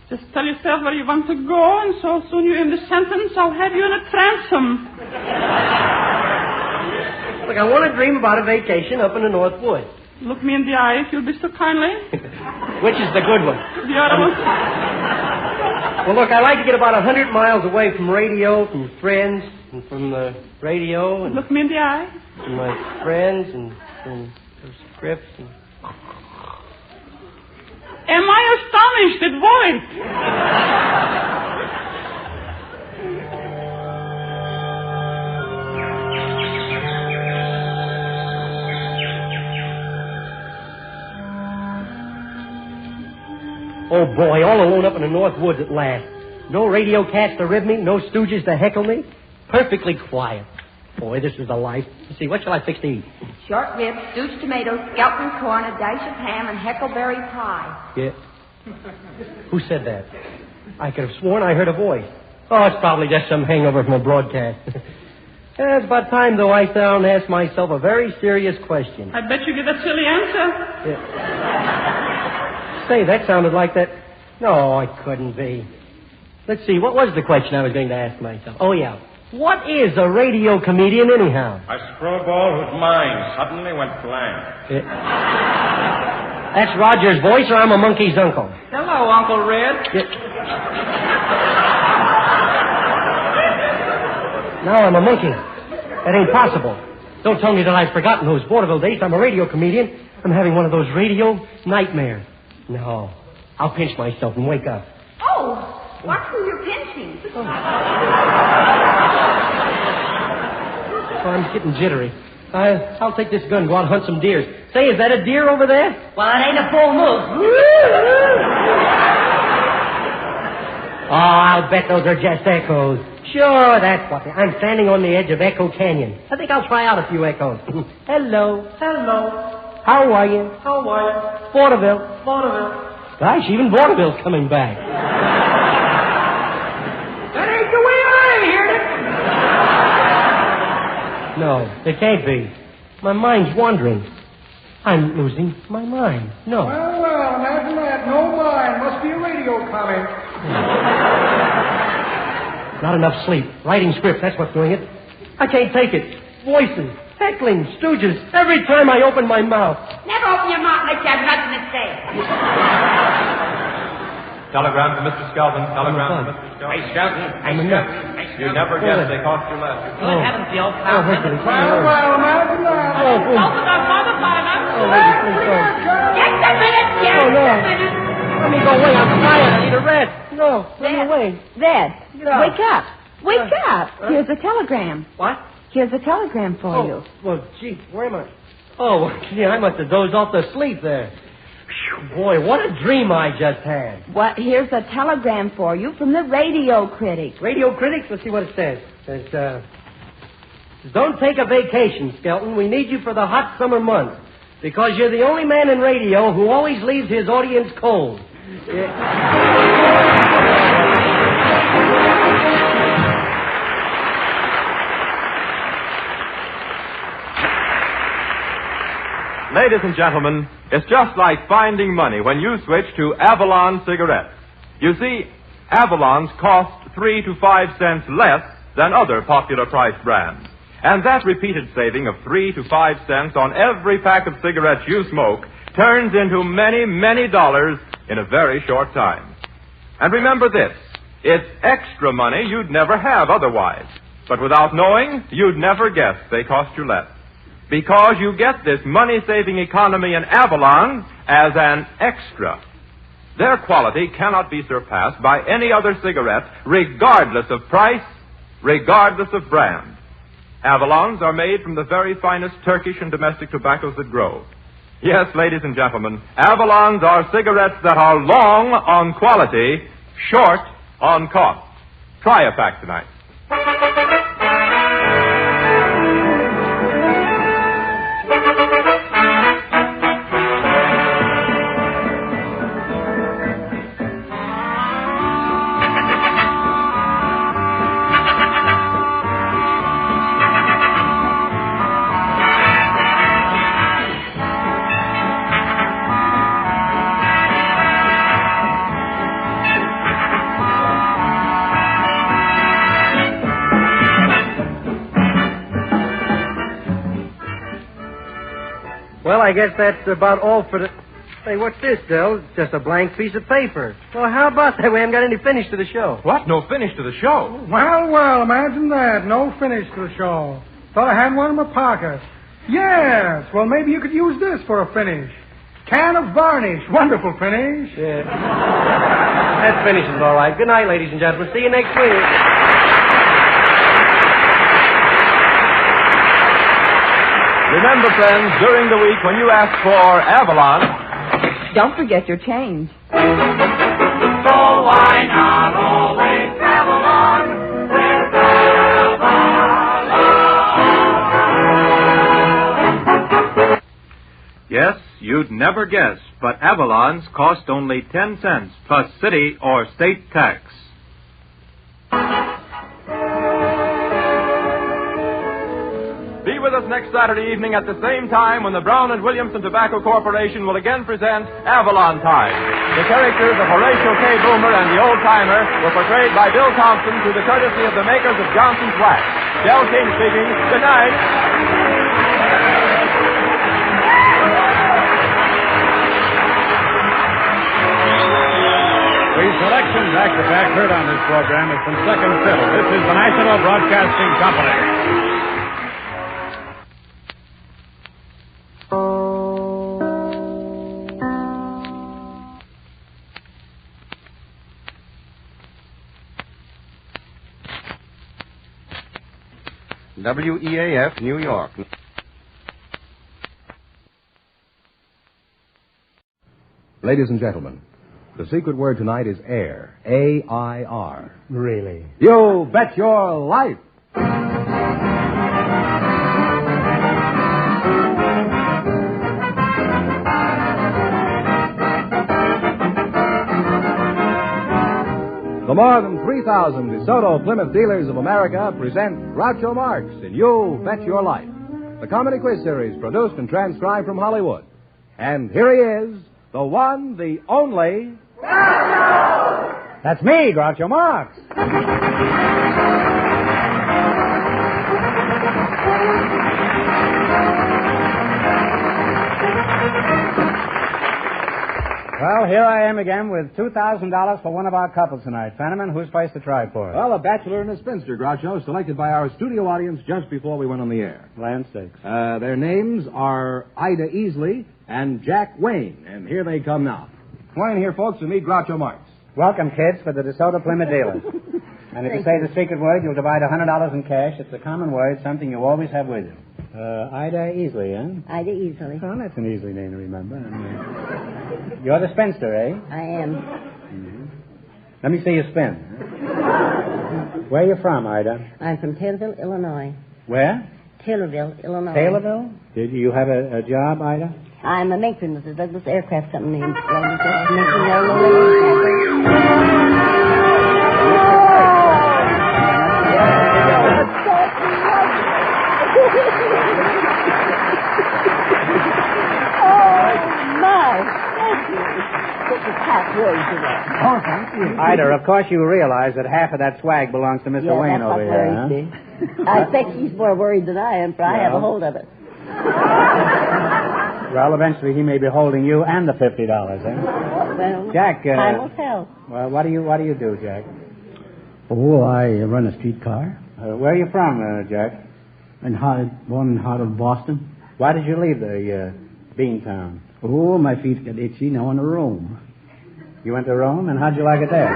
Just tell yourself where you want to go, and so soon you're in the sentence, I'll have you in a transom. Look, I want to dream about a vacation up in the North Woods. Look me in the eye, if you'll be so kindly. Which is the good one? The other one. Well, look, I like to get about 100 miles away from radio, from friends, and from the radio. And look me in the eye. From my friends, and from the scripts. And... Am I astonished at voice? Oh, boy, all alone up in the North Woods at last. No radio cats to rib me, no stooges to heckle me. Perfectly quiet. Boy, this is the life. Let's see, what shall I fix to eat? Short ribs, stewed tomatoes, scalped corn, a dash of ham, and heckleberry pie. Yeah. Who said that? I could have sworn I heard a voice. Oh, it's probably just some hangover from a broadcast. It's about time, though, I down and ask myself a very serious question. I bet you get a silly answer. Yeah. Say, that sounded like that. No, it couldn't be. Let's see, what was the question I was going to ask myself? Oh, yeah. What is a radio comedian, anyhow? A screwball whose mind suddenly went blank. That's Roger's voice, or I'm a monkey's uncle? Hello, Uncle Red. Now I'm a monkey. That ain't possible. Don't tell me that I've forgotten those vaudeville days. I'm a radio comedian. I'm having one of those radio nightmares. No. I'll pinch myself and wake up. Oh, what's who you're pinching? Oh, I'm getting jittery. I'll take this gun and go out and hunt some deers. Say, is that a deer over there? Well, it ain't a full moose. Oh, I'll bet those are just echoes. Sure, that's what I'm standing on the edge of Echo Canyon. I think I'll try out a few echoes. Hello. Hello. How are you? How are you? Vaudeville. Vaudeville. Gosh, even vaudeville's coming back. That ain't the way I heard it. No, it can't be. My mind's wandering. I'm losing my mind. No. Well, imagine that. No mind. Must be a radio comic. Not enough sleep. Writing scripts, that's what's doing it. I can't take it. Voices, heckling, stooges, every time I open my mouth. Never open your mouth unless you have nothing to say. Telegram to Mr. Skelton. Telegram to Mr. Skelton. Hey, Skelton. I'm a nut. You never guessed they cost you less. Good heavens, the old Oh, Hercules. Well, imagine that. Oh, boom. Open up, mother, Oh, lady, please don't. Just a minute, Oh, no. Let me go away. I'm tired. I need a rest. No, let me away. Dad, Get out. wake up. Wake up. Here's a telegram. What? Here's a telegram for you. Well, gee, where am I? Oh, gee, I must have dozed off to sleep there. Phew, boy, what a dream I just had. What? Here's a telegram for you from the radio critic. Radio critics, let's see what it says. It says, don't take a vacation, Skelton. We need you for the hot summer months. Because you're the only man in radio who always leaves his audience cold. Ladies and gentlemen, it's just like finding money when you switch to Avalon cigarettes. You see, Avalons cost 3 to 5 cents less than other popular price brands. And that repeated saving of 3 to 5 cents on every pack of cigarettes you smoke turns into many, many dollars in a very short time. And remember this, it's extra money you'd never have otherwise. But without knowing, you'd never guess they cost you less. Because you get this money-saving economy in Avalon as an extra. Their quality cannot be surpassed by any other cigarette, regardless of price, regardless of brand. Avalons are made from the very finest Turkish and domestic tobaccos that grow. Yes, ladies and gentlemen, Avalons are cigarettes that are long on quality, short on cost. Try a pack tonight. Well, I guess that's about all for the... Hey, what's this, Del? It's just a blank piece of paper. Well, how about that? We haven't got any finish to the show. What? No finish to the show? Well, imagine that. No finish to the show. Thought I had one in my pocket. Yes. Well, maybe you could use this for a finish. Can of varnish. Wonderful finish. Yeah. That finishes all right. Good night, ladies and gentlemen. See you next week. Remember, friends, during the week when you ask for Avalon... Don't forget your change. So why not always travel on with Avalon? Yes, you'd never guess, but Avalons cost only 10 cents plus city or state tax. Be with us next Saturday evening at the same time when the Brown and Williamson Tobacco Corporation will again present Avalon Time. The characters of Horatio K. Boomer and the Old Timer were portrayed by Bill Thompson through the courtesy of the makers of Johnson's Wax. Del King speaking. Good night. The selection back-to-back heard on this program is from Second Fiddle. This is the National Broadcasting Company. WEAF, New York. Ladies and gentlemen, the secret word tonight is air. A-I-R. Really? You bet your life! The more than 3,000 DeSoto Plymouth dealers of America present Groucho Marx in You Bet Your Life, the comedy quiz series produced and transcribed from Hollywood. And here he is, the one, the only... Groucho! That's me, Groucho Marx. Well, here I am again with $2,000 for one of our couples tonight. Fenneman, who's place to try for? Well, a bachelor and a spinster, Groucho, selected by our studio audience just before we went on the air. Land sakes. Their names are Ida Easley and Jack Wayne, and here they come now. Wayne here, folks, to meet Groucho Marx. Welcome, kids, for the DeSoto Plymouth dealers. And if you say the secret word, you'll divide $100 in cash. It's a common word, something you always have with you. Ida Easley, eh? Ida Easley. Oh, that's an easy name to remember. You're the spinster, eh? I am. Mm-hmm. Let me see you spin. Where are you from, Ida? I'm from Taylorville, Illinois. Where? Taylorville, Illinois. Taylorville? Did you have a job, Ida? I'm a matron with the Douglas Aircraft Company. Oh, thank you. Ida, of course you realize that half of that swag belongs to Mr. Wayne over here, huh? I think he's more worried than I am, for I have a hold of it. Well, eventually he may be holding you and the $50, eh? Well, Jack, time will tell. Well, what do you do, Jack? Oh, I run a streetcar. Where are you from, Jack? Born in the heart of Boston. Why did you leave the Beantown? Oh, my feet got itchy. Now I want to Rome. You went to Rome, and how'd you like it there?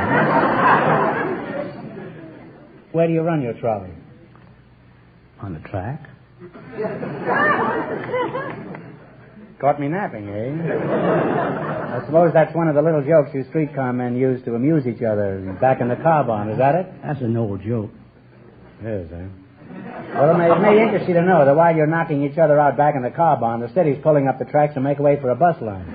Where do you run your trolley? On the track. Caught me napping, eh? I suppose that's one of the little jokes you streetcar men use to amuse each other back in the car barn. Is that it? That's an old joke. It is, eh? Well, it may interest you to know that while you're knocking each other out back in the car barn, the city's pulling up the tracks to make way for a bus line.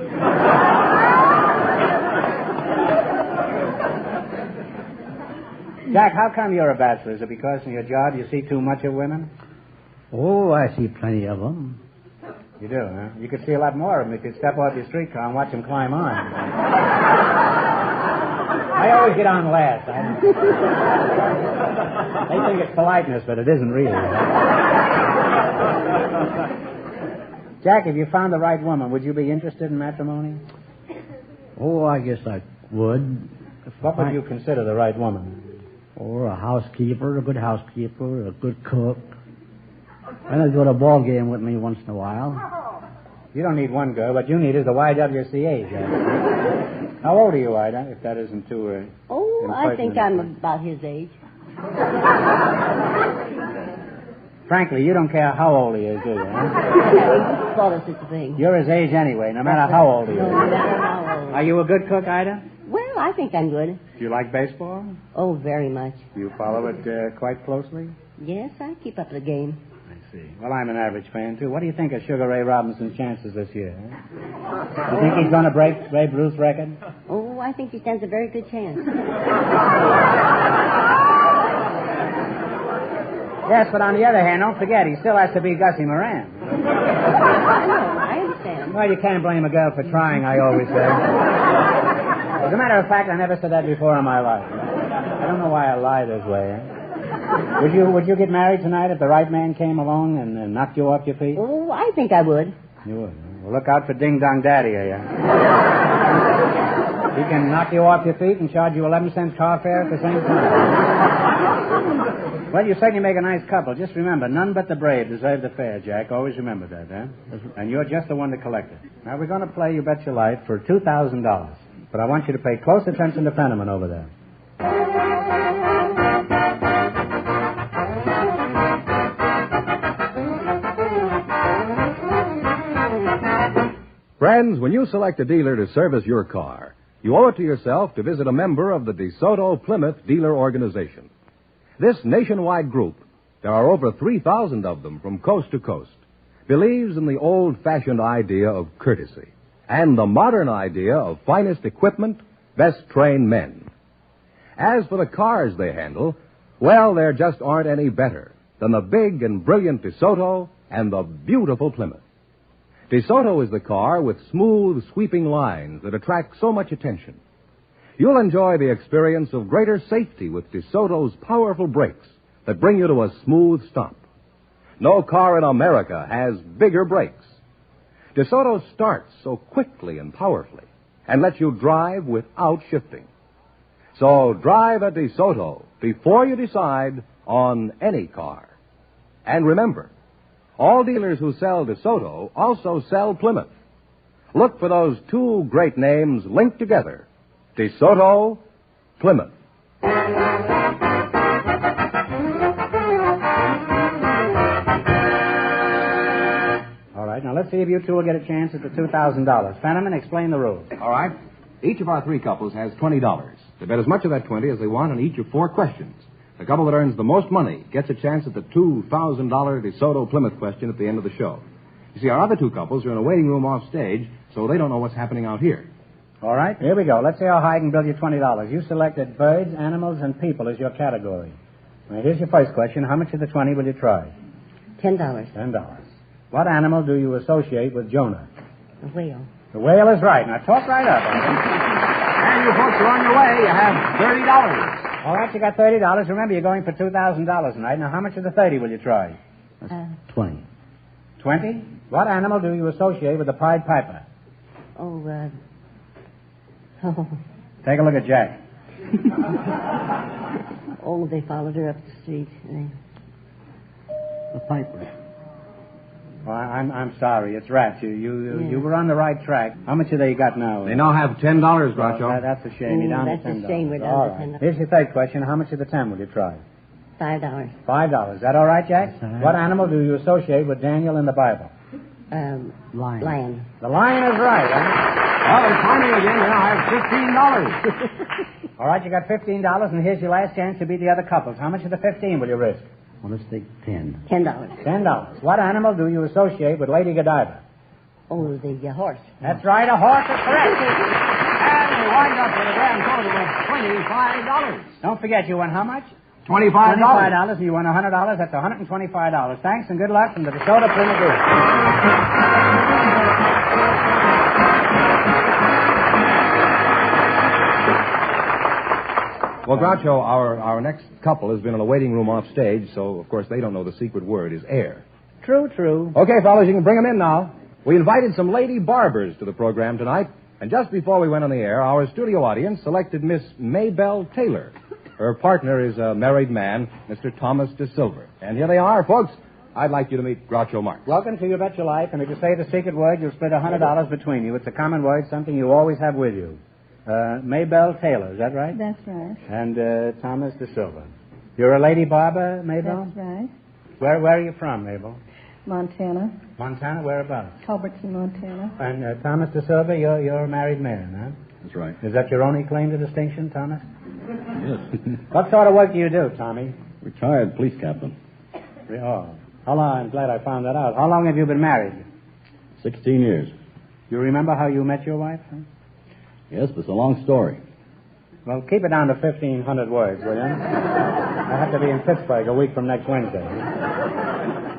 Jack, how come you're a bachelor? Is it because in your job you see too much of women? Oh, I see plenty of them. You do, huh? You could see a lot more of them if you'd step off your streetcar and watch them climb on. I always get on last. They think it's politeness, but it isn't really. Jack, if you found the right woman, would you be interested in matrimony? Oh, I guess I would. What would you consider the right woman? Or a housekeeper, a good housekeeper, a good cook. And I'd go to a ball game with me once in a while. You don't need one girl. What you need is the YWCA, Jack. How old are you, Ida, if that isn't too... I think I'm about his age. Frankly, you don't care how old he is, do you? Huh? I thought of such a thing. You're his age anyway, no matter how old he is. No matter how old. Are you a good cook, Ida? Well, I think I'm good. Do you like baseball? Oh, very much. Do you follow it quite closely? Yes, I keep up the game. I see. Well, I'm an average fan, too. What do you think of Sugar Ray Robinson's chances this year? Huh? You think he's going to break Babe Ruth's record? Oh, I think he stands a very good chance. Yes, but on the other hand, don't forget, he still has to beat Gussie Moran. I understand. Well, you can't blame a girl for trying, I always say. As a matter of fact, I never said that before in my life. I don't know why I lie this way. Would you get married tonight if the right man came along and knocked you off your feet? Oh, I think I would. You would. Well, look out for Ding Dong Daddy, He can knock you off your feet and charge you 11 cents car fare at the same time. Well, you certainly make a nice couple. Just remember, none but the brave deserve the fare, Jack. Always remember that, eh? And you're just the one to collect it. Now, we're going to play You Bet Your Life for $2,000. But I want you to pay close attention to Fenneman over there. Friends, when you select a dealer to service your car, you owe it to yourself to visit a member of the DeSoto Plymouth Dealer Organization. This nationwide group, there are over 3,000 of them from coast to coast, believes in the old-fashioned idea of courtesy and the modern idea of finest equipment, best-trained men. As for the cars they handle, well, there just aren't any better than the big and brilliant DeSoto and the beautiful Plymouth. DeSoto is the car with smooth, sweeping lines that attract so much attention. You'll enjoy the experience of greater safety with DeSoto's powerful brakes that bring you to a smooth stop. No car in America has bigger brakes. DeSoto starts so quickly and powerfully and lets you drive without shifting. So drive a DeSoto before you decide on any car. And remember, all dealers who sell DeSoto also sell Plymouth. Look for those two great names linked together, DeSoto, Plymouth. All right, now let's see if you two will get a chance at the $2,000. Fenneman, explain the rules. All right. Each of our three couples has $20. They bet as much of that 20 as they want on each of 4 questions. The couple that earns the most money gets a chance at the $2,000 DeSoto Plymouth question at the end of the show. You see, our other 2 couples are in a waiting room off stage, so they don't know what's happening out here. All right, here we go. Let's see how high I can build you $20. You selected birds, animals, and people as your category. Now, here's your first question. How much of the 20 will you try? $10. $10. What animal do you associate with Jonah? A whale. The whale is right. Now, talk right up. And you folks are on your way. You have $30. All right, you got $30. Remember, you're going for $2,000 tonight. Now, how much of the 30 will you try? 20. 20? What animal do you associate with the Pied Piper? Take a look at Jack. They followed her up the street. The Piper. Well, I'm sorry. It's rats. You were on the right track. How much have they got now? They now have $10, Groucho. Well, that's a shame. You're down to $10. That's a shame. We're down to $10. Here's your third question. How much of the 10 will you try? $5. $5. Is that all right, Jack? Right. What animal do you associate with Daniel in the Bible? Lion. The lion is right, huh? Well, it's timing again. Now I have $15. All right, you got $15, and here's your last chance to beat the other couples. How much of the 15 will you risk? Well, let's take 10. $10. $10. What animal do you associate with Lady Godiva? The horse. That's right, a horse is correct. And we wind up with a grand total of $25. Don't forget, you won how much? $25. $25, and you won $100. That's $125. Thanks, and good luck from the DeSoto Plymouth Group. Well, Groucho, our next couple has been in a waiting room off stage, so, of course, they don't know the secret word is air. True. Okay, fellas, you can bring them in now. We invited some lady barbers to the program tonight, and just before we went on the air, our studio audience selected Miss Maybelle Taylor. Her partner is a married man, Mr. Thomas DeSilver. And here they are, folks. I'd like you to meet Groucho Marx. Welcome to You Bet Your Life, and if you say the secret word, you'll split $100 between you. It's a common word, something you always have with you. Maybelle Taylor, is that right? That's right. And Thomas DeSilva. You're a lady barber, Maybelle? That's right. Where are you from, Mabel? Montana. Montana? Whereabouts? Culbertson, Montana. And Thomas DeSilva, you're a married man, huh? That's right. Is that your only claim to distinction, Thomas? Yes. What sort of work do you do, Tommy? Retired police captain. Oh. How long? I'm glad I found that out. How long have you been married? 16 years. You remember how you met your wife? Huh? Yes, but it's a long story. Well, keep it down to 1,500 words, will you? I have to be in Pittsburgh a week from next Wednesday.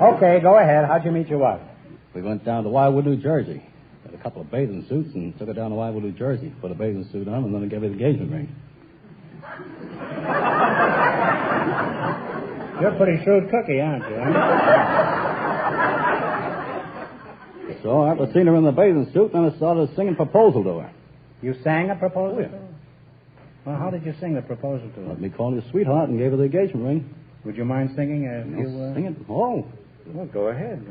Okay, go ahead. How'd you meet your wife? We went down to Wildwood, New Jersey. Got a couple of bathing suits and took her down to Wildwood, New Jersey. Put a bathing suit on and then I gave her the engagement ring. You're a pretty shrewd cookie, aren't you? So after seeing her in the bathing suit, then I started singing proposal to her. You sang a proposal? Oh, yeah. Well, how did you sing the proposal to her? Let me call you sweetheart and gave her the engagement ring. Would you mind singing Sing it? Oh. Well, go ahead.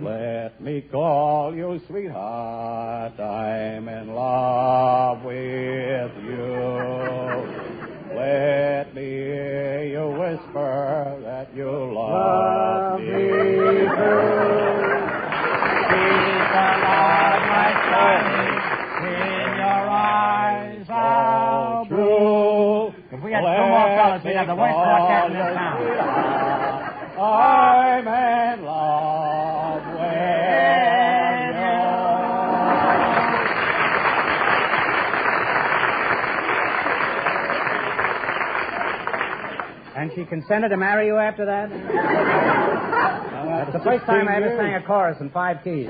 Let me call you sweetheart, I'm in love with you. Let me hear you whisper that you love me too. Keep the light like shining in your eyes, all true. If we had two more fellas, we'd have the worst quartet in this town. I'm in love with you. And she consented to marry you after that? That's the first time I ever sang a chorus in 5 keys.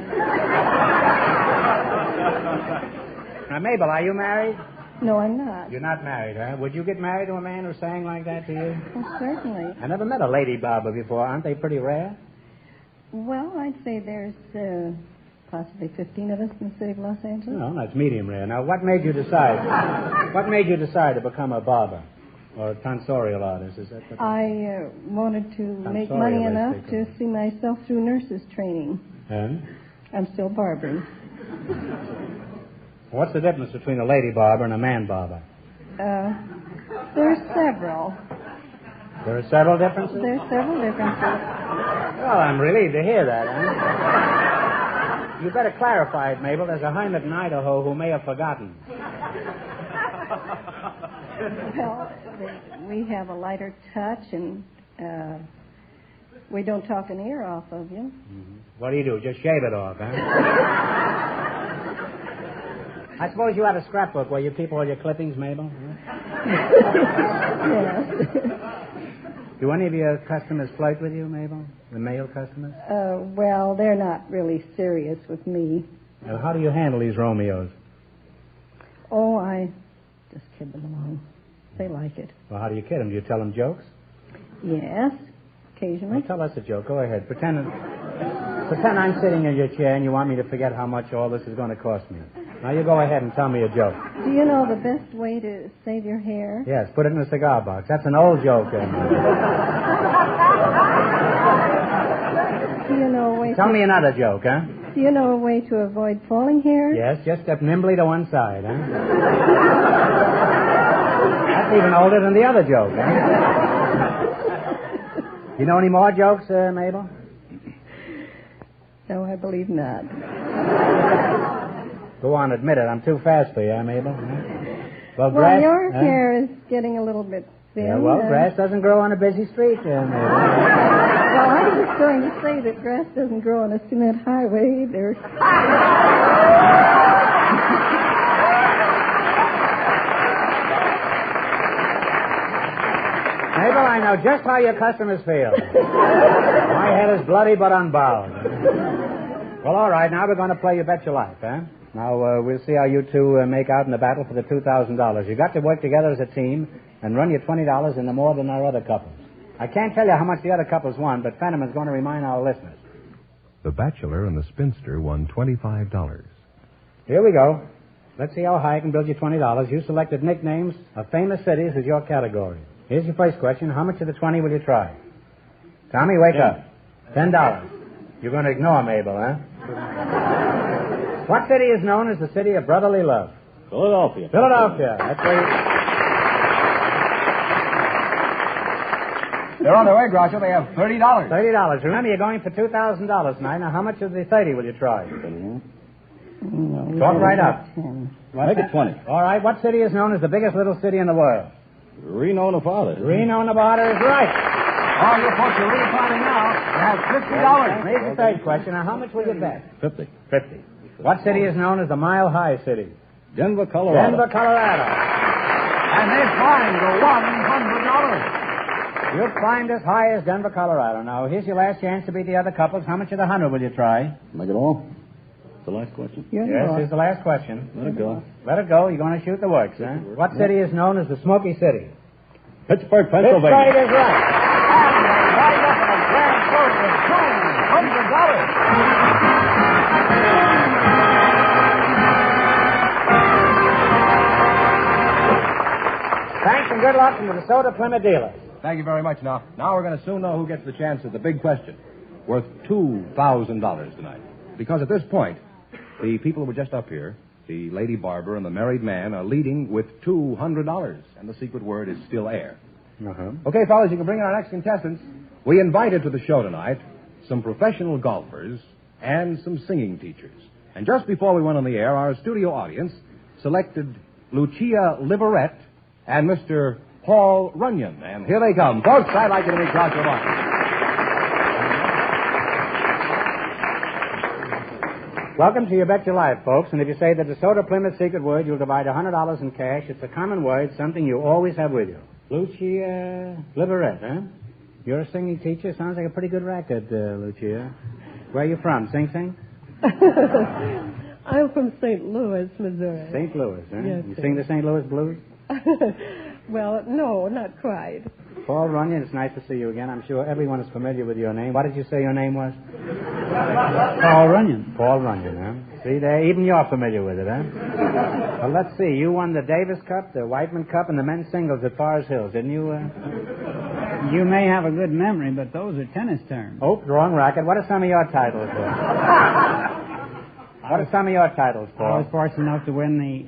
Now, Mabel, are you married? No, I'm not. You're not married, huh? Would you get married to a man who sang like that to you? Well, certainly. I never met a lady barber before. Aren't they pretty rare? Well, I'd say there's possibly 15 of us in the city of Los Angeles. No, that's medium rare. Now, what made you decide? What made you decide to become a barber or a tonsorial artist? Is that? I wanted to make money enough to see myself through nurses' training. And? I'm still barbering. What's the difference between a lady barber and a man barber? There's several. There are several differences? There's several differences. Well, I'm relieved to hear that, huh? You better clarify it, Mabel. There's a hermit in Idaho who may have forgotten. Well, we have a lighter touch, and we don't talk an ear off of you. Mm-hmm. What do you do? Just shave it off, huh? I suppose you have a scrapbook where you keep all your clippings, Mabel? Yes. Do any of your customers flirt with you, Mabel? The male customers? Well, they're not really serious with me. Now, how do you handle these Romeos? Oh, I just kid them along. They like it. Well, how do you kid them? Do you tell them jokes? Yes, occasionally. Well, tell us a joke. Go ahead. Pretend I'm sitting in your chair and you want me to forget how much all this is going to cost me. Now, you go ahead and tell me a joke. Do you know the best way to save your hair? Yes, put it in a cigar box. That's an old joke. Do you know a way Tell me another joke, huh? Do you know a way to avoid falling hair? Yes, just step nimbly to one side, huh? That's even older than the other joke, huh? You know any more jokes, Mabel? No, I believe not. Go on, admit it. I'm too fast for you, Mabel. Well, grass, your hair is getting a little bit thin. Yeah, well, grass doesn't grow on a busy street, Mabel. Well, I was going to say that grass doesn't grow on a cement highway either. Mabel, I know just how your customers feel. My head is bloody but unbowed. Well, all right, now we're going to play You Bet Your Life, huh? Now, we'll see how you two make out in the battle for the $2,000. You've got to work together as a team and run your $20 into more than our other couples. I can't tell you how much the other couples won, but Fenneman's going to remind our listeners. The Bachelor and the Spinster won $25. Here we go. Let's see how high I can build you $20. You selected nicknames of famous cities as your category. Here's your first question. How much of the 20 will you try? Tommy, wake up. $10. You're going to ignore Mabel, huh? What city is known as the city of brotherly love? Philadelphia. Philadelphia. That's where They're on their way, Groucho. They have $30. $30. Remember, you're going for $2,000 tonight. Now, how much of the 30 will you try? No, Talk right up. Make it 20. All right. What city is known as the biggest little city in the world? Reno, Nevada. Reno, Nevada is right. Oh, you folks are really finding now. You have $50. Here's the third question. Now, how much will you bet? 50. 50. What city is known as the Mile High City? Denver, Colorado. Denver, Colorado. And they find the $100. You've climbed as high as Denver, Colorado. Now, here's your last chance to beat the other couples. How much of the 100 will you try? Make it all. The last question. Yes, here's the last question. Let it go. Let it go. You're going to shoot the works, huh? What city is known as the Smoky City? Pittsburgh, Pennsylvania. Pittsburgh is right. Right up in a grand total of $200. Good luck from the DeSoto Plymouth dealers. Thank you very much. Now we're going to soon know who gets the chance at the big question, worth $2,000 tonight. Because at this point, the people who were just up here, the lady barber and the married man, are leading with $200, and the secret word is still air. Uh-huh. Okay, fellas, you can bring in our next contestants. We invited to the show tonight some professional golfers and some singing teachers. And just before we went on the air, our studio audience selected Lucia Liverette and Mr. Paul Runyon. And here they come. Folks, I'd like you to meet Groucho Marx. Welcome to You Bet Your Life, folks. And if you say the DeSoto Plymouth secret word, you'll divide $100 in cash. It's a common word, something you always have with you. Lucia Liverette, huh? You're a singing teacher? Sounds like a pretty good racket, Lucia. Where are you from? Sing Sing? I'm from St. Louis, Missouri. St. Louis, huh? Yes, You sir. sing the St. Louis blues? Well, no, not quite. Paul Runyon, it's nice to see you again. I'm sure everyone is familiar with your name. What did you say your name was? Paul Runyon. Paul Runyon, huh? See there, even you're familiar with it, huh? Well, let's see. You won the Davis Cup, the Whiteman Cup, and the men's singles at Forest Hills, didn't you? You may have a good memory, but those are tennis terms. Oh, wrong racket. What are some of your titles, Paul? What are some of your titles, Paul? I was fortunate enough to win the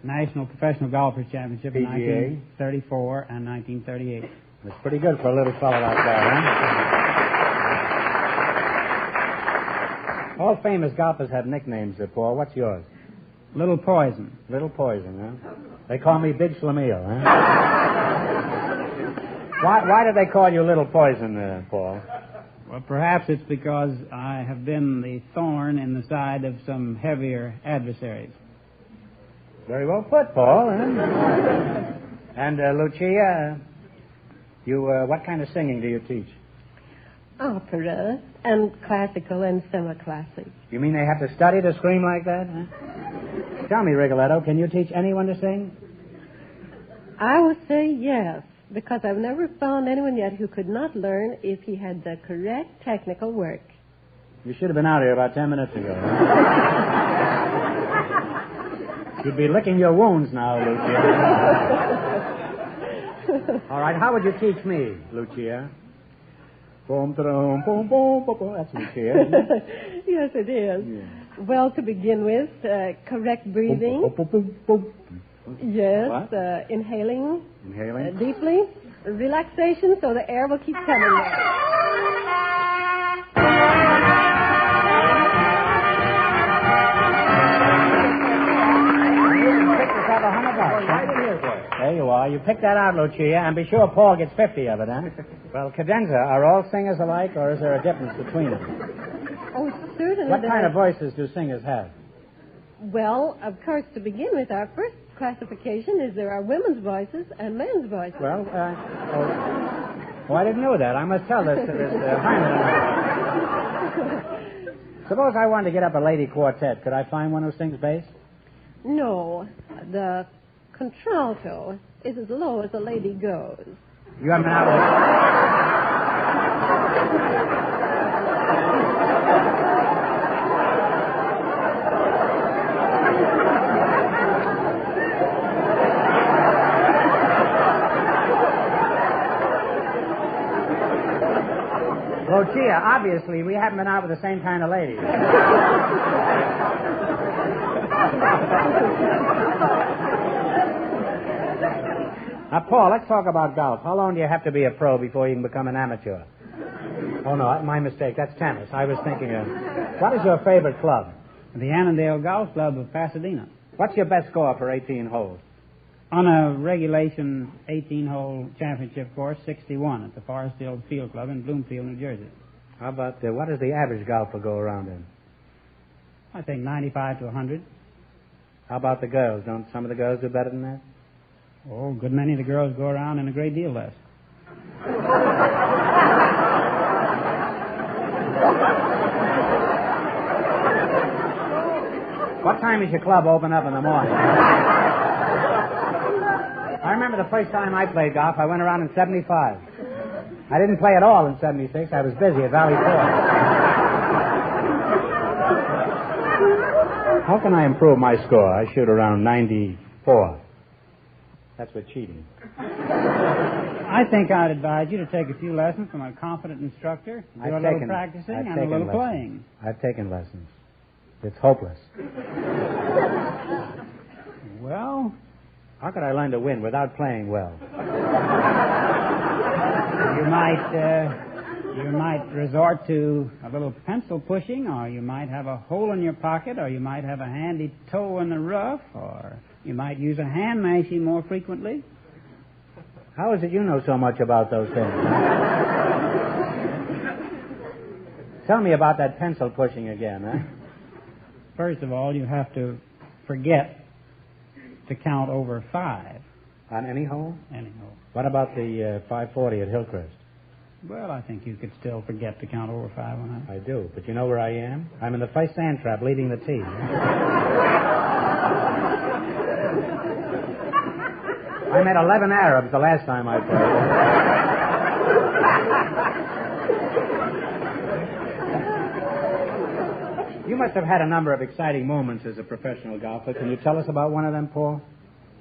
National Professional Golfers Championship in PGA? 1934 and 1938. That's pretty good for a little fellow like that, huh? All famous golfers have nicknames, Paul. What's yours? Little Poison. Little Poison, huh? They call me Big Schlemiel, huh? Why do they call you Little Poison, Paul? Well, perhaps it's because I have been the thorn in the side of some heavier adversaries. Very well put, Paul. Huh? And Lucia, you what kind of singing do you teach? Opera and classical and semi-classic. You mean they have to study to scream like that? Huh? Tell me, Rigoletto, can you teach anyone to sing? I would say yes, because I've never found anyone yet who could not learn if he had the correct technical work. You should have been out here about 10 minutes ago. Huh? You'd be licking your wounds now, Lucia. All right, how would you teach me, Lucia? Boom, boom, boom, boom, boom. That's Lucia, isn't it? Yes, it is. Yeah. Well, to begin with, correct breathing. Boom, boom, boom, boom, boom. Yes, What? inhaling. Inhaling. Deeply. Relaxation so the air will keep coming there. There you are. You pick that out, Lucia, and be sure Paul gets 50 of it, huh? Well, cadenza, are all singers alike, or is there a difference between them? Oh, certainly. What kind of voices do singers have? Well, of course, to begin with, our first classification is there are women's voices and men's voices. Well, I didn't know that. I must tell this to this Hyman. Suppose I wanted to get up a lady quartet. Could I find one who sings bass? No, the contralto is as low as a lady goes. You haven't been out Lucia, obviously, we haven't been out with the same kind of ladies. Now, Paul, let's talk about golf. How long do you have to be a pro before you can become an amateur? Oh, no, my mistake. That's tennis. I was thinking of... What is your favorite club? The Annandale Golf Club of Pasadena. What's your best score for 18 holes? On a regulation 18-hole championship course, 61 at the Forest Hills Field Club in Bloomfield, New Jersey. How about, what does the average golfer go around in? I think 95 to 100. How about the girls? Don't some of the girls do better than that? Oh, a good many of the girls go around in a great deal less. What time is your club open up in the morning? I remember the first time I played golf, I went around in 75. I didn't play at all in 76. I was busy at Valley Forge. How can I improve my score? I shoot around 94. That's with cheating. I think I'd advise you to take a few lessons from a competent instructor, do a little practicing and a little playing. I've taken lessons. It's hopeless. Well, how could I learn to win without playing well? You might resort to a little pencil pushing, or you might have a hole in your pocket, or you might have a handy toe in the rough, or you might use a hand mashie more frequently. How is it you know so much about those things? Tell me about that pencil pushing again, huh? First of all, you have to forget to count over 5. On any hole? Any hole. What about the 540 at Hillcrest? Well, I think you could still forget to count over 5 on that. I do, but you know where I am? I'm in the first sand trap leading the tee. I met 11 Arabs the last time I played. You must have had a number of exciting moments as a professional golfer. Can you tell us about one of them, Paul?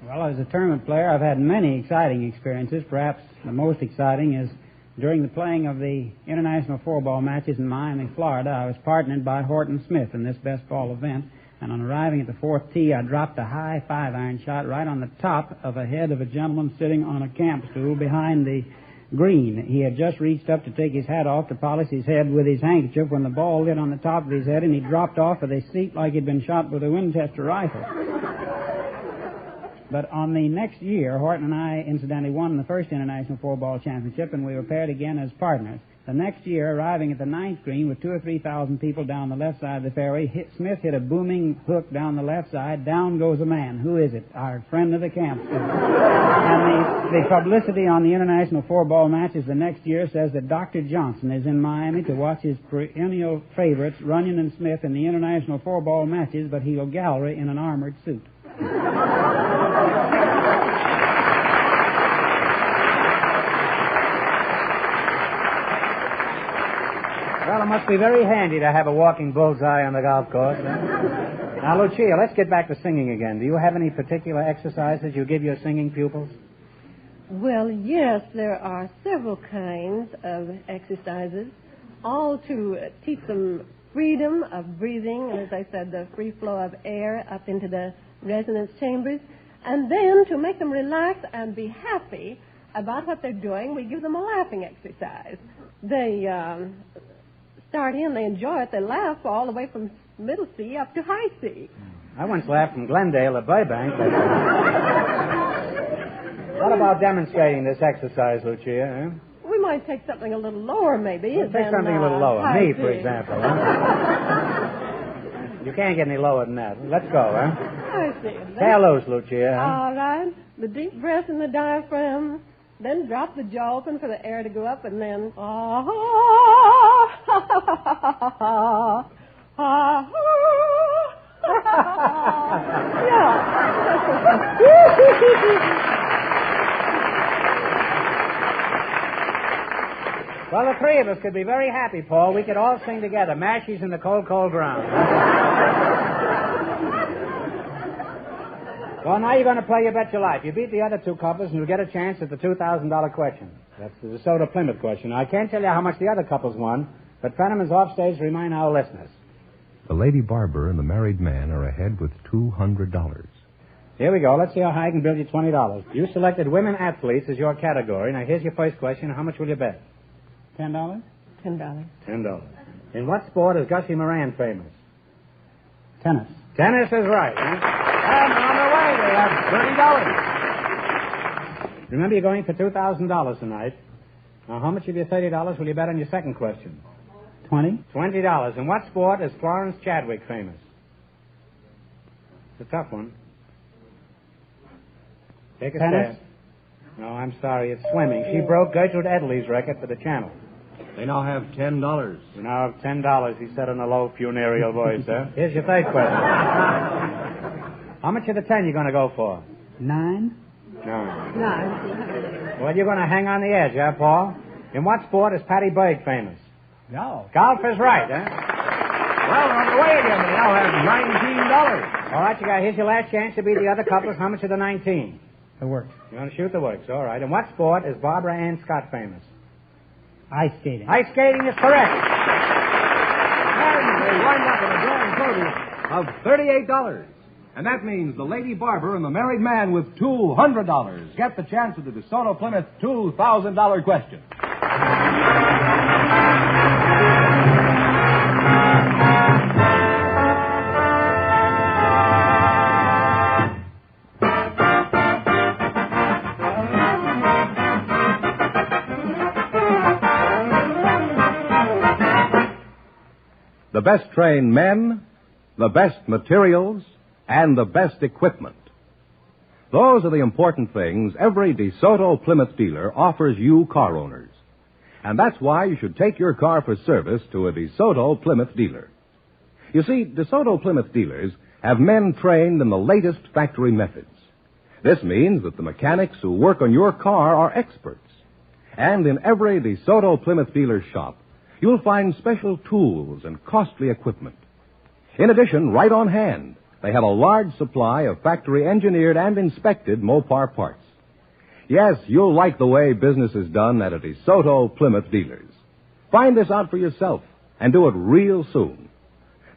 Well, as a tournament player, I've had many exciting experiences. Perhaps the most exciting is during the playing of the international 4-ball matches in Miami, Florida. I was partnered by Horton Smith in this best ball event, and on arriving at the 4th tee, I dropped a high 5-iron shot right on the top of the head of a gentleman sitting on a camp stool behind the green. He had just reached up to take his hat off to polish his head with his handkerchief when the ball hit on the top of his head, and he dropped off of the seat like he'd been shot with a Winchester rifle. But on the next year, Horton and I incidentally won the first International 4-Ball Championship, and we were paired again as partners. The next year, arriving at the 9th green with 2,000 or 3,000 people down the left side of the fairway, Smith hit a booming hook down the left side. Down goes a man. Who is it? Our friend of the camp. And the publicity on the International 4-Ball matches the next year says that Dr. Johnson is in Miami to watch his perennial favorites, Runyon and Smith, in the International 4-Ball matches, but he'll gallery in an armored suit. Well, it must be very handy to have a walking bullseye on the golf course. Now, Lucia, let's get back to singing again. Do you have any particular exercises you give your singing pupils? Well, yes, there are several kinds of exercises, all to teach them freedom of breathing, and as I said, the free flow of air up into the resonance chambers, and then to make them relax and be happy about what they're doing, we give them a laughing exercise. They start in, they enjoy it, they laugh all the way from middle C up to high C. I once laughed from Glendale to Burbank. But, what about demonstrating this exercise, Lucia? Huh? We might take something a little lower, maybe. We'll take something a little lower. Me, for example. Huh? You can't get any lower than that. Let's go, huh? I see. Tear loose, Lucia. Huh? All right. The deep breath in the diaphragm. Then drop the jaw open for the air to go up, and then Well, the three of us could be very happy, Paul. We could all sing together, Mashies in the Cold, Cold Ground. Well, now you're going to play You Bet Your Life. You beat the other two couples, and you'll get a chance at the $2,000 question. That's the DeSoto Plymouth question. Now, I can't tell you how much the other couples won, but Fenneman's offstage to remind our listeners. The lady barber and the married man are ahead with $200. Here we go. Let's see how high I can build you $20. You selected women athletes as your category. Now, here's your first question. How much will you bet? $10? $10. $10. In what sport is Gussie Moran famous? Tennis. Tennis is right. Huh? And on the way, they have $30. Remember, you're going for $2,000 tonight. Now, how much of your $30 will you bet on your second question? $20. $20. In what sport is Florence Chadwick famous? It's a tough one. Take a Tennis? stab. No, I'm sorry. It's swimming. She broke Gertrude Edley's record for the channel. They now have $10. We now have $10, he said in a low, funereal voice, sir. Here's your third question. How much of the 10 you going to go for? 9. 9. 9. Well, you're going to hang on the edge, huh, Paul? In what sport is Patty Berg famous? No. Golf is right, huh? Well, they're on the way again. They now have $19. All right, here's your last chance to beat the other couples. How much of the 19? The works. You want to shoot the works, all right. In what sport is Barbara Ann Scott famous? Ice skating. Ice skating is correct. And they wind up in a grand total of $38. And that means the lady barber and the married man with $200 get the chance of the DeSoto Plymouth $2,000 question. The best trained men, the best materials, and the best equipment. Those are the important things every DeSoto Plymouth dealer offers you car owners. And that's why you should take your car for service to a DeSoto Plymouth dealer. You see, DeSoto Plymouth dealers have men trained in the latest factory methods. This means that the mechanics who work on your car are experts. And in every DeSoto Plymouth dealer shop, you'll find special tools and costly equipment. In addition, right on hand, they have a large supply of factory-engineered and inspected Mopar parts. Yes, you'll like the way business is done at a DeSoto Plymouth dealers. Find this out for yourself and do it real soon.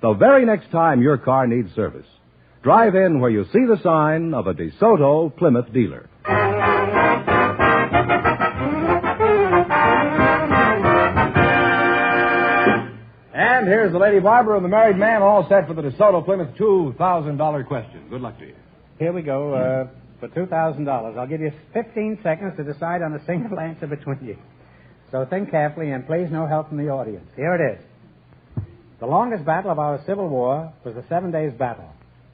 The very next time your car needs service, drive in where you see the sign of a DeSoto Plymouth dealer. And here's the lady barber and the married man all set for the DeSoto Plymouth $2,000 question. Good luck to you. Here we go for $2,000. I'll give you 15 seconds to decide on a single answer between you. So think carefully and please no help from the audience. Here it is. The longest battle of our Civil War was the 7 Days Battle.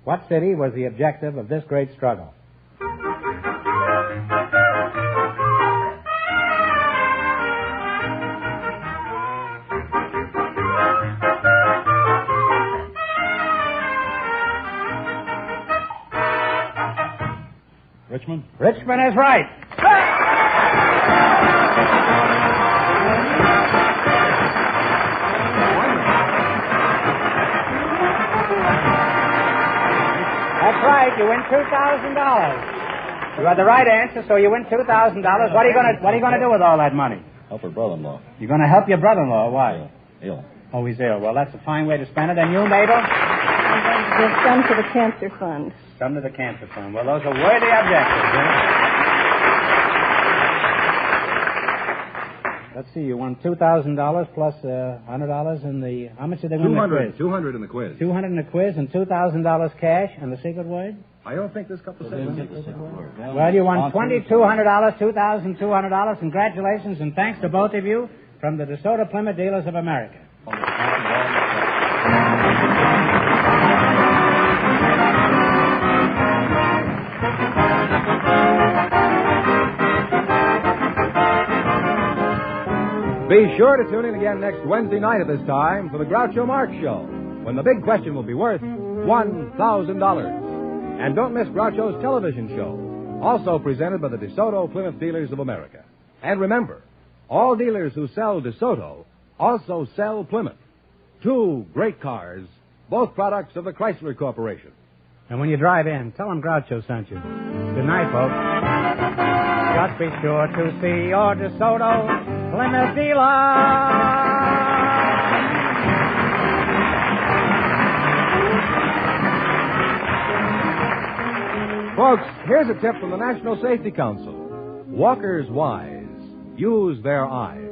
What city was the objective of this great struggle? Richmond? Richmond is right. That's right. You win $2,000. You had the right answer, so you win $2,000. What are you gonna do with all that money? Help her brother-in-law. You're gonna help your brother-in-law. Why? Ill. Oh, he's ill. Well, that's a fine way to spend it. And you, Mabel? I'm going to give some to the cancer fund. Some to the cancer fund. Well, those are worthy objectives. Let's see. You won $2,000 plus $100 in the. How much did they win? $200. $200 in the quiz. $200 in the quiz and $2,000 cash and the secret word. I don't think this couple said that. Well, you won $2,200, $2,200. Congratulations and thanks to both of you from the DeSoto Plymouth Dealers of America. Be sure to tune in again next Wednesday night at this time for the Groucho Marx Show, when the big question will be worth $1,000. And don't miss Groucho's television show, also presented by the DeSoto Plymouth Dealers of America. And remember, all dealers who sell DeSoto also sell Plymouth. Two great cars, both products of the Chrysler Corporation. And when you drive in, tell them Groucho sent you. Good night, folks. Just be sure to see your DeSoto Plymouth dealer. Folks, here's a tip from the National Safety Council. Walkers wise, use their eyes.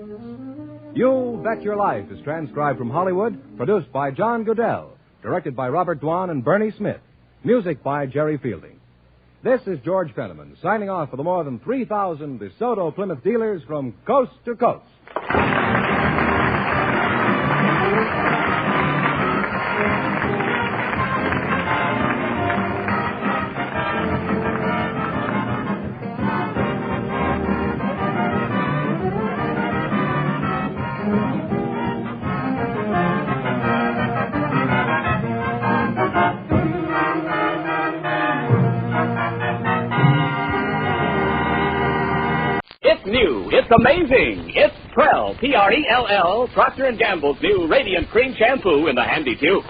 You Bet Your Life is transcribed from Hollywood, produced by John Goodell, directed by Robert Dwan and Bernie Smith, music by Jerry Fielding. This is George Fenneman, signing off for the more than 3,000 DeSoto Plymouth dealers from coast to coast. It's amazing. It's Prell, P-R-E-L-L, Procter & Gamble's new Radiant Cream Shampoo in the handy tube.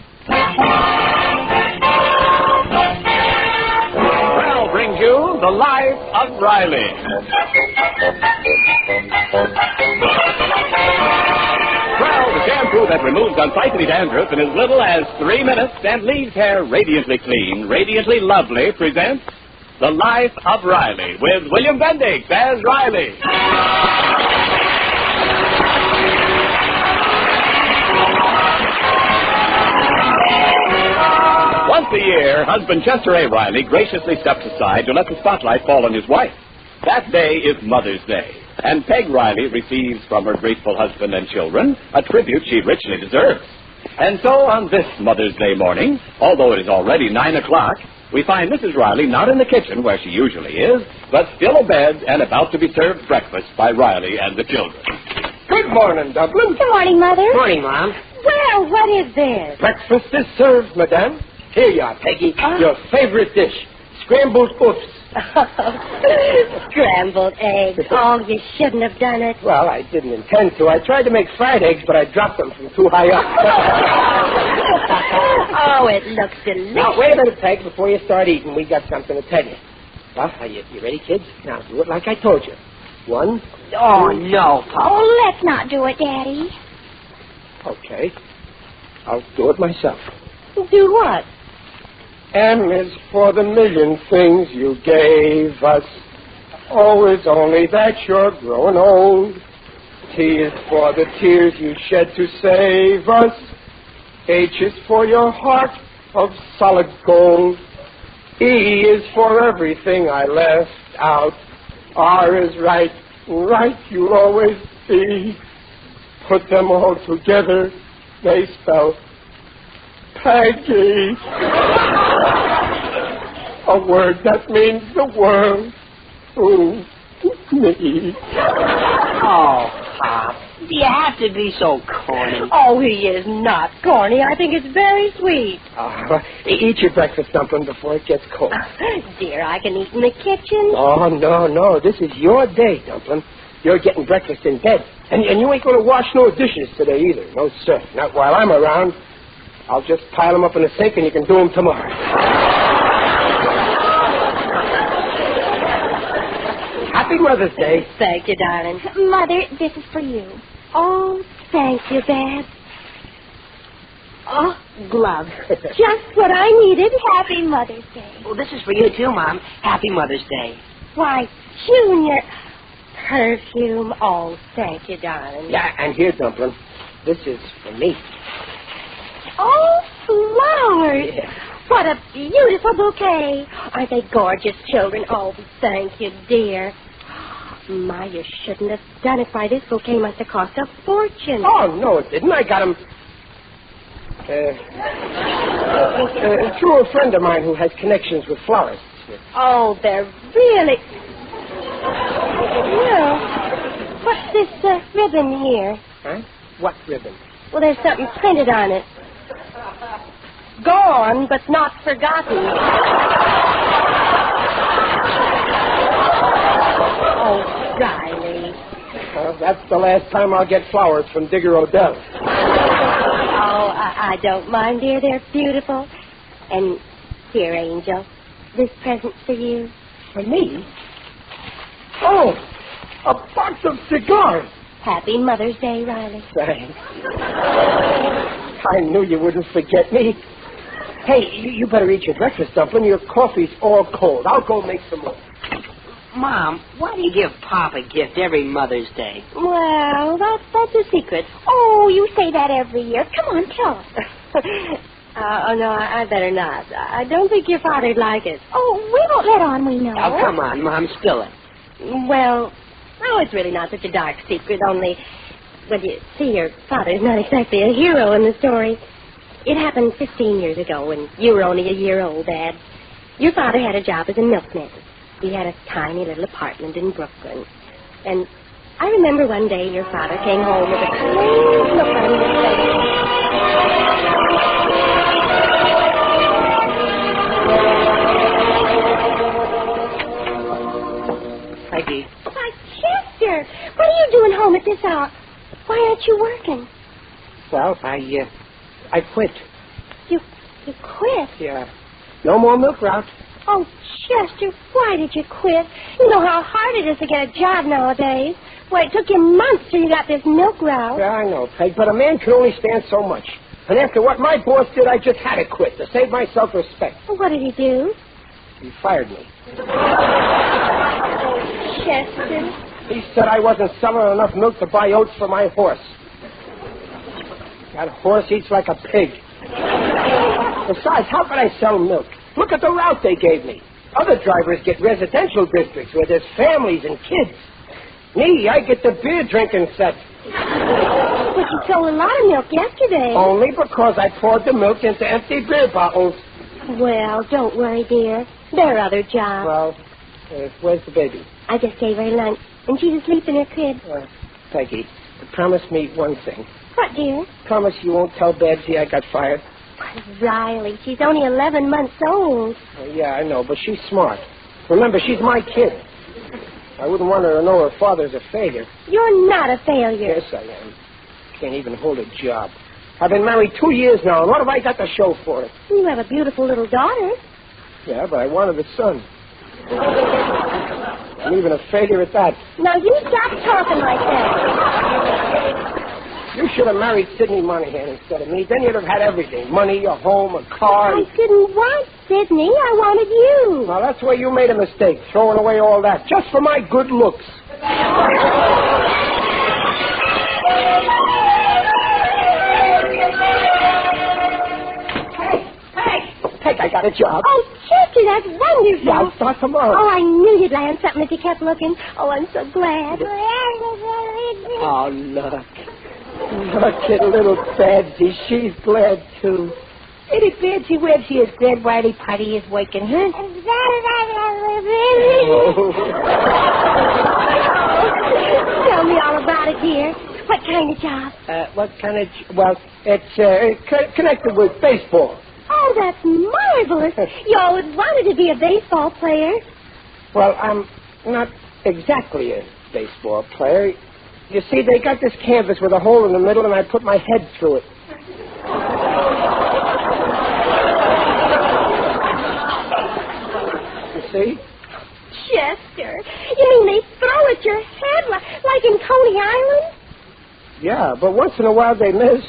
Prell brings you you The Life of Riley. Well, the shampoo that removes unsightly dandruff in as little as 3 minutes and leaves hair radiantly clean, radiantly lovely, presents The Life of Riley with William Bendix as Riley. Once a year, husband Jester A. Riley graciously steps aside to let the spotlight fall on his wife. That day is Mother's Day, and Peg Riley receives from her grateful husband and children a tribute she richly deserves. And so on this Mother's Day morning, although it is already 9 o'clock, we find Mrs. Riley not in the kitchen where she usually is, but still abed and about to be served breakfast by Riley and the children. Good morning, Dublin. Good morning, Mother. Morning, Mom. Well, what is this? Breakfast is served, Madame. Here you are, Peggy. Your favorite dish, scrambled oofs. Scrambled eggs. Oh, you shouldn't have done it. Well, I didn't intend to. I tried to make fried eggs, but I dropped them from too high up. Oh, it looks delicious. Now, wait a minute, Peg, before you start eating. We got something to tell you. Well, are you ready, kids? Now, do it like I told you. 1, 2... Oh, no, Pop. Oh, let's not do it, Daddy. Okay. I'll do it myself. Do what? M is for the million things you gave us. O is only that you're growing old. T is for the tears you shed to save us. H is for your heart of solid gold. E is for everything I left out. R is right you'll always be. Put them all together, they spell Peggy. A word that means the world to me. Oh, Pop, do you have to be so corny? Oh, he is not corny. I think it's very sweet. Eat your breakfast, Dumpling, before it gets cold. Dear, I can eat in the kitchen. Oh, no. This is your day, Dumpling. You're getting breakfast in bed. And you ain't going to wash no dishes today either. No, sir. Not while I'm around. I'll just pile them up in the sink and you can do them tomorrow. Happy Mother's Day. Thank you, darling. Mother, this is for you. Oh, thank you, Dad. Oh, gloves. Just what I needed. Happy Mother's Day. Oh, this is for you, too, Mom. Happy Mother's Day. Why, Junior, perfume. Oh, thank you, darling. Yeah, and here, Dumpling, this is for me. Oh, flowers. Yeah. What a beautiful bouquet. Aren't they gorgeous, children? Oh, thank you, dear. My, you shouldn't have done it. Why, this bouquet must have cost a fortune. Oh, no, it didn't. I got them through a friend of mine who has connections with florists. Oh, they're really... Well, what's this ribbon here? Huh? What ribbon? Well, there's something printed on it. Gone, but not forgotten. Oh, Riley. Well, that's the last time I'll get flowers from Digger Odell. Oh, I don't mind, dear. They're beautiful. And here, Angel, this present's for you. For me? Oh, a box of cigars. Happy Mother's Day, Riley. Thanks. I knew you wouldn't forget me. Hey, you better eat your breakfast, Dumpling. Your coffee's all cold. I'll go make some more. Mom, why do you give Pop a gift every Mother's Day? Well, that's a secret. Oh, you say that every year. Come on, tell us. Oh, no, I better not. I don't think your father'd like it. Oh, we won't let on we know. Oh, come on, Mom, spill it. Well, it's really not such a dark secret, only... Well, you see, your father's not exactly a hero in the story. It happened 15 years ago when you were only a year old, Dad. Your father had a job as a milkman. He had a tiny little apartment in Brooklyn. And I remember one day your father came home with a clean look on his face. Peggy. Why, Chester, what are you doing home at this hour? Why aren't you working? Well, I quit. You quit? Yeah. No more milk route. Oh, Chester, why did you quit? You know how hard it is to get a job nowadays. Why, it took you months till you got this milk route. Yeah, I know, Peg, but a man can only stand so much. And after what my boss did, I just had to quit to save my self-respect. Well, what did he do? He fired me. Chester. He said I wasn't selling enough milk to buy oats for my horse. That horse eats like a pig. Besides, how could I sell milk? Look at the route they gave me. Other drivers get residential districts where there's families and kids. Me, I get the beer drinking set. But you sold a lot of milk yesterday. Only because I poured the milk into empty beer bottles. Well, don't worry, dear. There are other jobs. Well, where's the baby? I just gave her lunch, and she's asleep in her crib. Peggy, promise me one thing. What, dear? Promise you won't tell Babsy I got fired. Riley, she's only 11 months old. Yeah, I know, but she's smart. Remember, she's my kid. I wouldn't want her to know her father's a failure. You're not a failure. Yes, I am. Can't even hold a job. I've been married 2 years now, and what have I got to show for it? You have a beautiful little daughter. Yeah, but I wanted a son. I'm even a failure at that. Now, you stop talking like that. You should have married Sidney Monahan instead of me. Then you'd have had everything. Money, a home, a car. I didn't want Sidney. I wanted you. Well, that's where you made a mistake, throwing away all that, just for my good looks. Hey, I got a job. Oh, Chester, that's wonderful. Yeah, I'll start tomorrow. Oh, I knew you'd land something if you kept looking. Oh, I'm so glad. Oh, look. Look at little Babsy. She's glad, too. Little Babsy Websy is glad Riley Potty is waking her. Tell me all about it, dear. What kind of job? What kind of... Well, it's connected with baseball. Oh, that's marvelous. You always wanted to be a baseball player. Well, I'm not exactly a baseball player. You see, they got this canvas with a hole in the middle, and I put my head through it. You see? Chester, you mean they throw at your head like in Coney Island? Yeah, but once in a while they miss.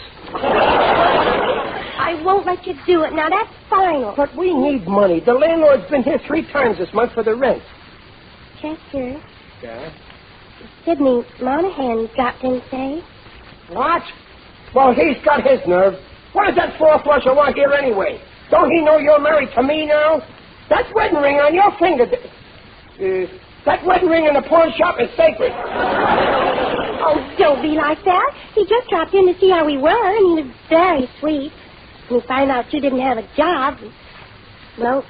I won't let you do it. Now, that's final. But we need money. The landlord's been here 3 times this month for the rent. Chester. Yeah? Sidney Monahan dropped in today. What? Well, he's got his nerve. What does that 4-flusher want here anyway? Don't he know you're married to me now? That wedding ring on your finger... that wedding ring in the pawn shop is sacred. Oh, don't be like that. He just dropped in to see how we were, and he was very sweet. When he found out you didn't have a job, well,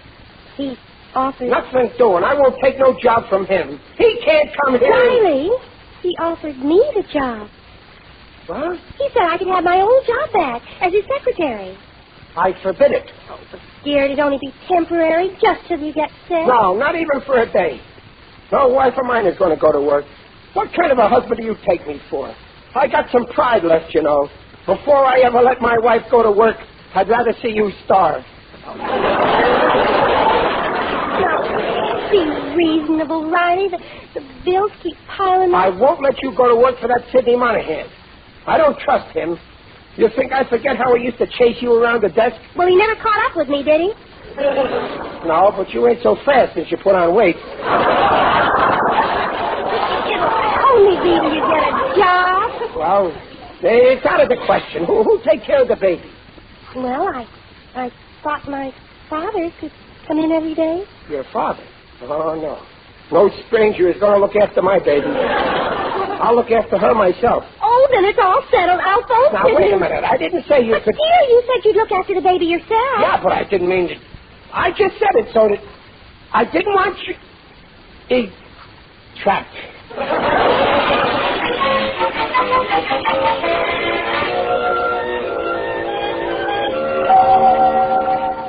he offered... Nothing doing. I won't take no job from him. He can't come here. Riley, he offered me the job. What? He said I could have my old job back as his secretary. I forbid it. Oh, but dear, it'd only be temporary, just till you get sick. No, not even for a day. No wife of mine is going to go to work. What kind of a husband do you take me for? I got some pride left, you know. Before I ever let my wife go to work, I'd rather see you starve. Now, be reasonable, Riley. The bills keep piling up. I won't let you go to work for that Sidney Monahan. I don't trust him. You think I forget how he used to chase you around the desk? Well, he never caught up with me, did he? No, but you ain't so fast since you put on weight. It'll only be till you get a job. Well, it's out of the question. Who'll take care of the baby? Well, I thought my father could come in every day. Your father? Oh, no. No stranger is going to look after my baby. I'll look after her myself. Oh, then it's all settled. I'll phone Now, wait a minute. I didn't say you could... Dear, you said you'd look after the baby yourself. Yeah, but I didn't mean to... I just said it so that... I didn't want you... trapped.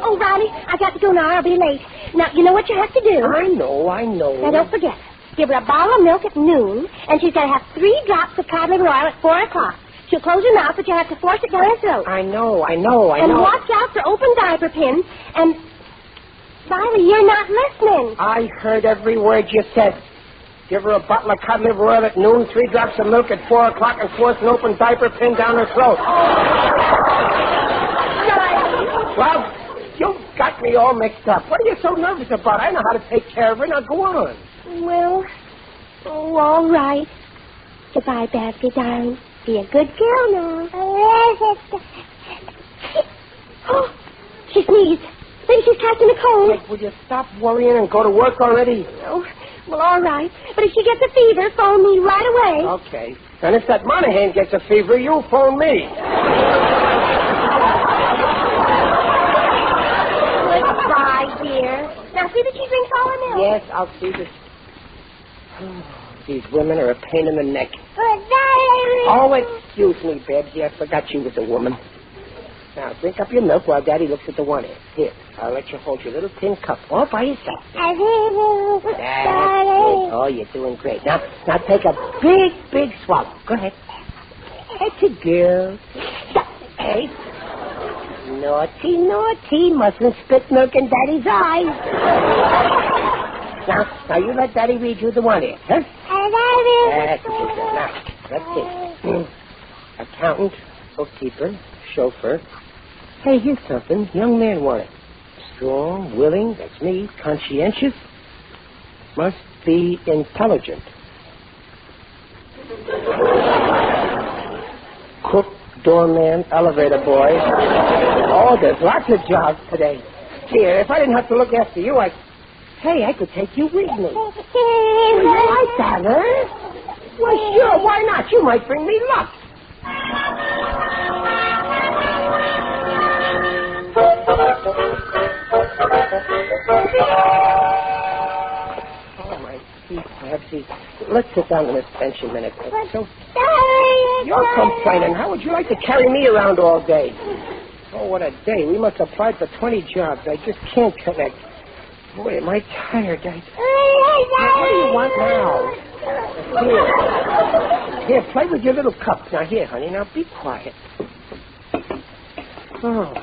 Oh, Riley, I got to go now. I'll be late. Now, you know what you have to do? I know. Now, don't forget. Give her a bottle of milk at noon, and she's got to have 3 drops of codling oil at 4 o'clock. She'll close her mouth, but you have to force it down her throat. I know. And watch out for open diaper pins, and Riley, you're not listening. I heard every word you said. Give her a bottle of cod liver oil at noon, 3 drops of milk at 4 o'clock, and force an open diaper pinned down her throat. Well, you got me all mixed up. What are you so nervous about? I know how to take care of her. Now go on. Well, all right. Goodbye, Babsy, darling. Be a good girl now. Oh, she sneezed. Maybe she's catching a cold. Hey, will you stop worrying and go to work already? Oh, well, all right. But if she gets a fever, phone me right away. Okay. And if that Monahan gets a fever, you phone me. Goodbye, dear. Now, see that she drinks all her milk. Yes, I'll see this. These women are a pain in the neck. Oh, excuse me, Babsy. I forgot you was a woman. Now, drink up your milk while Daddy looks at the one end. Here, I'll let you hold your little tin cup all by yourself. That's it. Oh, you're doing great. Now take a big, big swallow. Go ahead. That's a girl. Hey. Naughty, naughty. Mustn't spit milk in Daddy's eyes. Now, you let Daddy read you the one end, huh? That's a good girl. Now, let's see. Accountant, bookkeeper, chauffeur. Hey, here's something. Young man wanted. Strong, willing, that's me. Conscientious. Must be intelligent. Cook, doorman, elevator boy. Oh, there's lots of jobs today. Here, if I didn't have to look after you, I could take you with me. You like that, huh? Well, sure, why not? You might bring me luck. Oh, my teeth, Babsy. Let's sit down on this bench a minute. So, you're complaining. How would you like to carry me around all day? Oh, what a day. We must apply for 20 jobs. I just can't connect. Boy, am I tired. What do you want now? Here, play with your little cup. Now, here, honey. Now, be quiet. Oh.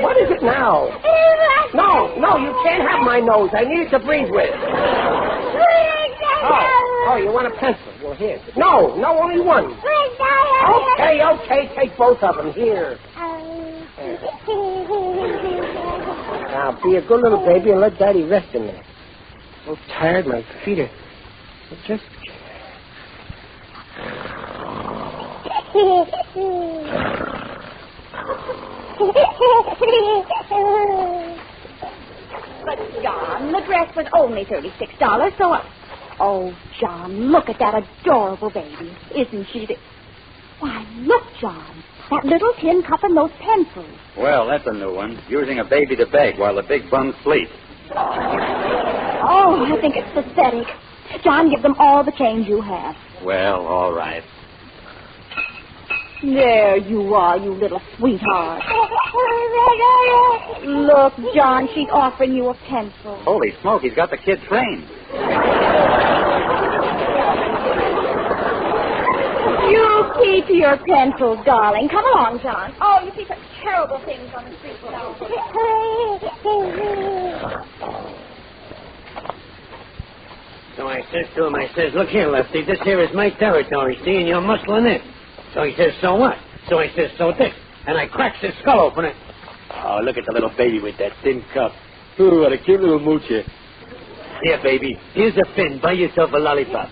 What is it now? No, you can't have my nose. I need it to breathe with. Oh, you want a pencil? Well, here. No, only one. Okay, take both of them. Here. Now, be a good little baby and let Daddy rest in there. I'm so tired, my feet are just... But, John, the dress was only $36, so Oh, John, look at that adorable baby. Isn't she Why, look, John. That little tin cup and those pencils. Well, that's a new one. Using a baby to beg while the big bums sleep. Oh, I think it's pathetic. John, give them all the change you have. Well, all right. There you are, you little sweetheart. Look, John, she's offering you a pencil. Holy smoke, he's got the kid trained. You keep your pencils, darling. Come along, John. Oh, you see such terrible things on the street now. So I says to him, look here, Lefty, this here is my territory, see, and you're muscling in. So he says, so what? So I says, so this. And I cracks his skull open. Oh, look at the little baby with that thin cup. Ooh, what a cute little moocher. Here, baby, here's a pin. Buy yourself a lollipop.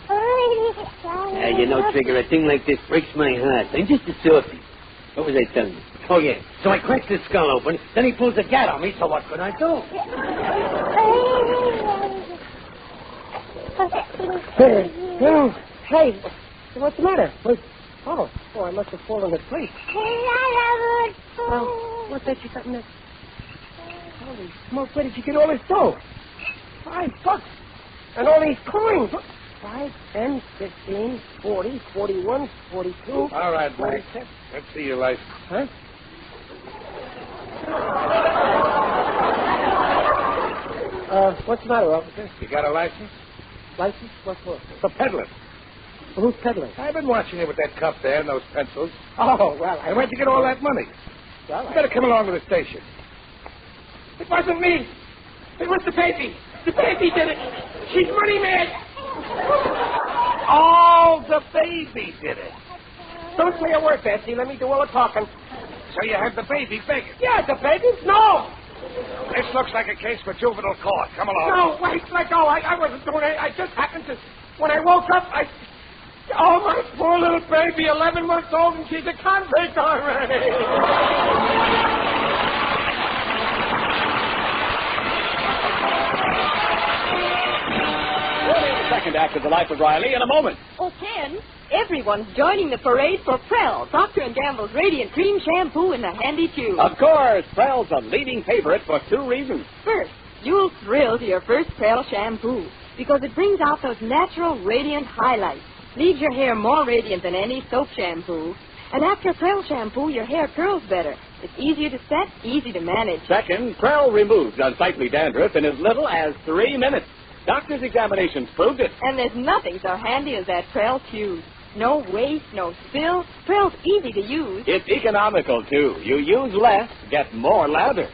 You know, Trigger, a thing like this breaks my heart. I'm just a softie. What was I telling you? Oh, yeah. So I cracks his skull open. Then he pulls a gat on me, so what could I do? Hey, what's the matter? Oh, I must have fallen asleep. Well, what's that you got in there? Holy smoke, where did you get all this dough? $5. And all these coins. 5, 10, 15, 40, 41, 42. All right, Mike. Let's see your license. Huh? What's the matter, officer? You got a license? License? What for? For peddling. Well, who's peddling? I've been watching you with that cup there and those pencils. Oh, well, And where'd you get all that money? Well, You better come along to the station. It wasn't me. It was the baby. The baby did it. She's money mad. Oh, the baby did it. Don't say a word, Betsy. Let me do all the talking. So you had the baby begging? Yeah, the baby? No. This looks like a case for juvenile court. Come along. No, wait, let go. I wasn't doing it. I just happened to... When I woke up, Oh, my poor little baby, 11 months old, and she's a convict already. The second act of The Life of Riley in a moment. Oh, Ken, everyone's joining the parade for Prell, Procter & Gamble's Radiant Cream Shampoo in the handy tube. Of course, Prell's a leading favorite for two reasons. First, you'll thrill to your first Prell shampoo because it brings out those natural, radiant highlights. Leaves your hair more radiant than any soap shampoo. And after Prell shampoo, your hair curls better. It's easier to set, easy to manage. Second, Prell removes unsightly dandruff in as little as 3 minutes. Doctor's examinations proved it. And there's nothing so handy as that Prell tube. No waste, no spill. Prell's easy to use. It's economical, too. You use less, get more lather.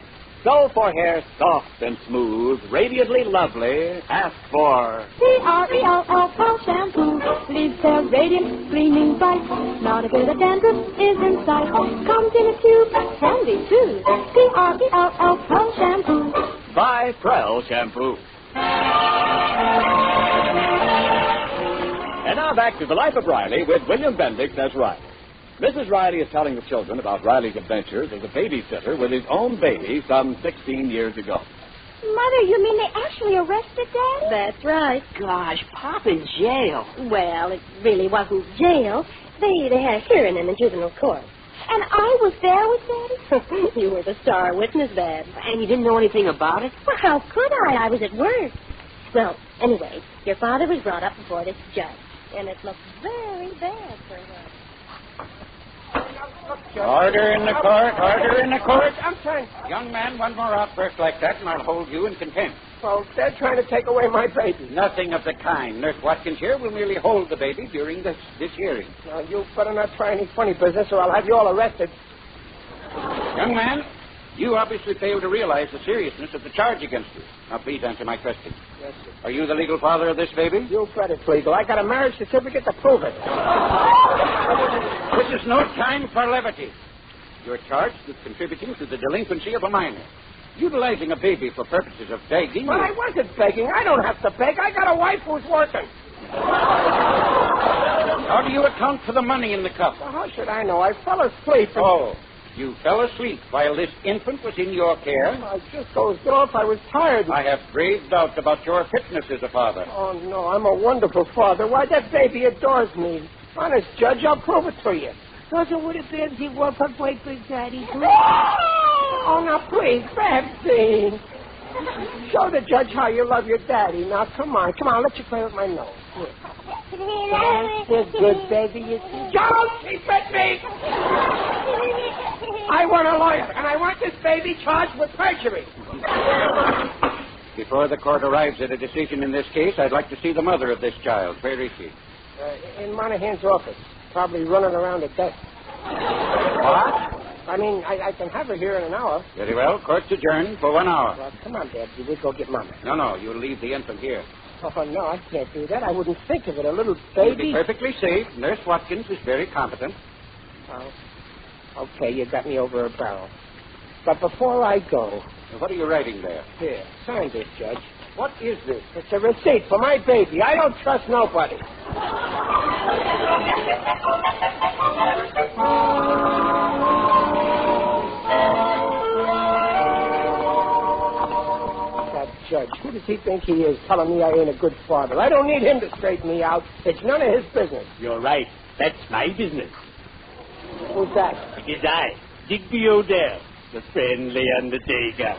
So for hair soft and smooth, radiantly lovely, ask for... P-R-E-L-L Prell Shampoo. Leaves hair radiant, gleaming bright. Not a bit of dandruff is in sight. Comes in a tube, handy too. P-R-E-L-L Prell Shampoo. Buy Prell Shampoo. And now back to The Life of Riley with William Bendix as Riley. Mrs. Riley is telling the children about Riley's adventures as a babysitter with his own baby some 16 years ago. Mother, you mean they actually arrested Dad? That's right. Gosh, Pop in jail. Well, it really wasn't jail. They had a hearing in the juvenile court. And I was there with Daddy? You were the star witness, Dad. And you didn't know anything about it? Well, how could I? I was at work. Well, anyway, your father was brought up before this judge, and it looked very bad for him. Order in the court, order in the court. I'm trying. Young man, one more outburst like that, and I'll hold you in contempt. Well, they're trying to take away my baby. Nothing of the kind. Nurse Watkins here will merely hold the baby during this hearing. Now, you better not try any funny business, or I'll have you all arrested. Young man, you obviously fail to realize the seriousness of the charge against you. Now, please answer my question. Yes, sir. Are you the legal father of this baby? You bet it's legal. I got a marriage certificate to prove it. This is no time for levity. You're charged with contributing to the delinquency of a minor. Utilizing a baby for purposes of begging. Well, I wasn't begging. I don't have to beg. I got a wife who's working. How do you account for the money in the cup? Well, how should I know? I fell asleep. Oh, you fell asleep while this infant was in your care? I just dozed off. I was tired. I have grave doubt about your fitness as a father. Oh, no, I'm a wonderful father. Why, that baby adores me. Honest, Judge, I'll prove it to you. So would it be if you were for great big daddy? Oh, now, please, Betsy. Show the judge how you love your daddy. Now, come on, let you play with my nose. That's a good baby, you see. Don't keep at me! I want a lawyer, and I want this baby charged with perjury. Before the court arrives at a decision in this case, I'd like to see the mother of this child. Where is she? In Monahan's office. Probably running around at desk. What? I mean, I can have her here in an hour. Very well. Court's adjourned for 1 hour. Well, come on, Dad. We'll go get Mama. No. You'll leave the infant here. Oh, no, I can't do that. I wouldn't think of it. A little baby. You'll be perfectly safe. Nurse Watkins is very competent. Oh, okay. You got me over a barrel. But before I go... What are you writing there? Here, sign this, Judge. What is this? It's a receipt for my baby. I don't trust nobody. That judge, who does he think he is telling me I ain't a good father? I don't need him to straighten me out. It's none of his business. You're right. That's my business. Who's that? It is I, Digby Odell, the friendly undertaker.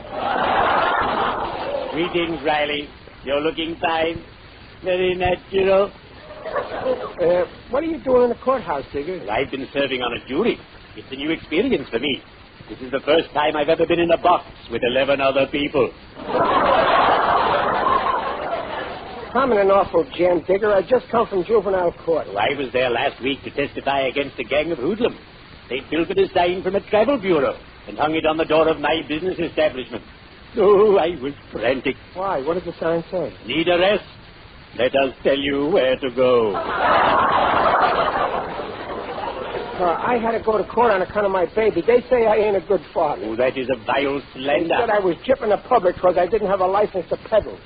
Greetings, Riley. You're looking fine. Very natural. What are you doing in the courthouse, Digger? Well, I've been serving on a jury. It's a new experience for me. This is the first time I've ever been in a box with 11 other people. I'm in an awful jam, Digger. I just come from juvenile court. Well, I was there last week to testify against a gang of hoodlums. They pilfered a sign from a travel bureau and hung it on the door of my business establishment. Oh, I was frantic. Why? What did the sign say? Need a rest? Let us tell you where to go. I had to go to court on account of my baby. They say I ain't a good father. Oh, that is a vile slander. They said I was gypping the public because I didn't have a license to peddle.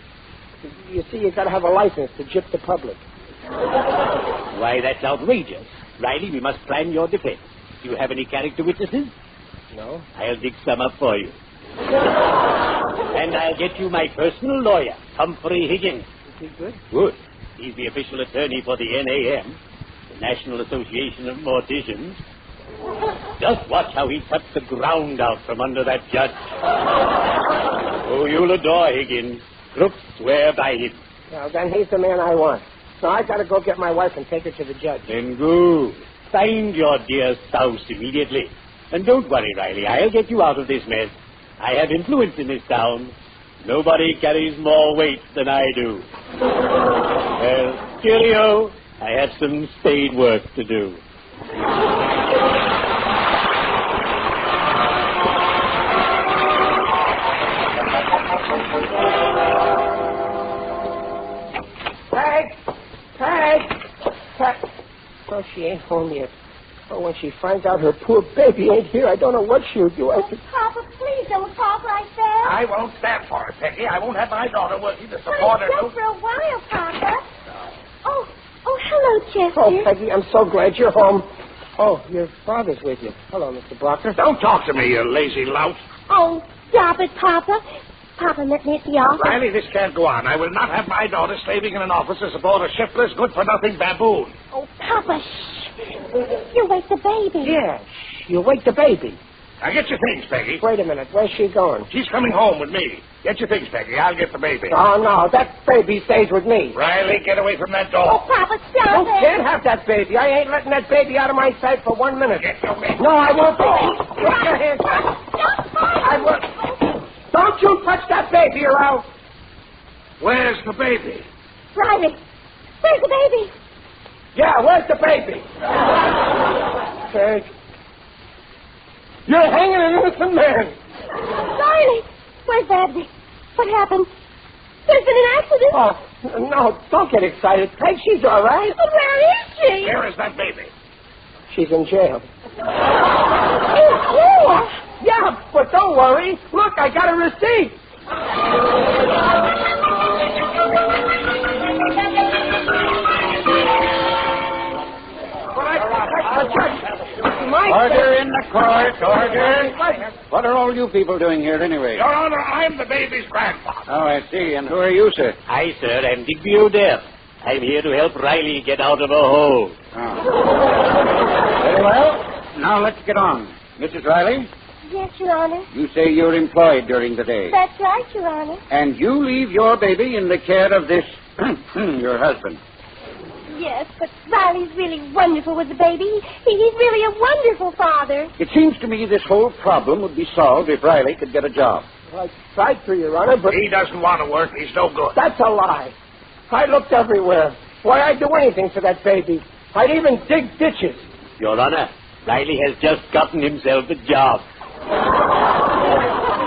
You see, you got to have a license to gyp the public. Why, that's outrageous. Riley, we must plan your defense. Do you have any character witnesses? No. I'll dig some up for you. And I'll get you my personal lawyer, Humphrey Higgins. Is he good? Good. He's the official attorney for the NAM, the National Association of Morticians. Just watch how he cuts the ground out from under that judge. Oh, you'll adore Higgins. Crooks swear by him. Well, then he's the man I want. So I got to go get my wife and take her to the judge. Then go. Find your dear spouse immediately. And don't worry, Riley. I'll get you out of this mess. I have influence in this town. Nobody carries more weight than I do. Well, cheerio. I have some spade work to do. Peg! Oh, she ain't home yet. Oh, when she finds out her poor baby ain't here, I don't know what she'll do. Papa, please don't talk like that. I won't stand for it, Peggy. I won't have my daughter working to support her. Just for a while, Papa. Oh, hello, Chester. Oh, Peggy, I'm so glad you're home. Oh, your father's with you. Hello, Mr. Blocker. Don't talk to me, you lazy lout. Oh, stop it, Papa. Papa, let me at the office. Riley, this can't go on. I will not have my daughter slaving in an office to support a shiftless, good-for-nothing baboon. Oh, Papa, shh. You'll wake the baby. Yeah, you'll wake the baby. Now, get your things, Peggy. Wait a minute. Where's she going? She's coming home with me. Get your things, Peggy. I'll get the baby. Oh, no. That baby stays with me. Riley, get away from that door. Oh, Papa, stop You can't have that baby. I ain't letting that baby out of my sight for 1 minute. Get your baby. No, I won't. Put your hands up. I won't. Don't you touch that baby or else. Where's the baby? Riley, where's the baby? Yeah, where's the baby? Peg. You're hanging an innocent man. Riley, where's Babsy? What happened? There's been an accident. Oh, no, don't get excited. Peg, she's all right. But where is she? Where is that baby? She's in jail. Oh, yeah, but don't worry. Look, I got a receipt. Order in the court, order. What are all you people doing here anyway? Your Honor, I'm the baby's grandfather. Oh, I see. And who are you, sir? Hi, sir. I'm Digby O'Dell. I'm here to help Riley get out of a hole. Oh. Very well. Now let's get on. Mrs. Riley? yes, Your Honor. You say you're employed during the day. That's right, Your Honor. And you leave your baby in the care of this, your husband. Yes, but Riley's really wonderful with the baby. He's really a wonderful father. It seems to me this whole problem would be solved if Riley could get a job. I tried to, Your Honor, but... He doesn't want to work. He's no good. That's a lie. I looked everywhere. Why, I'd do anything for that baby. I'd even dig ditches. Your Honor, Riley has just gotten himself a job.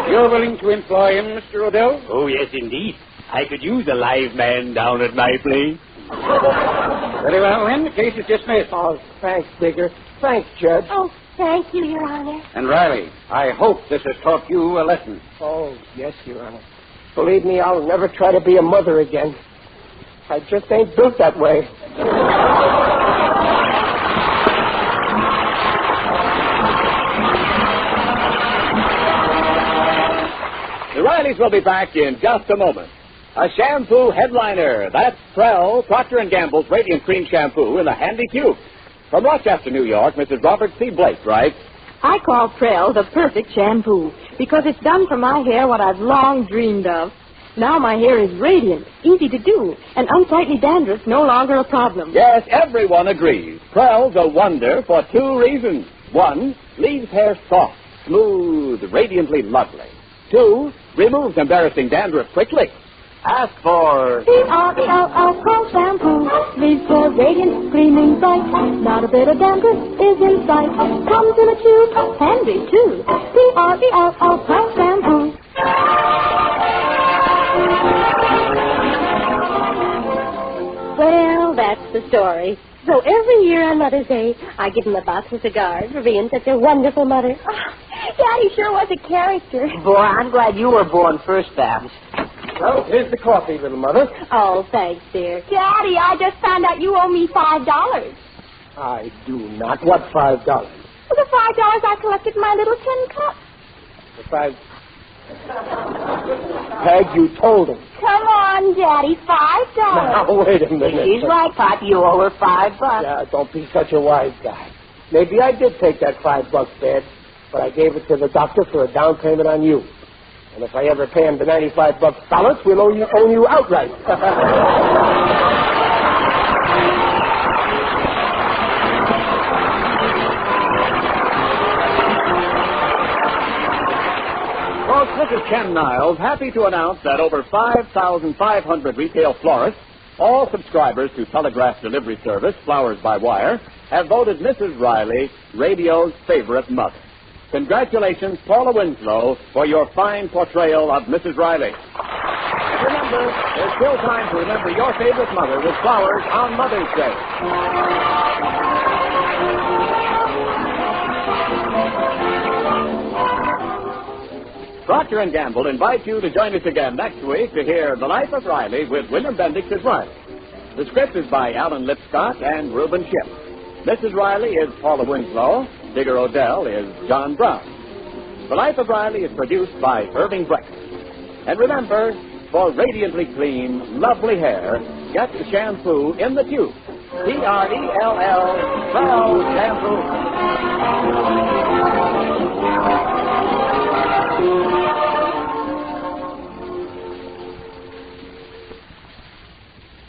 You're willing to employ him, Mr. Odell? Oh, yes, indeed. I could use a live man down at my place. Very well, then. The case is dismissed. Oh, thanks, Digger. Thanks, Judge. Oh, thank you, Your Honor. And, Riley, I hope this has taught you a lesson. Oh, yes, Your Honor. Believe me, I'll never try to be a mother again. I just ain't built that way. The Rileys will be back in just a moment. A shampoo headliner. That's Prell, Procter & Gamble's Radiant Cream Shampoo in a handy tube. From Rochester, New York, Mrs. Robert C. Blake writes, I call Prell the perfect shampoo because it's done for my hair what I've long dreamed of. Now my hair is radiant, easy to do, and unsightly dandruff no longer a problem. Yes, everyone agrees. Prell's a wonder for two reasons. One, leaves hair soft, smooth, radiantly lovely. Two, removes embarrassing dandruff quickly. Ask for P-R-E-L-L Pearl Shampoo. Leaves hair radiant, gleaming bright. Not a bit of dandruff is in sight. Comes in a tube, handy too. P-R-E-L-L Pearl Shampoo. that's the story. So every year on Mother's Day, I give him a box of cigars for being such a wonderful mother. Oh, Daddy sure was a character. Boy, I'm glad you were born first, Babs. Well, here's the coffee, little mother. Oh, thanks, dear. Daddy, I just found out you owe me $5. I do not. What $5? For the $5 I collected in my little tin cup. The $5. Peg, you told him. Come on, Daddy, $5. Now, wait a minute. She's right, Pop. You owe her $5. Yeah, don't be such a wise guy. Maybe I did take that $5, Dad, but I gave it to the doctor for a down payment on you. And if I ever pay him the $95 balance, we'll own you outright. Folks, this is Ken Niles, happy to announce that over 5,500 retail florists, all subscribers to Telegraph Delivery Service, Flowers by Wire, have voted Mrs. Riley radio's favorite mother. Congratulations, Paula Winslow, for your fine portrayal of Mrs. Riley. And remember, there's still time to remember your favorite mother with flowers on Mother's Day. Procter & Gamble invites you to join us again next week to hear The Life of Riley with William Bendix as Riley. The script is by Alan Lipscott and Reuben Ship. Mrs. Riley is Paula Winslow. Digger Odell is John Brown. The Life of Riley is produced by Irving Brecht. And remember, for radiantly clean, lovely hair, get the shampoo in the tube. P-R-E-L-L, Pearl Shampoo.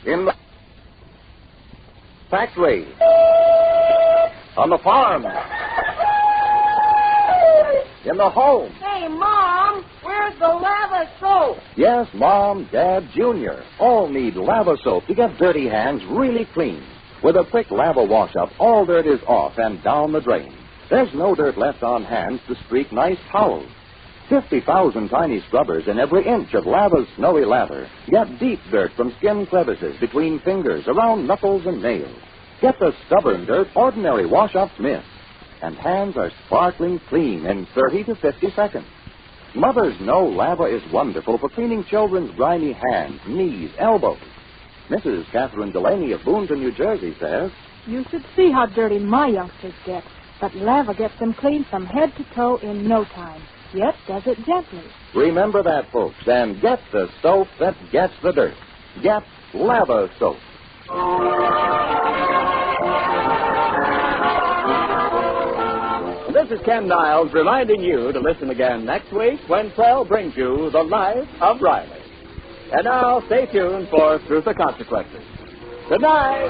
In the factory, on the farm, in the home. Hey, Mom, where's the lava soap? Yes, Mom, Dad, Junior, all need lava soap to get dirty hands really clean. With a quick lava wash-up, all dirt is off and down the drain. There's no dirt left on hands to streak nice towels. 50,000 tiny scrubbers in every inch of lava's snowy lather get deep dirt from skin crevices between fingers, around knuckles and nails. Get the stubborn dirt ordinary wash-ups miss. And hands are sparkling clean in 30 to 50 seconds. Mothers know lava is wonderful for cleaning children's grimy hands, knees, elbows. Mrs. Catherine Delaney of Boonton, New Jersey says, "You should see how dirty my youngsters get, but lava gets them clean from head to toe in no time, yet does it gently." Remember that, folks, and get the soap that gets the dirt. Get lava soap. This is Ken Niles reminding you to listen again next week when Prell brings you The Life of Riley. And now, stay tuned for Truth or Consequences. Good night.